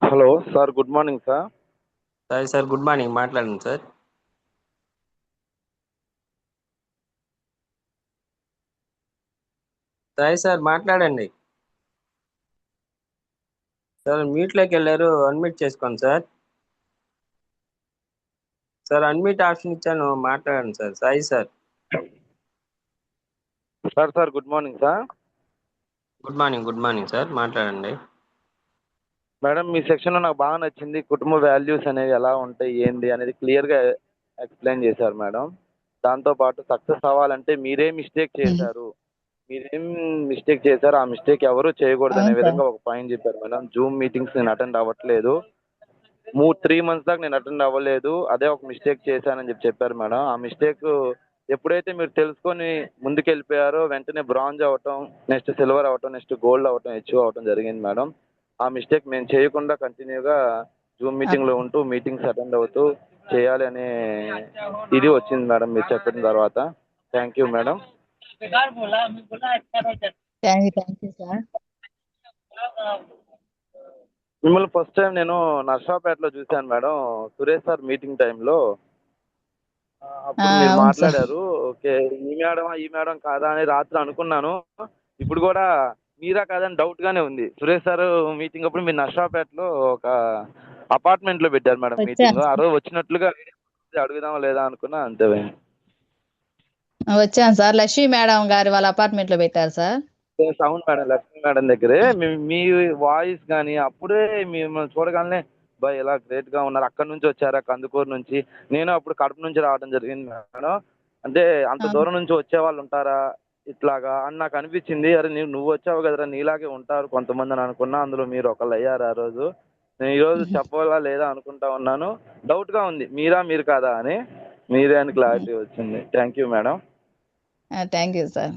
Hello sir, good morning sir. Sai sir good morning, మాట్లాడండి సార్. సాయి సార్ మాట్లాడండి సార్. మ్యూట్లోకి వెళ్ళారు, అన్మ్యూట్ చేసుకోండి సార్. సార్ అన్మ్యూట్ ఆప్షన్ ఇచ్చాను, మాట్లాడండి sir. Sai sir. Sir good morning sir. Good morning sir, మాట్లాడండి. మేడం, మీ సెక్షన్లో నాకు బాగా నచ్చింది. కుటుంబ వాల్యూస్ అనేవి ఎలా ఉంటాయి, ఏంటి అనేది క్లియర్గా ఎక్స్ప్లెయిన్ చేశారు మేడం. దాంతోపాటు సక్సెస్ అవ్వాలంటే మీరేం మిస్టేక్ చేశారు, ఆ మిస్టేక్ ఎవరు చేయకూడదు అనే విధంగా ఒక పాయింట్ చెప్పారు మేడం. జూమ్ మీటింగ్స్ నేను అటెండ్ అవ్వట్లేదు, 3 months దాకా నేను అటెండ్ అవ్వలేదు, అదే ఒక మిస్టేక్ చేశానని చెప్పారు మేడం. ఆ మిస్టేక్ ఎప్పుడైతే మీరు తెలుసుకొని ముందుకెళ్ళిపోయారో వెంటనే బ్రాంజ్ అవ్వటం, నెక్స్ట్ సిల్వర్ అవ్వటం, నెక్స్ట్ గోల్డ్ అవ్వటం, అచీవ్ అవ్వటం జరిగింది మేడం. ఆ మిస్టేక్ మేము చేయకుండా కంటిన్యూగా జూమ్ మీటింగ్లో ఉంటూ మీటింగ్స్ అటెండ్ అవుతూ చేయాలి అనే ఇది వచ్చింది మేడం మీరు చెప్పిన తర్వాత. Thank you madam. Thank you sir. మిమ్మల్ని ఫస్ట్ టైం నేను నర్సాపేటలో చూశాను మేడం, సురేష్ సార్ మీటింగ్ టైంలో. అప్పుడు మీరు అవును సార్. మాట్లాడారు. ఓకే, ఈ మేడం కాదా అని రాత్రి అనుకున్నాను. ఇప్పుడు కూడా మీరా కాదని డౌట్ గానే ఉంది. సురేష్ సార్ మీటింగ్ అప్పుడు మీరు నర్సాపేటలో ఒక అపార్ట్మెంట్ లో పెట్టారు మేడం మీటింగ్. ఆ రోజు వచ్చినట్లుగా అడుగుదాం లేదా అనుకున్నా, అంతే. వచ్చాను సార్. లక్ష్మీ మేడం గారి వాళ్ళ అపార్ట్మెంట్ లో పెట్టారు సార్. అవును మేడం, లక్ష్మీ మేడం దగ్గరే. మీ వాయిస్ కానీ అప్పుడే మిమ్మల్ని చూడగానే బాయ్ ఎలా గ్రేట్ గా ఉన్నారు, అక్కడ నుంచి వచ్చారా, కందుకూరు నుంచి. నేను అప్పుడు కడప నుంచి రావడం జరిగింది మేడం. అంటే అంత దూరం నుంచి వచ్చే వాళ్ళు ఉంటారా ఇట్లాగా అని నాకు అనిపించింది. అరే నువ్వు వచ్చావు కదరా, నీలాగే ఉంటారు కొంతమంది అని అనుకున్నా. అందులో మీరు ఒకళ్ళు అయ్యారు ఆ రోజు. నేను ఈరోజు చెప్పాలా లేదా అనుకుంటా ఉన్నాను. డౌట్ గా ఉంది మీరు కాదా అని. మీరే అని క్లారిటీ వచ్చింది. Thank you madam. Thank you sir.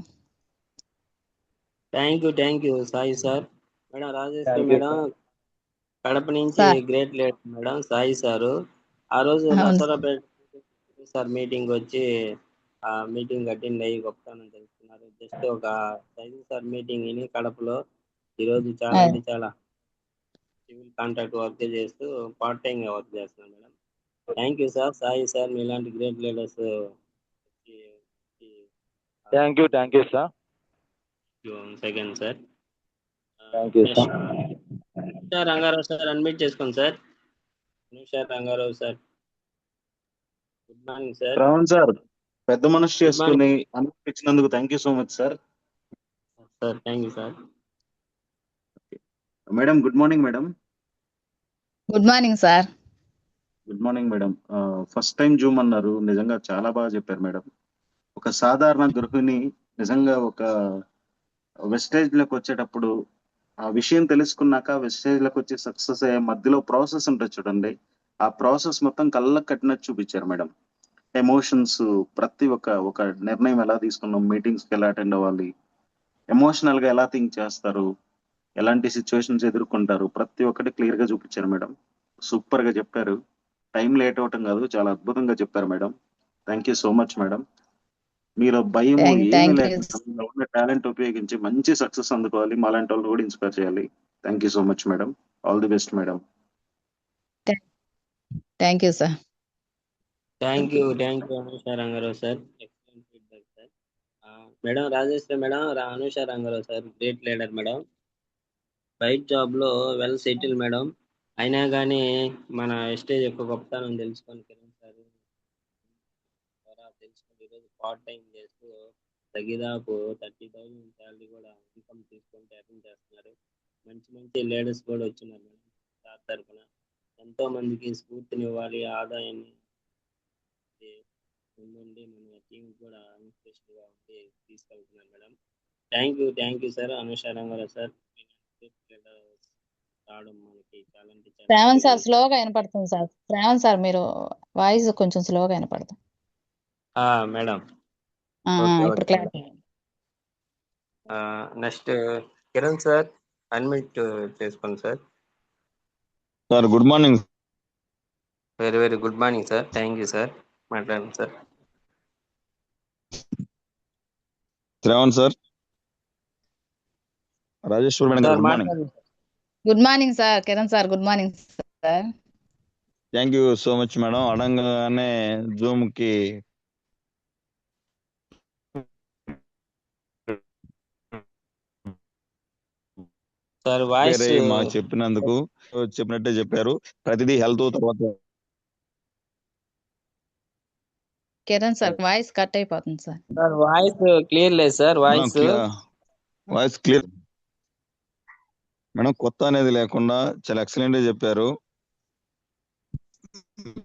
Thank you Sai sir. Madam Rajeshwari thank you madam sir. Kadapa నుంచి sir. Great leader madam Sai sir. ఆ రోజు అవును నర్సరాపేట సార్ మీటింగ్ వచ్చి ఆ మీటింగ్ అటెండ్ అయ్యి గొప్పతనం తెలుసుకున్నారు. జస్ట్ ఒక సాయి సార్ మీటింగ్ విని కడపలో ఈరోజు చాలా అంటే చాలా సివిల్ కాంట్రాక్ట్ వర్క్ చేస్తూ పార్ట్ టైం గా వర్క్ చేస్తున్నాను madam. Thank you sir. Sai sir మీలాంటి great leaders. Thank you sir. Second sir. Thank you sir. Rangarao sir unmute చేసుకోండి sir. Rangarao sir. Good morning sir. Shravan sir, పెద్ద మనసు గుడ్ మార్నింగ్ చేసుకుని అనిపించినందుకు thank you so much sir. Sir. Thank you sir. Madam good morning madam. Good morning sir. Good morning madam. First time Zoom అన్నారు, నిజంగా చాలా బాగా చెప్పారు మేడం. ఒక సాధారణ గృహిణి నిజంగా ఒక వెస్టేజ్ లోకి వచ్చేటప్పుడు ఆ విషయం తెలుసుకున్నాక వెస్టేజ్ లోకి వచ్చి సక్సెస్ అయ్యే మధ్యలో ప్రాసెస్ ఉంటుంది చూడండి, ఆ ప్రాసెస్ మొత్తం కళ్ళకు కట్టినట్టు చూపించారు మేడం. ఎమోషన్స్, ప్రతి ఒక నిర్ణయం ఎలా తీసుకున్నాం, మీటింగ్స్ కి ఎలా అటెండ్ అవ్వాలి, ఎమోషనల్ గా ఎలా థింక్ చేస్తారు, ఎలాంటి సిచ్యువేషన్స్ ఎదుర్కొంటారు, ప్రతి ఒక్కటి క్లియర్ గా చూపించారు మేడం. సూపర్ గా చెప్పారు. టైం లేట్ అవటం కాదు, చాలా అద్భుతంగా చెప్పారు madam. Thank you so much madam. మీరు భయము ఏమీ థ్యాంక్ యూ. లేకుండా మీలో ఉన్న టాలెంట్ ఉపయోగించి మంచి సక్సెస్ అందుకోవాలి, మాలాంటి వాళ్ళు కూడా ఇన్స్పైర్ చేయాలి. Thank you so much madam. All the best madam. Thank you sir. Thank you Anusha Rangarao sir. Excellent feedback sir. Madam Rajeshwari madam, Anusha Rangarao sir great leader madam. బయట జాబ్ లో వెల్ సెటిల్ మేడం. అయినా కానీ మన స్టేజ్ యొక్క గొప్పతనం తెలుసుకొని కిరణ్ సార్ ద్వారా తెలుసుకొని ఈరోజు పార్ట్ టైం చేస్తూ తగ్గిదాపు 30,000 శాలరీ కూడా ఇన్కమ్ తీసుకొని అటెండ్ చేస్తున్నారు. మంచి లీడర్స్ కూడా వచ్చినారు మేడం. సార్ తరఫున ఎంతో మందికి స్ఫూర్తినివ్వాలి, ఆదాయాన్ని ముందుండి మన టీం కూడా ఇన్స్పిరేషన్ గా ఉండి తీసుకెళ్తున్నారు madam. Thank you sir. Anusha Rangarao sir రావడం మనకి చాలా అంటే చాలా శ్రావణ్ సార్ స్లోగా వినపడుతుంది సార్. శ్రావణ్ సార్ మీరు వాయిస్ కొంచెం స్లోగా వినపడుతుంది. మేడం. ఇప్పుడు clarity. Next Kiran sir unmute చేసుకోండి sir. Sir good morning. Very good morning sir. Thank you sir. మాట్లాడండి sir. Shravan sir, Rajeshwar madam గారు good morning. Good morning sir. Kiran sir good morning sir. Thank you so much madam. అడగగానే Zoom కి sir voice మాకు చెప్పినందుకు చెప్పినట్టే చెప్పారు. ప్రతిదీ health తర్వాత కిరణ్ సార్ వాయిస్ కట్ అయిపోతుంది సార్. సార్ వాయిస్ క్లియర్ లేదు సార్. Voice clear madam. కొత్త అనేది లేకుండా చాలా ఎక్సలెంట్ గా చెప్పారు.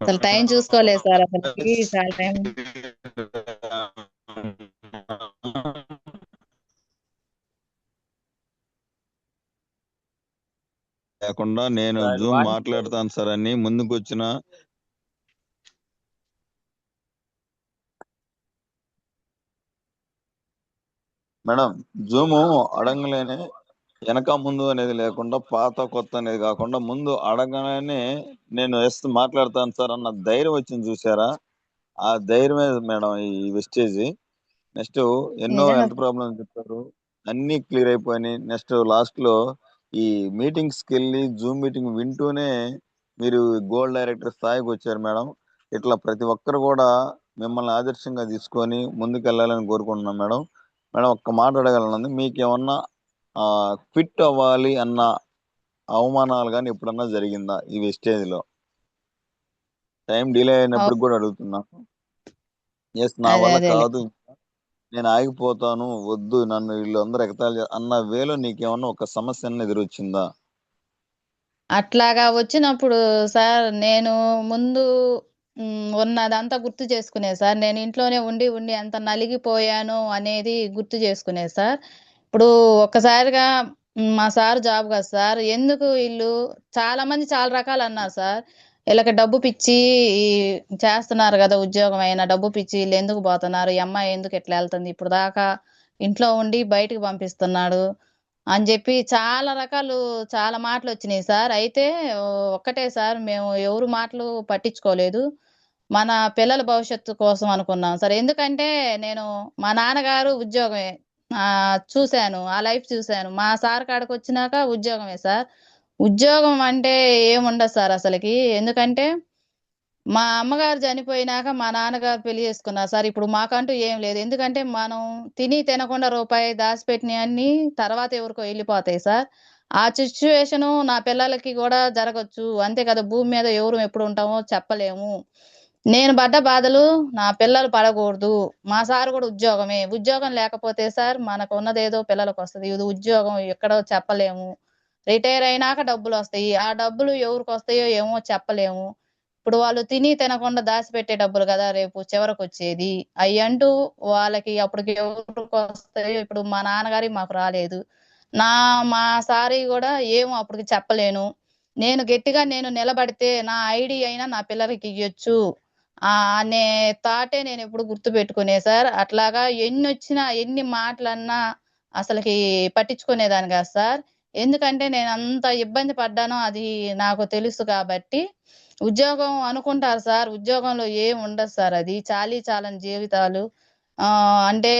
అసలు టైం చూసుకోలేదు సార్. అసలు చాలా టైం లేకుండా నేను జూమ్ మాట్లాడతాను సార్ అని ముందుకు వచ్చిన మేడం. జూమ్ అడగలేనే వెనక ముందు అనేది లేకుండా, పాత కొత్త అనేది కాకుండా ముందు అడగగానే నేను మాట్లాడతాను సార్ అన్న ధైర్యం వచ్చింది చూసారా? ఆ ధైర్యమే మేడం ఈ వెస్టేజ్. నెక్స్ట్ ఎన్నో హెల్త్ ప్రాబ్లమ్స్ చెప్పారు, అన్ని క్లియర్ అయిపోయినాయి. నెక్స్ట్ లాస్ట్ లో ఈ మీటింగ్స్ కి వెళ్ళి జూమ్ మీటింగ్ వింటూనే మీరు గోల్డ్ డైరెక్టర్ స్థాయికి వచ్చారు మేడం. ఇట్లా ప్రతి ఒక్కరు కూడా మిమ్మల్ని ఆదర్శంగా తీసుకొని ముందుకు వెళ్ళాలని కోరుకుంటున్నాం మేడం. మేడం ఒక్క మాట అడగలను, మీకేమన్నా క్విట్ అవ్వాలి అన్న అవమానాలు కానీ ఎప్పుడన్నా జరిగిందా ఈ వెస్టేజ్ లో? టైం డిలే అయినప్పుడు కూడా అడుగుతున్నాను. ఎస్ నా వల్ల కాదు, నేను ఆగిపోతాను, వద్దు నన్ను వీళ్ళందరూ ఎగతాళి అన్న వేలో నీకేమన్నా ఒక సమస్య ఎదురొచ్చిందా? అట్లాగా వచ్చినప్పుడు సార్ నేను ముందు ఉన్నదంతా గుర్తు చేసుకునే సార్. నేను ఇంట్లోనే ఉండి ఎంత నలిగిపోయాను అనేది గుర్తు చేసుకునే సార్. ఇప్పుడు ఒక్కసారిగా మా సార్ జాబ్ కదా సార్, ఎందుకు వీళ్ళు చాలా మంది చాలా రకాలు అన్నారు సార్. వీళ్ళకి డబ్బు పిచ్చి చేస్తున్నారు కదా ఉద్యోగం అయినా, డబ్బు పిచ్చి వీళ్ళు ఎందుకు పోతున్నారు, ఈ అమ్మాయి ఎందుకు ఎట్లా వెళ్తుంది, ఇప్పుడు దాకా ఇంట్లో ఉండి బయటకు పంపిస్తున్నాడు అని చెప్పి చాలా రకాలు చాలా మాటలు వచ్చినాయి సార్. అయితే ఒక్కటే సార్, మేము ఎవరు మాటలు పట్టించుకోలేదు, మన పిల్లల భవిష్యత్తు కోసం అనుకున్నాం సార్. ఎందుకంటే నేను మా నాన్నగారు ఉద్యోగమే చూశాను, ఆ లైఫ్ చూశాను. మా సార్ కాడికి వచ్చినాక ఉద్యోగమే సార్. ఉద్యోగం అంటే ఏముండదు సార్ అసలుకి. ఎందుకంటే మా అమ్మగారు చనిపోయినాక మా నాన్నగారు పెళ్లి చేసుకున్నారు సార్. ఇప్పుడు మాకంటూ ఏం లేదు. ఎందుకంటే మనం తినకుండా రూపాయి దాచిపెట్టినవి అన్ని తర్వాత ఎవరికో వెళ్ళిపోతాయి సార్. ఆ సిచ్యువేషను నా పిల్లలకి కూడా జరగచ్చు, అంతే కదా. భూమి మీద ఎవరు ఎప్పుడు ఉంటామో చెప్పలేము. నేను పడ్డ బాధలు నా పిల్లలు పడకూడదు. మా సార్ కూడా ఉద్యోగమే. ఉద్యోగం లేకపోతే సార్ మనకు ఉన్నదేదో పిల్లలకు వస్తుంది. ఇది ఉద్యోగం ఎక్కడో చెప్పలేము. రిటైర్ అయినాక డబ్బులు వస్తాయి. ఆ డబ్బులు ఎవరికి వస్తాయో ఏమో చెప్పలేము. ఇప్పుడు వాళ్ళు తిని తినకుండా దాచిపెట్టే డబ్బులు కదా రేపు చివరకు వచ్చేది. అవి అంటూ వాళ్ళకి అప్పటికి ఎవరికి వస్తాయో ఇప్పుడు మా నాన్నగారి మాకు రాలేదు. మా సారీ కూడా ఏమో అప్పటికి చెప్పలేను. నేను గట్టిగా నిలబడితే నా ఐడి అయినా నా పిల్లలకి ఇయ్యొచ్చు అనే థాటే నేను ఎప్పుడు గుర్తు పెట్టుకునే సార్. అట్లాగా ఎన్నొచ్చినా ఎన్ని మాటలన్నా అసలుకి పట్టించుకునేదాన్ని కాదు సార్. ఎందుకంటే నేను అంత ఇబ్బంది పడ్డానో అది నాకు తెలుసు కాబట్టి. ఉద్యోగం అనుకుంటారు సార్, ఉద్యోగంలో ఏం ఉండదు సార్. అది చాలని జీవితాలు. అంటే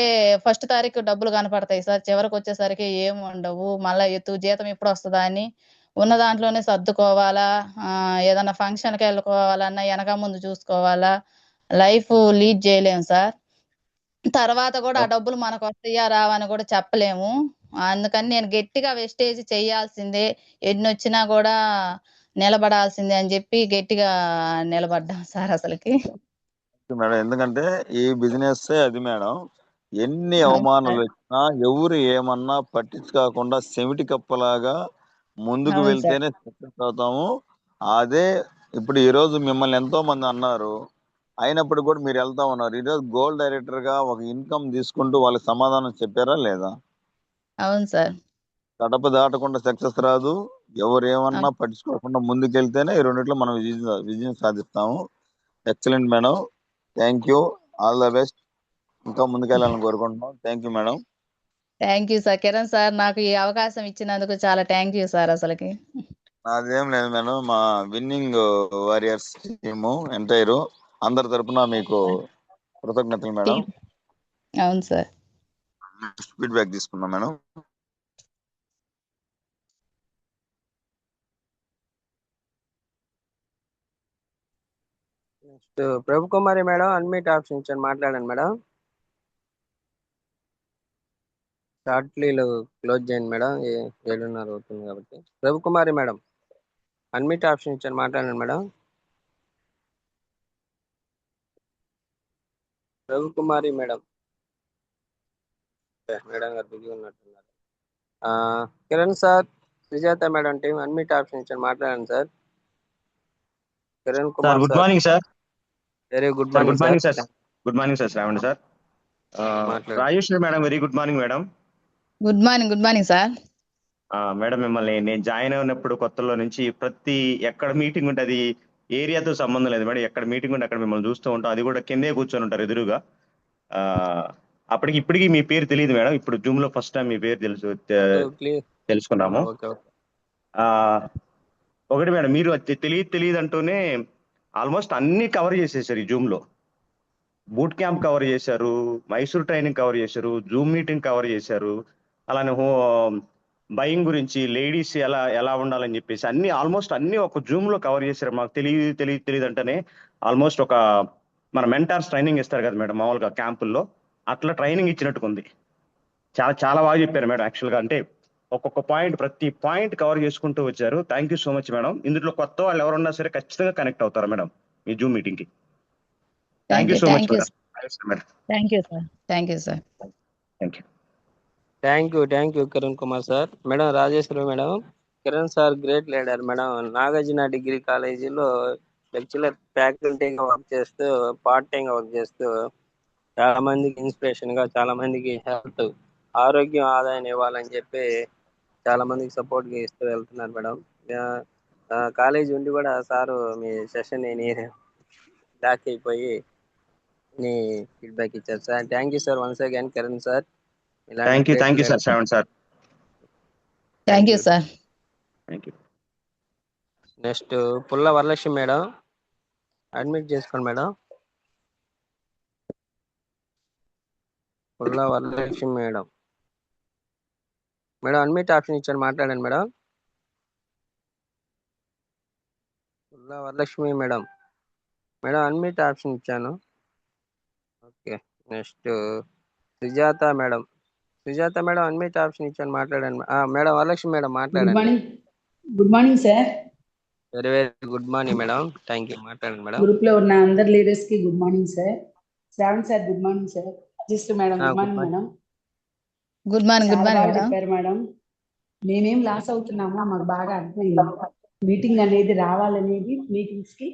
ఫస్ట్ తారీఖు డబ్బులు కనపడతాయి సార్, చివరికి వచ్చేసరికి ఏం ఉండవు. మళ్ళా జీతం ఎప్పుడు వస్తుందా అని ఉన్న దాంట్లోనే సర్దుకోవాలా. ఏదన్నా ఫంక్షన్కి వెళ్ళుకోవాలన్నా వెనక ముందు చూసుకోవాలా. లైఫ్ లీడ్ చేయలేము సార్. తర్వాత కూడా ఆ డబ్బులు మనకు వస్తాయా రావా అని కూడా చెప్పలేము. అందుకని నేను గట్టిగా వెస్టేజ్ చేయాల్సిందే, ఎన్నొచ్చినా కూడా నిలబడాల్సిందే అని చెప్పి గట్టిగా నిలబడ్డాం సార్ అసలుకి. మేడం, ఎందుకంటే ఈ బిజినెస్ అది మేడం, ఎన్ని అవును అవమానాలు సార్. వచ్చినా ఎవరు ఏమన్నా పట్టించుకోకుండా సెమిటి కప్పలాగా ముందుకు అవును సార్. వెళ్తేనే సక్సెస్ అవుతాము. అదే ఇప్పుడు ఈ రోజు మిమ్మల్ని ఎంతో మంది అన్నారు, అయినప్పుడు కూడా మీరు వెళ్తా ఉన్నారు. ఈరోజు గోల్డ్ డైరెక్టర్ గా ఒక ఇన్కమ్ తీసుకుంటూ వాళ్ళకి సమాధానం చెప్పారా లేదా? అవును సార్. గడప దాటకుండా సక్సెస్ రాదు. ఎవరు ఏమన్నా అవును. పట్టించుకోకుండా ముందుకెళ్తేనే ఈ రెండిట్లో మనం విజయం సాధిస్తాము. Excellent madam, thank you, all the best. ఇంకా ముందుకెళ్ళాలని కోరుకుంటున్నాం. Thank you madam. Thank you sir. Kiran sir, నాకు ఈ అవకాశం ఇచ్చినందుకు చాలా థ్యాంక్ యూ సార్ అసలుకి. నాదేం లేదు మేడం, మా విన్నింగ్ వారియర్స్ టీము ఎంటైర్ అందరి తరపున మీకు కృతజ్ఞతలు మేడం. అవును సార్. ఫీడ్బ్యాక్ తీసుకున్నాం మేడం. నెక్స్ట్ ప్రభు కుమారి మేడం, అన్మిట్ ఆప్షన్ ఇచ్చాను, మాట్లాడండి మేడం. షార్ట్లీలు క్లోజ్ చేయండి మేడం, 7:30 అవుతుంది కాబట్టి. ప్రభు కుమారి మేడం, అన్మిట్ ఆప్షన్ ఇచ్చాను, మాట్లాడండి madam. Prabhu Kumari madam, madam గారు బిజీ ఉన్నట్టున్నారు. Kiran sir, Sujatha madam team unmute option ఇచ్చాను, మాట్లాడండి sir. Kiran sir Kumar good sir, morning sir. Very good sir morning good sir. Morning sir. Good morning sir Shravan sir. మాట్లాడండి Rajeshwari madam, very good morning madam. Good morning sir. Madam, మిమ్మల్ని నేను join అయినప్పుడు కొత్తలో నుంచి ప్రతి ఎక్కడ మీటింగ్ ఉంటే అది ఏరియాతో సంబంధం లేదు మేడం, ఎక్కడ మీటింగ్ ఉంటే అక్కడ మిమ్మల్ని చూస్తూ ఉంటాం. అది కూడా కిందే కూర్చొని ఉంటారు ఎదురుగా. ఆ, అప్పటికి ఇప్పటికీ మీ పేరు తెలియదు మేడం, ఇప్పుడు జూమ్ లో ఫస్ట్ టైం మీ పేరు తెలుసుకున్నాము. Okay okay. ఆ, ఒకటి మేడం, మీరు తెలియదు అంటూనే ఆల్మోస్ట్ అన్ని కవర్ చేసేసారు ఈ జూమ్ లో. బూట్ క్యాంప్ కవర్ చేశారు, మైసూర్ ట్రైనింగ్ కవర్ చేశారు, జూమ్ మీటింగ్ కవర్ చేశారు, అలానే బయింగ్ గురించి లేడీస్ ఎలా ఎలా ఉండాలని చెప్పేసి అన్ని ఆల్మోస్ట్ అన్ని ఒక జూమ్ లో కవర్ చేశారు. మాకు తెలియదు అంటేనే ఆల్మోస్ట్ ఒక మన మెంటార్స్ ట్రైనింగ్ ఇస్తారు కదా మేడం మామూలుగా క్యాంపుల్లో, అట్లా ట్రైనింగ్ ఇచ్చినట్టుకుంది. చాలా చాలా బాగా చెప్పారు మేడం. యాక్చువల్గా అంటే ఒక్కొక్క పాయింట్ ప్రతి పాయింట్ కవర్ చేసుకుంటూ వచ్చారు. Thank you so much madam. ఇందులో కొత్త వాళ్ళు ఎవరున్నా సరే ఖచ్చితంగా కనెక్ట్ అవుతారు మేడం మీ జూమ్ మీటింగ్ కి. Thank you so much madam. Thank you sir. Thank you sir. Thank you. Thank you Kiran Kumar sir. Madam Rajeshwari madam, Kiran sir great leader madam. Nagarjuna degree కాలేజీలో lecturer ఫ్యాకల్టీగా work చేస్తూ, పార్ట్ టైంగా వర్క్ చేస్తూ చాలా మందికి inspiration గా, చాలా మందికి health ఆరోగ్యం ఆదాయాన్ని ఇవ్వాలని చెప్పి చాలా మందికి సపోర్ట్ గా ఇస్తూ వెళ్తున్నారు మేడం. కాలేజీ ఉండి కూడా సారు మీ సెషన్ బ్యాక్ అయిపోయి ఫీడ్బ్యాక్ ఇచ్చారు sir. Thank you sir once again Kiran sir. ఇలాంటి great thank you sir leader. Shravan sir. Thank you sir. Thank you. Next Pulla Varalakshmi madam, admit చేసుకోండి madam. Pulla Varalakshmi madam, madam admit option ఇచ్చాను, మాట్లాడండి madam. Pulla Varalakshmi madam, madam admit option ఇచ్చాను. Okay. Next Sujatha madam, Sujatha madam admit option ఇచ్చాను, మాట్లాడండి. Madam Varalakshmi madam good మాట్లాడండి. Morning. Good morning sir. Very very good morning madam. Thank you. మాట్లాడండి madam. Group లో ఉన్న అందరు లీడర్స్ కి good morning sir. Shravan sir good morning sir. Just madam good morning madam. Good morning. Good చాలా morning బాగా madam. చెప్పారు madam. మేమేం loss అవుతున్నామో మాకు బాగా అర్థమైంది. మీటింగ్ అనేది రావాలనేది మీటింగ్స్ కి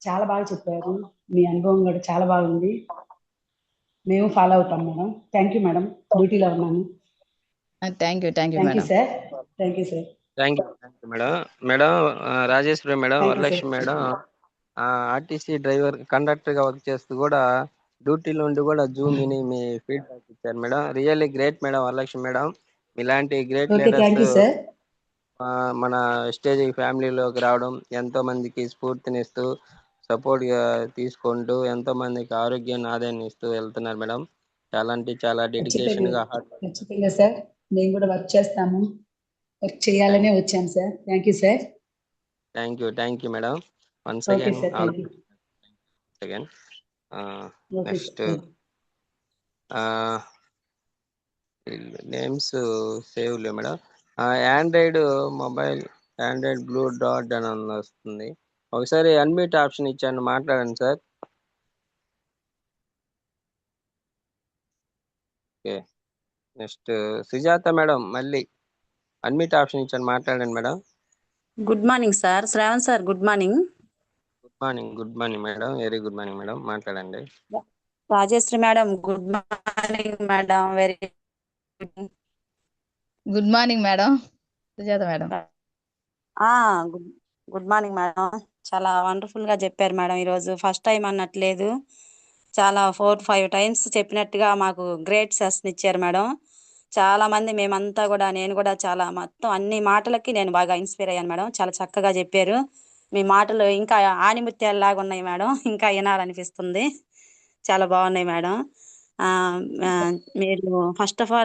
చాలా బాగా చెప్పారు. మీ అనుభవం కూడా చాలా బాగుంది. మేము ఫాలో అవుతాం మేడం. Thank you madam. డ్యూటీలో ఉన్నాను. Thank you. Thank you thank you madam. Sir. Thank you sir. Thank you madam. Madam Rajeshwari madam, thank you sir. Varalakshmi madam RTC driver conductor గా వర్క్ చేస్తూ కూడా డ్యూటీలో ఉండి కూడా జూమ్ విని మీ ఫీడ్బ్యాక్ ఇచ్చారు madam. Really great madam Varalakshmi madam. ఇలాంటి great okay thank you leaders sir. మన స్టేజ్ ఫ్యామిలీలోకి రావడం, ఎంతో మందికి స్ఫూర్తినిస్తూ సపోర్ట్ గా తీసుకుంటూ ఎంతో మందికి ఆరోగ్యాన్ని ఆదాయాన్ని ఇస్తూ వెళ్తున్నారు మేడం. చాలా అంటే చాలా డెడికేషన్ గా ఖచ్చితంగా సార్. మేము కూడా వర్క్ చేస్తాము. వర్క్ చేయాలనే వచ్చాం sir. Thank you sir. Thank you madam. Once okay again sir. Thank you. Again okay next sir. Names save లేవు madam. Android mobile, android blue dot అని వస్తుంది. ఒకసారి అన్మ్యూట్ ఆప్షన్ ఇచ్చాను, మాట్లాడండి sir. Okay, next Sujatha madam, మళ్ళీ unmute option ఇచ్చాను, మాట్లాడండి madam. Good morning sir. Shravan sir good morning. Good morning madam. Very good morning madam. మాట్లాడండి. Rajeshwari madam good morning madam. Very good morning madam. Sujatha madam. Good morning madam. చాలా wonderful గా చెప్పారు madam. ఈరోజు first time అన్నట్లేదు, చాలా 4-5 times చెప్పినట్టుగా మాకు great session ఇచ్చారు madam. చాలా మంది మేమంతా కూడా, నేను కూడా చాలా మొత్తం అన్ని మాటలకి నేను బాగా ఇన్స్పైర్ అయ్యాను మేడం. చాలా చక్కగా చెప్పారు. మీ మాటలు ఇంకా ఆనిముత్యాలలాగా ఉన్నాయి మేడం. ఇంకా వినాలనిపిస్తుంది. చాలా బాగున్నాయి మేడం. మీరు ఫస్ట్ ఆఫ్ ఆల్